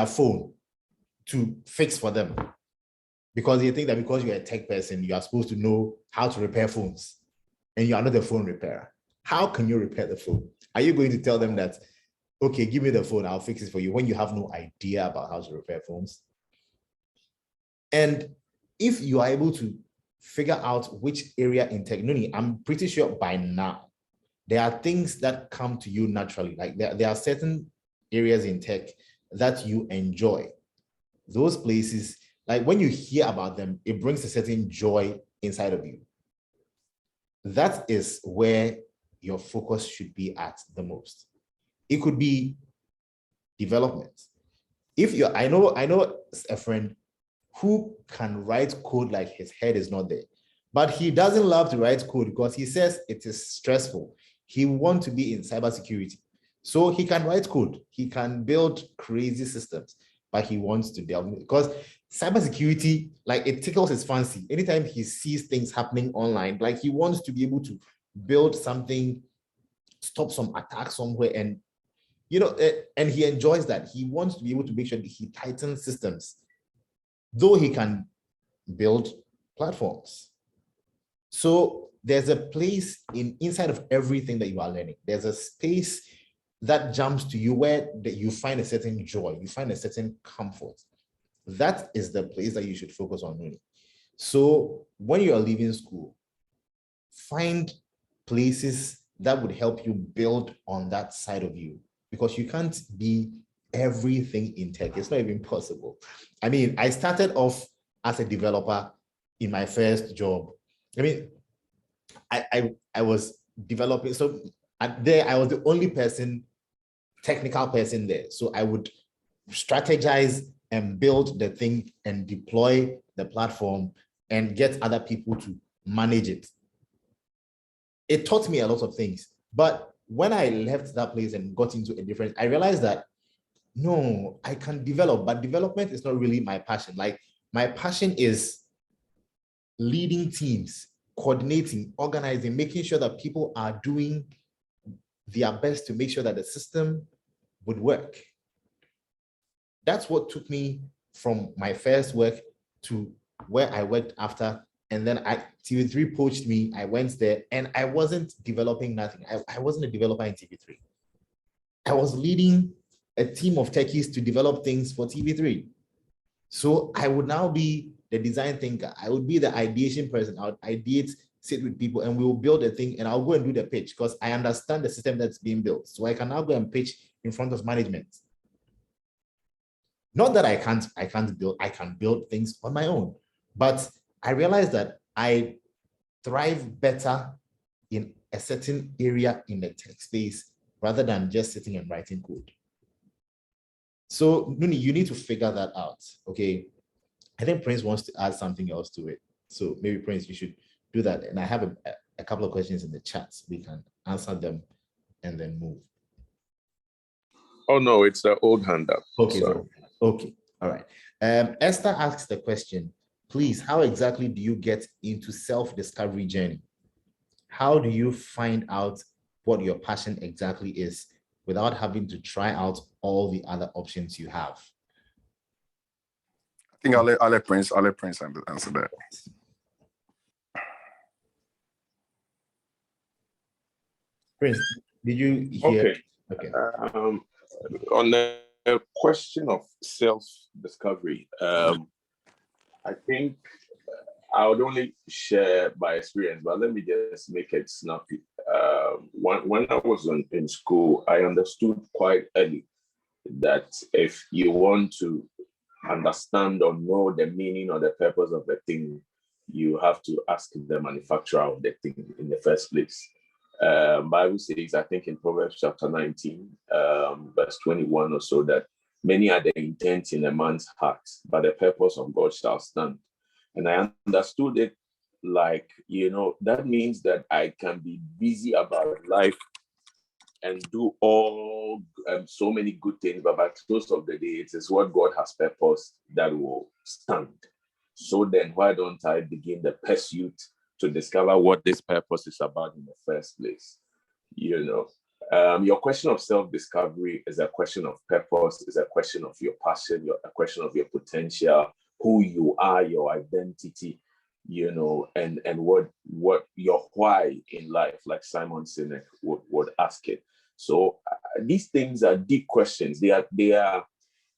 Speaker 1: phone to fix for them, because they think that because you're a tech person, you are supposed to know how to repair phones, and you are not a phone repairer. How can you repair the phone? Are you going to tell them that, okay, give me the phone, I'll fix it for you, when you have no idea about how to repair phones? And if you are able to figure out which area in technology, I'm pretty sure by now, there are things that come to you naturally. Like there are certain areas in tech that you enjoy. Those places, like when you hear about them, it brings a certain joy inside of you. That is where your focus should be at the most. It could be development. I know a friend who can write code like his head is not there, but he doesn't love to write code because he says it is stressful. He wants to be in cybersecurity. So he can write code, he can build crazy systems, but he wants to delve because cybersecurity, like it tickles his fancy. Anytime he sees things happening online, like he wants to be able to build something, stop some attack somewhere, and and he enjoys that. He wants to be able to make sure that he tightens systems, though he can build platforms. So there's a place inside of everything that you are learning. There's a space that jumps to you where you find a certain joy, you find a certain comfort. That is the place that you should focus on learning. So when you are leaving school, find places that would help you build on that side of you, because you can't be everything in tech. It's not even possible. I mean, I started off as a developer in my first job. I mean, I was developing. So there, I was the only technical person there. So I would strategize and build the thing and deploy the platform and get other people to manage it. It taught me a lot of things. But when I left that place and got into a different, I realized that, no, I can develop, but development is not really my passion. Like my passion is leading teams, coordinating, organizing, making sure that people are doing their best to make sure that the system would work. That's what took me from my first work to where I worked after. And then TV3 poached me, I went there, and I wasn't developing nothing. I wasn't a developer in TV3. I was leading a team of techies to develop things for TV3. So I would now be the design thinker. I would be the ideation person. I would ideate, sit with people, and we will build a thing, and I'll go and do the pitch because I understand the system that's being built. So I can now go and pitch in front of management. Not that I can't build, I can build things on my own, but I realized that I thrive better in a certain area in the tech space rather than just sitting and writing code. So Nuni, you need to figure that out, okay? I think Prince wants to add something else to it. So maybe Prince, you should do that. And I have a couple of questions in the chat. We can answer them and then move.
Speaker 8: Oh no, it's the old hand up.
Speaker 1: Okay, okay, all right. Esther asks the question, please, how exactly do you get into self-discovery journey? How do you find out what your passion exactly is without having to try out all the other options you have?
Speaker 6: I think I'll let Prince answer that.
Speaker 1: Prince, did you hear?
Speaker 8: Okay. On the the question of self-discovery, I think I would only share by experience, but let me just make it snappy. When I was in school, I understood quite early that if you want to understand or know the meaning or the purpose of the thing, you have to ask the manufacturer of the thing in the first place. Bible says, I think in Proverbs chapter 19, verse 21 or so, that many are the intents in a man's heart, but the purpose of God shall stand. And I understood it like, that means that I can be busy about life and do all so many good things, but by the close of the day, it is what God has purposed that will stand. So then why don't I begin the pursuit to discover what this purpose is about in the first place? Your question of self-discovery is a question of purpose, is a question of your passion, a question of your potential, who you are, your identity, and what your why in life, like Simon Sinek would ask it. So these things are deep questions. They are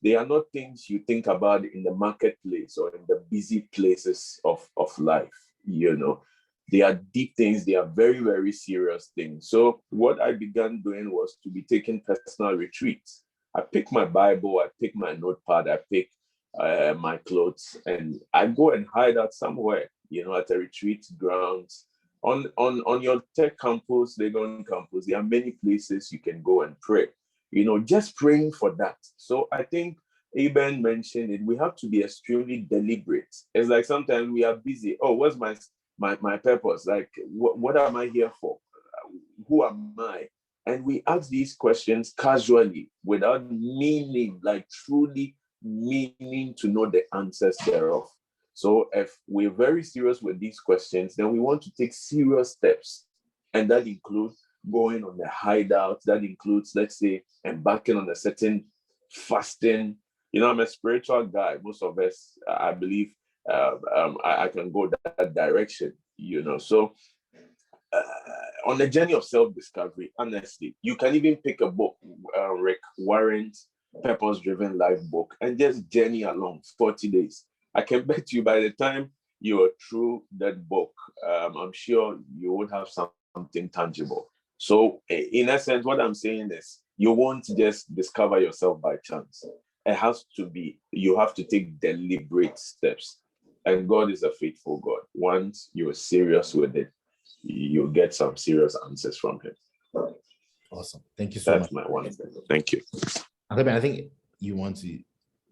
Speaker 8: not things you think about in the marketplace or in the busy places of life. They are deep things. They are very, very serious things. So what I began doing was to be taking personal retreats. I pick my Bible, I pick my notepad, I pick my clothes, and I go and hide out somewhere, at a retreat grounds. On your tech campus, Legon campus, there are many places you can go and pray, just praying for that. So I think Eben mentioned it. We have to be extremely deliberate. It's like sometimes we are busy. Oh, what's my purpose? Like, what am I here for? Who am I? And we ask these questions casually without meaning, like truly meaning to know the answers thereof. So if we're very serious with these questions, then we want to take serious steps. And that includes going on the hideout. That includes, let's say, embarking on a certain fasting. I'm a spiritual guy. Most of us, I believe, I can go that direction, So on the journey of self-discovery, honestly, you can even pick a book, Rick Warren's Purpose-Driven Life book, and just journey along 40 days. I can bet you by the time you are through that book, I'm sure you would have something tangible. So in essence, what I'm saying is you won't just discover yourself by chance. It has to be, you have to take deliberate steps. And God is a faithful God. Once you're serious with it, you'll get some serious answers from him.
Speaker 1: Awesome. Thank you so much.
Speaker 8: That's my one thing. Thank you.
Speaker 1: I think you want to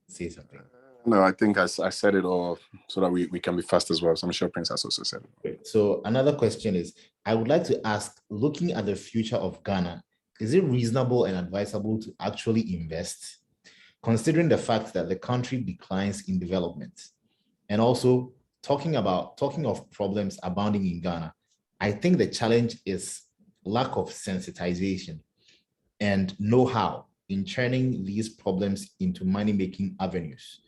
Speaker 1: say something.
Speaker 6: No, I think I said it all so that we can be fast as well. So I'm sure Prince has also said it.
Speaker 1: Okay. So another question is, I would like to ask, looking at the future of Ghana, is it reasonable and advisable to actually invest, considering the fact that the country declines in development? And also talking of problems abounding in Ghana, I think the challenge is lack of sensitization and know-how in turning these problems into money-making avenues.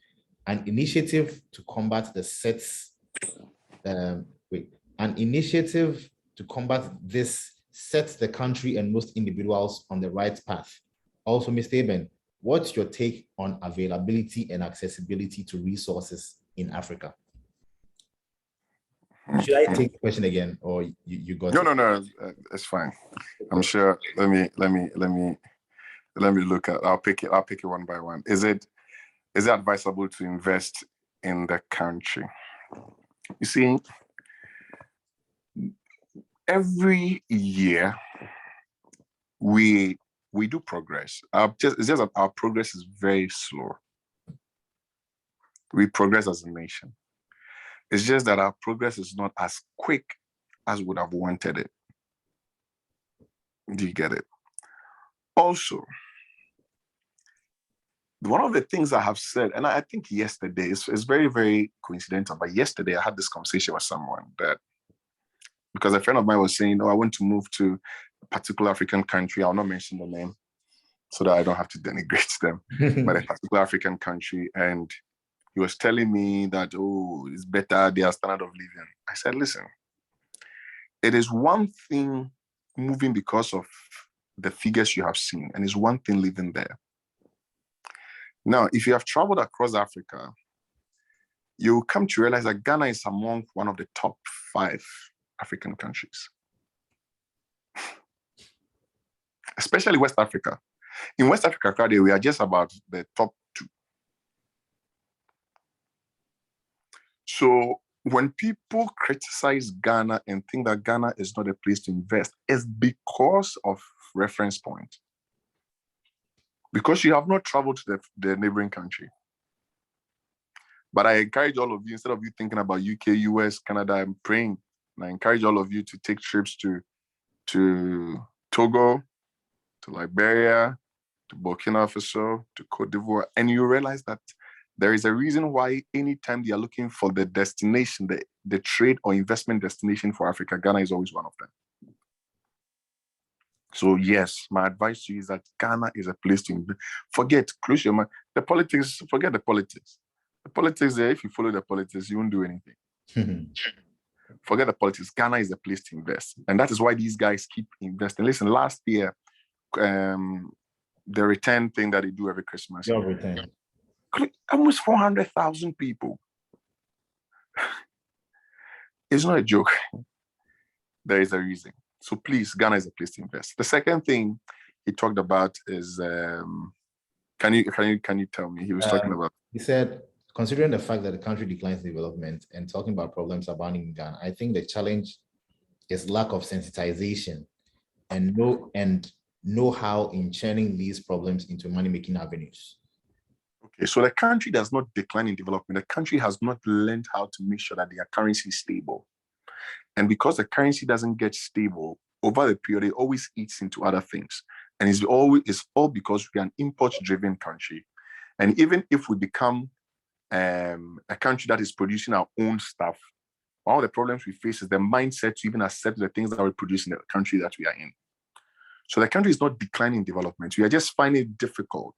Speaker 1: An initiative to combat this sets the country and most individuals on the right path. Also, Mr. Eben, what's your take on availability and accessibility to resources in Africa? Should I take the question again, or you got it?
Speaker 6: No, it's fine. I'm sure. Let me look at. I'll pick it one by one. Is it advisable to invest in the country? You see, every year we do progress. It's just that our progress is very slow. We progress as a nation. It's just that our progress is not as quick as we would have wanted it. Do you get it? Also, one of the things I have said, and I think yesterday, it's very, very coincidental, but yesterday I had this conversation with someone that, because a friend of mine was saying, I want to move to a particular African country. I'll not mention the name so that I don't have to denigrate them, but a particular African country. And he was telling me that, it's better, their standard of living. I said, listen, it is one thing moving because of the figures you have seen, and it's one thing living there. Now, if you have traveled across Africa, you come to realize that Ghana is among one of the top 5 African countries, especially West Africa. In West Africa, we are just about the top 2. So when people criticize Ghana and think that Ghana is not a place to invest, it's because of reference point. Because you have not traveled to the neighboring country. But I encourage all of you, instead of you thinking about UK, US, Canada, I'm praying, and I encourage all of you to take trips to Togo, to Liberia, to Burkina Faso, to Cote d'Ivoire, and you realize that there is a reason why anytime they are looking for the destination, the trade or investment destination for Africa, Ghana is always one of them. So yes, my advice to you is that Ghana is a place to invest. Close your mind. The politics, forget the politics. The politics there, if you follow the politics, you won't do anything. Forget the politics. Ghana is a place to invest. And that is why these guys keep investing. Listen, last year, the return thing that they do every Christmas.
Speaker 1: Your return.
Speaker 6: Almost 400,000 people. It's not a joke. There is a reason. So please, Ghana is a place to invest. The second thing he talked about is, can you tell me? He was talking about.
Speaker 1: He said, considering the fact that the country declines development and talking about problems abounding in Ghana, I think the challenge is lack of sensitization and know-how in churning these problems into money-making avenues.
Speaker 6: Okay, so the country does not decline in development. The country has not learned how to make sure that their currency is stable. And because the currency doesn't get stable over the period, it always eats into other things. And it's all because we are an import-driven country. And even if we become a country that is producing our own stuff, one of the problems we face is the mindset to even accept the things that we produce in the country that we are in. So the country is not declining in development. We are just finding it difficult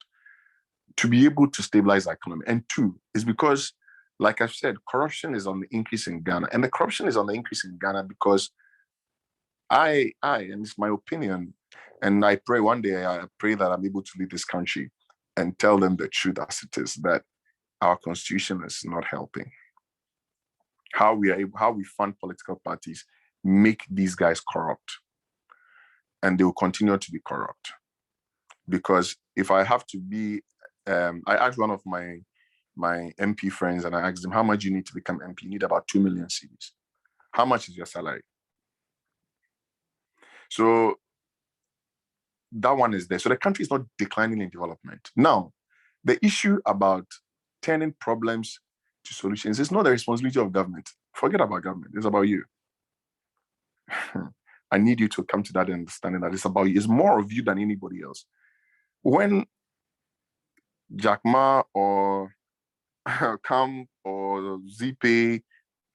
Speaker 6: to be able to stabilize our economy. And 2 is because, like I've said, corruption is on the increase in Ghana. And the corruption is on the increase in Ghana because and it's my opinion, and I pray one day, I pray that I'm able to lead this country and tell them the truth as it is, that our constitution is not helping. How we fund political parties make these guys corrupt. And they will continue to be corrupt. Because if I have to be, I asked one of my MP friends and I asked him, how much you need to become MP? You need about 2 million cedis. How much is your salary? So that one is there. So the country is not declining in development. Now, the issue about turning problems to solutions is not the responsibility of government. Forget about government. It's about you. I need you to come to that understanding that it's about you. It's more of you than anybody else. When Jack Ma or Cam or ZPay,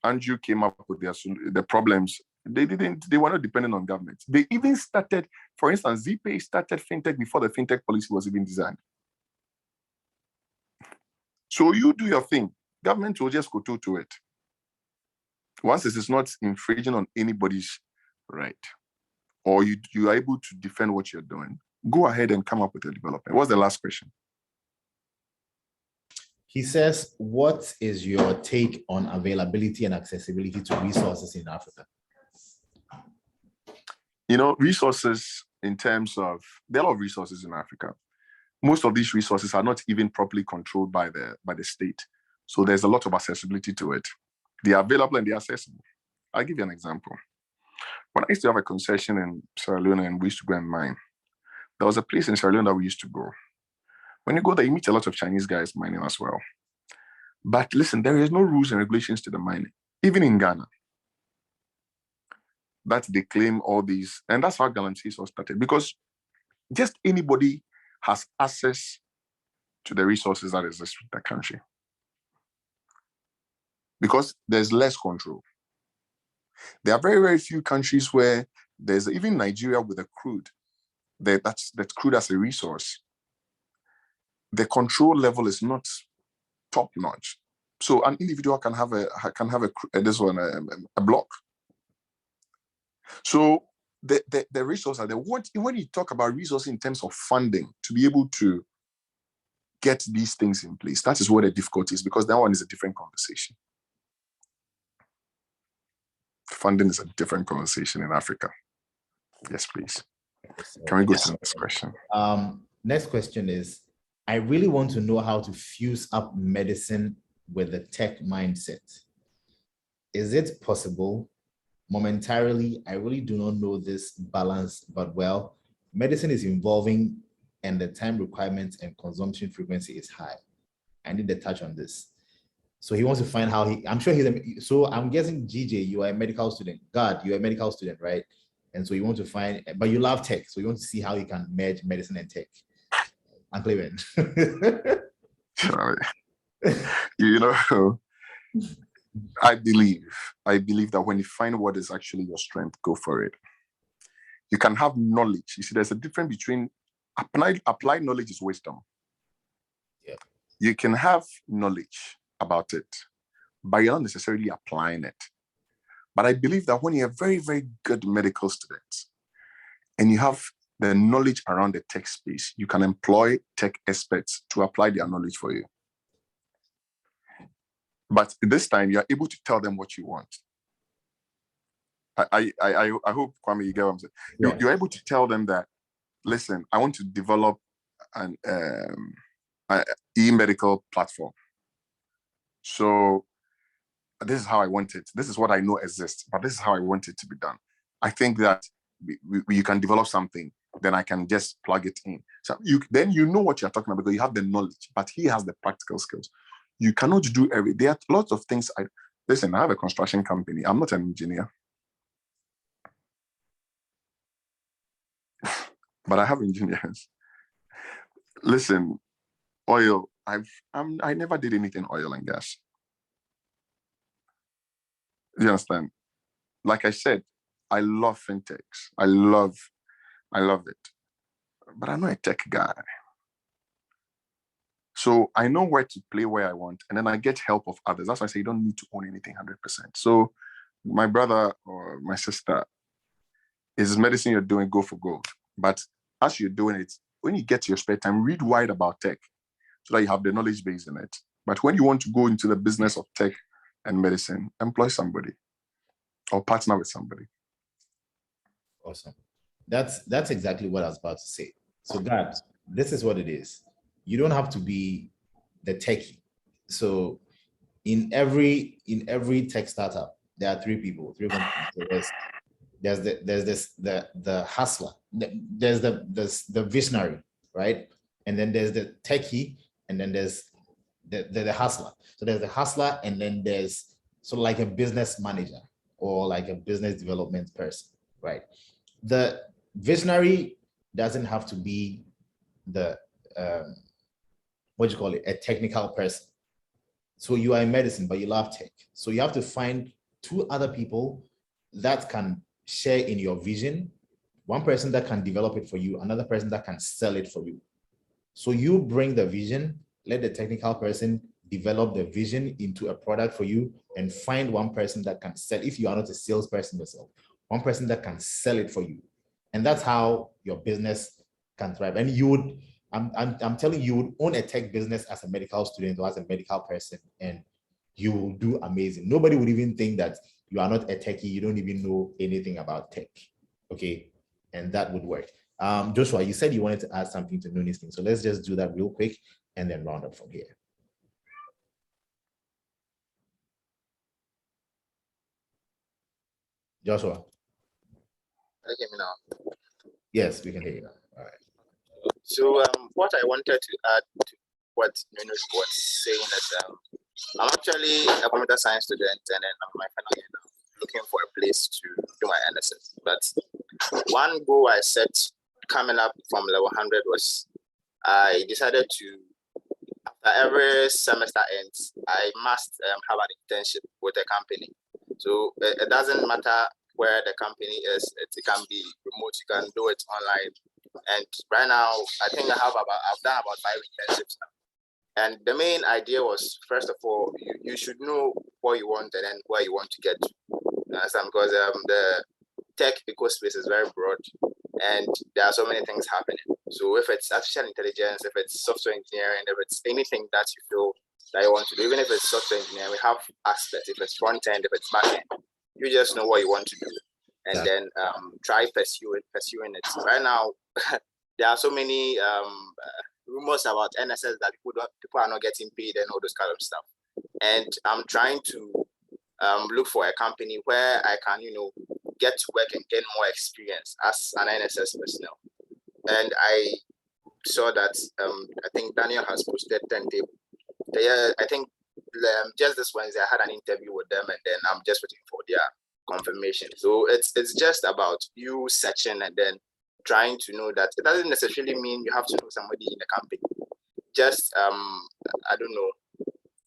Speaker 6: Andrew came up with the problems, they were not dependent on government. They even started, for instance, ZPay started fintech before the fintech policy was even designed. So you do your thing. Government will just go to it. Once it is not infringing on anybody's right, or you are able to defend what you're doing, go ahead and come up with a development. What's the last question?
Speaker 1: He says, what is your take on availability and accessibility to resources in Africa?
Speaker 6: Resources in terms of, there are a lot of resources in Africa. Most of these resources are not even properly controlled by the state. So there's a lot of accessibility to it. They are available and they're accessible. I'll give you an example. When I used to have a concession in Sierra Leone and we used to go and mine, there was a place in Sierra Leone that we used to go. When you go there, you meet a lot of Chinese guys mining as well. But listen, there is no rules and regulations to the mining, even in Ghana. That they claim all these, and that's how Galamsey was started, because just anybody has access to the resources that exist in the country. Because there's less control. There are very, very few countries where there's, even Nigeria with a crude, that's crude as a resource. The control level is not top notch. So an individual can have a block. So the resources are there. When you talk about resources in terms of funding to be able to get these things in place. That is where the difficulty is, because that one is a different conversation. Funding is a different conversation in Africa. Yes, please. Can we go to the next question?
Speaker 1: Next question is, I really want to know how to fuse up medicine with the tech mindset. Is it possible? Momentarily, I really do not know this balance, but well, medicine is evolving and the time requirements and consumption frequency is high. I need to touch on this. So he wants to find how I'm sure so I'm guessing GJ, you are a medical student. God, you're a medical student, right? And so you want to find, but you love tech. So you want to see how you can merge medicine and tech. I'm Cleveland.
Speaker 6: Sorry. You know, I believe that when you find what is actually your strength, go for it. You can have knowledge. You see, there's a difference between applied knowledge is wisdom.
Speaker 1: Yeah.
Speaker 6: You can have knowledge about it, but you're not necessarily applying it. But I believe that when you're a very, very good medical student and you have the knowledge around the tech space, you can employ tech experts to apply their knowledge for you. But this time, you're able to tell them what you want. I hope, Kwame, you get what I'm saying.
Speaker 1: Yeah.
Speaker 6: You're able to tell them that, listen, I want to develop an e-medical platform. So this is how I want it. This is what I know exists, but this is how I want it to be done. I think that you can develop something, then I can just plug it in. So then you know what you're talking about because you have the knowledge, but he has the practical skills. You cannot do everything. There are lots of things. Listen, I have a construction company. I'm not an engineer. But I have engineers. Listen, oil, I never did anything oil and gas. You understand? Like I said, I love fintechs. I love it. But I'm not a tech guy. So I know where to play where I want, and then I get help of others. That's why I say you don't need to own anything 100%. So my brother or my sister, is medicine you're doing, go for gold. But as you're doing it, when you get to your spare time, read wide about tech so that you have the knowledge base in it. But when you want to go into the business of tech and medicine, employ somebody or partner with somebody.
Speaker 1: Awesome. That's exactly what I was about to say. So God, this is what it is. You don't have to be the techie. So in every tech startup, there are three people. So there's the hustler, there's the visionary, right? And then there's the techie, and then there's the hustler. So there's the hustler, and then there's sort of like a business manager or like a business development person, right? The visionary doesn't have to be the a technical person. So you are in medicine, but you love tech. So you have to find two other people that can share in your vision, one person that can develop it for you, another person that can sell it for you. So you bring the vision, let the technical person develop the vision into a product for you, and find one person that can sell, if you are not a salesperson yourself, one person that can sell it for you. And that's how your business can thrive. And you would, I'm telling you, you would own a tech business as a medical student or as a medical person, and you will do amazing. Nobody would even think that you are not a techie, you don't even know anything about tech, okay? And that would work. Joshua, you said you wanted to add something to Nuni's thing, so let's just do that real quick and then round up from here. Joshua.
Speaker 5: Can you hear me now?
Speaker 1: Yes, we can hear you now. All right.
Speaker 5: So what I wanted to add to what Nunu was saying is I'm actually a computer science student, and then I'm my final year now, looking for a place to do my NSS. But one goal I set coming up from level 100 was I decided to, after every semester ends, I must have an internship with a company. So it doesn't matter where the company is, it can be remote, you can do it online. And right now, I think I've done about 5 internships now. And the main idea was, first of all, you should know what you want and then where you want to get to. Because the tech ecospace is very broad and there are so many things happening. So if it's artificial intelligence, if it's software engineering, if it's anything that you feel that you want to do, even if it's software engineering, we have aspects. If it's front end, if it's back end, you just know what you want to do, and then try pursuing it. Right now, there are so many rumors about NSS that people are not getting paid and all those kind of stuff. And I'm trying to look for a company where I can, get to work and gain more experience as an NSS personnel. And I saw that I think Daniel has posted 10 table. Yeah, I think just this Wednesday I had an interview with them, and then I'm just waiting for their confirmation. So it's just about you searching and then trying to know that it doesn't necessarily mean you have to know somebody in the company. Just I don't know,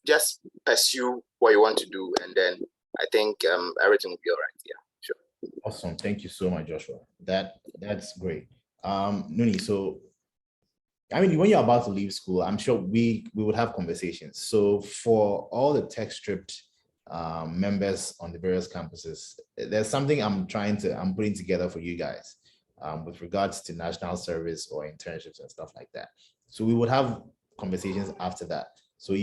Speaker 5: just pursue what you want to do, and then I think everything will be all right. Yeah, sure.
Speaker 1: Awesome. Thank you so much, Joshua. That's great. Nuni, so I mean, when you're about to leave school, I'm sure we would have conversations. So for all the Techstripped members on the various campuses, there's something I'm putting together for you guys with regards to national service or internships and stuff like that. So we would have conversations after that. So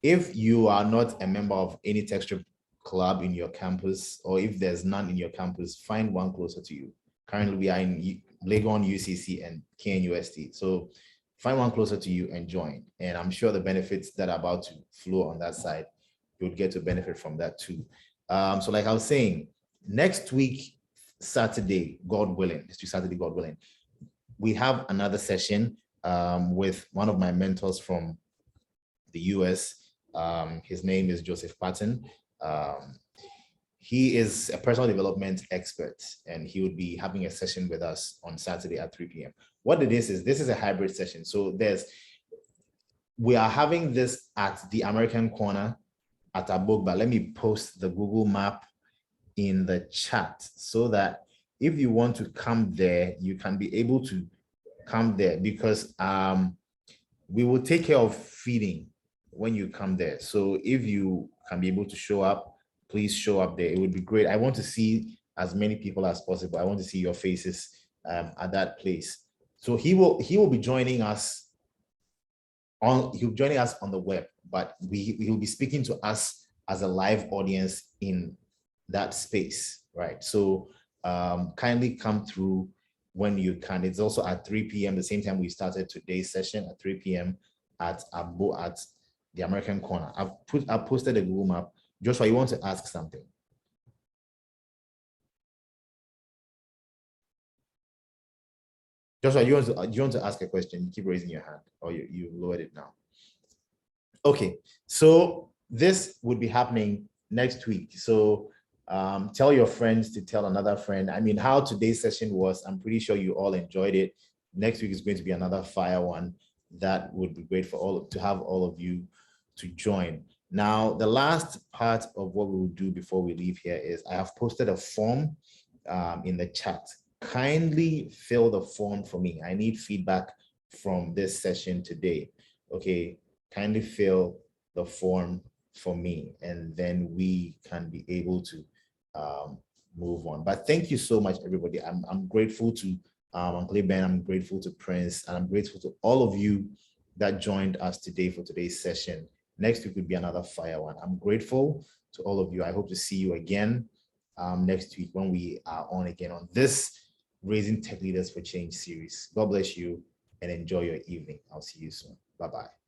Speaker 1: if you are not a member of any Techstripped club in your campus, or if there's none in your campus, find one closer to you. Currently, we are in Legon, UCC, and KNUST. So find one closer to you and join. And I'm sure the benefits that are about to flow on that side, you would get to benefit from that too. So like I was saying, next week, Saturday, God willing, we have another session with one of my mentors from the US. His name is Joseph Patton. He is a personal development expert, and he would be having a session with us on Saturday at 3 p.m. What it is this is a hybrid session. So we are having this at the American Corner at Abogba. Let me post the Google map in the chat so that if you want to come there, you can be able to come there, because we will take care of feeding when you come there. So if you can be able to show up, please show up there. It would be great. I want to see as many people as possible. I want to see your faces at that place. So he will be joining us on the web, but he'll be speaking to us as a live audience in that space, right? So kindly come through when you can. It's also at 3 p.m. the same time we started today's session, at 3 p.m. at the American Corner. I've posted a Google map. Joshua, you want to ask something? Joshua, you want to ask a question? You keep raising your hand, or you lowered it now. Okay, so this would be happening next week. So tell your friends to tell another friend. I mean, how today's session was, I'm pretty sure you all enjoyed it. Next week is going to be another fire one. That would be great to have all of you to join. Now, the last part of what we will do before we leave here is I have posted a form in the chat. Kindly fill the form for me. I need feedback from this session today. Okay, kindly fill the form for me, and then we can be able to move on. But thank you so much, everybody. I'm grateful to Uncle Ben, I'm grateful to Prince, and I'm grateful to all of you that joined us today for today's session. Next week would be another fire one. I'm grateful to all of you. I hope to see you again next week when we are on again on this Raising Tech Leaders for Change series. God bless you and enjoy your evening. I'll see you soon. Bye-bye.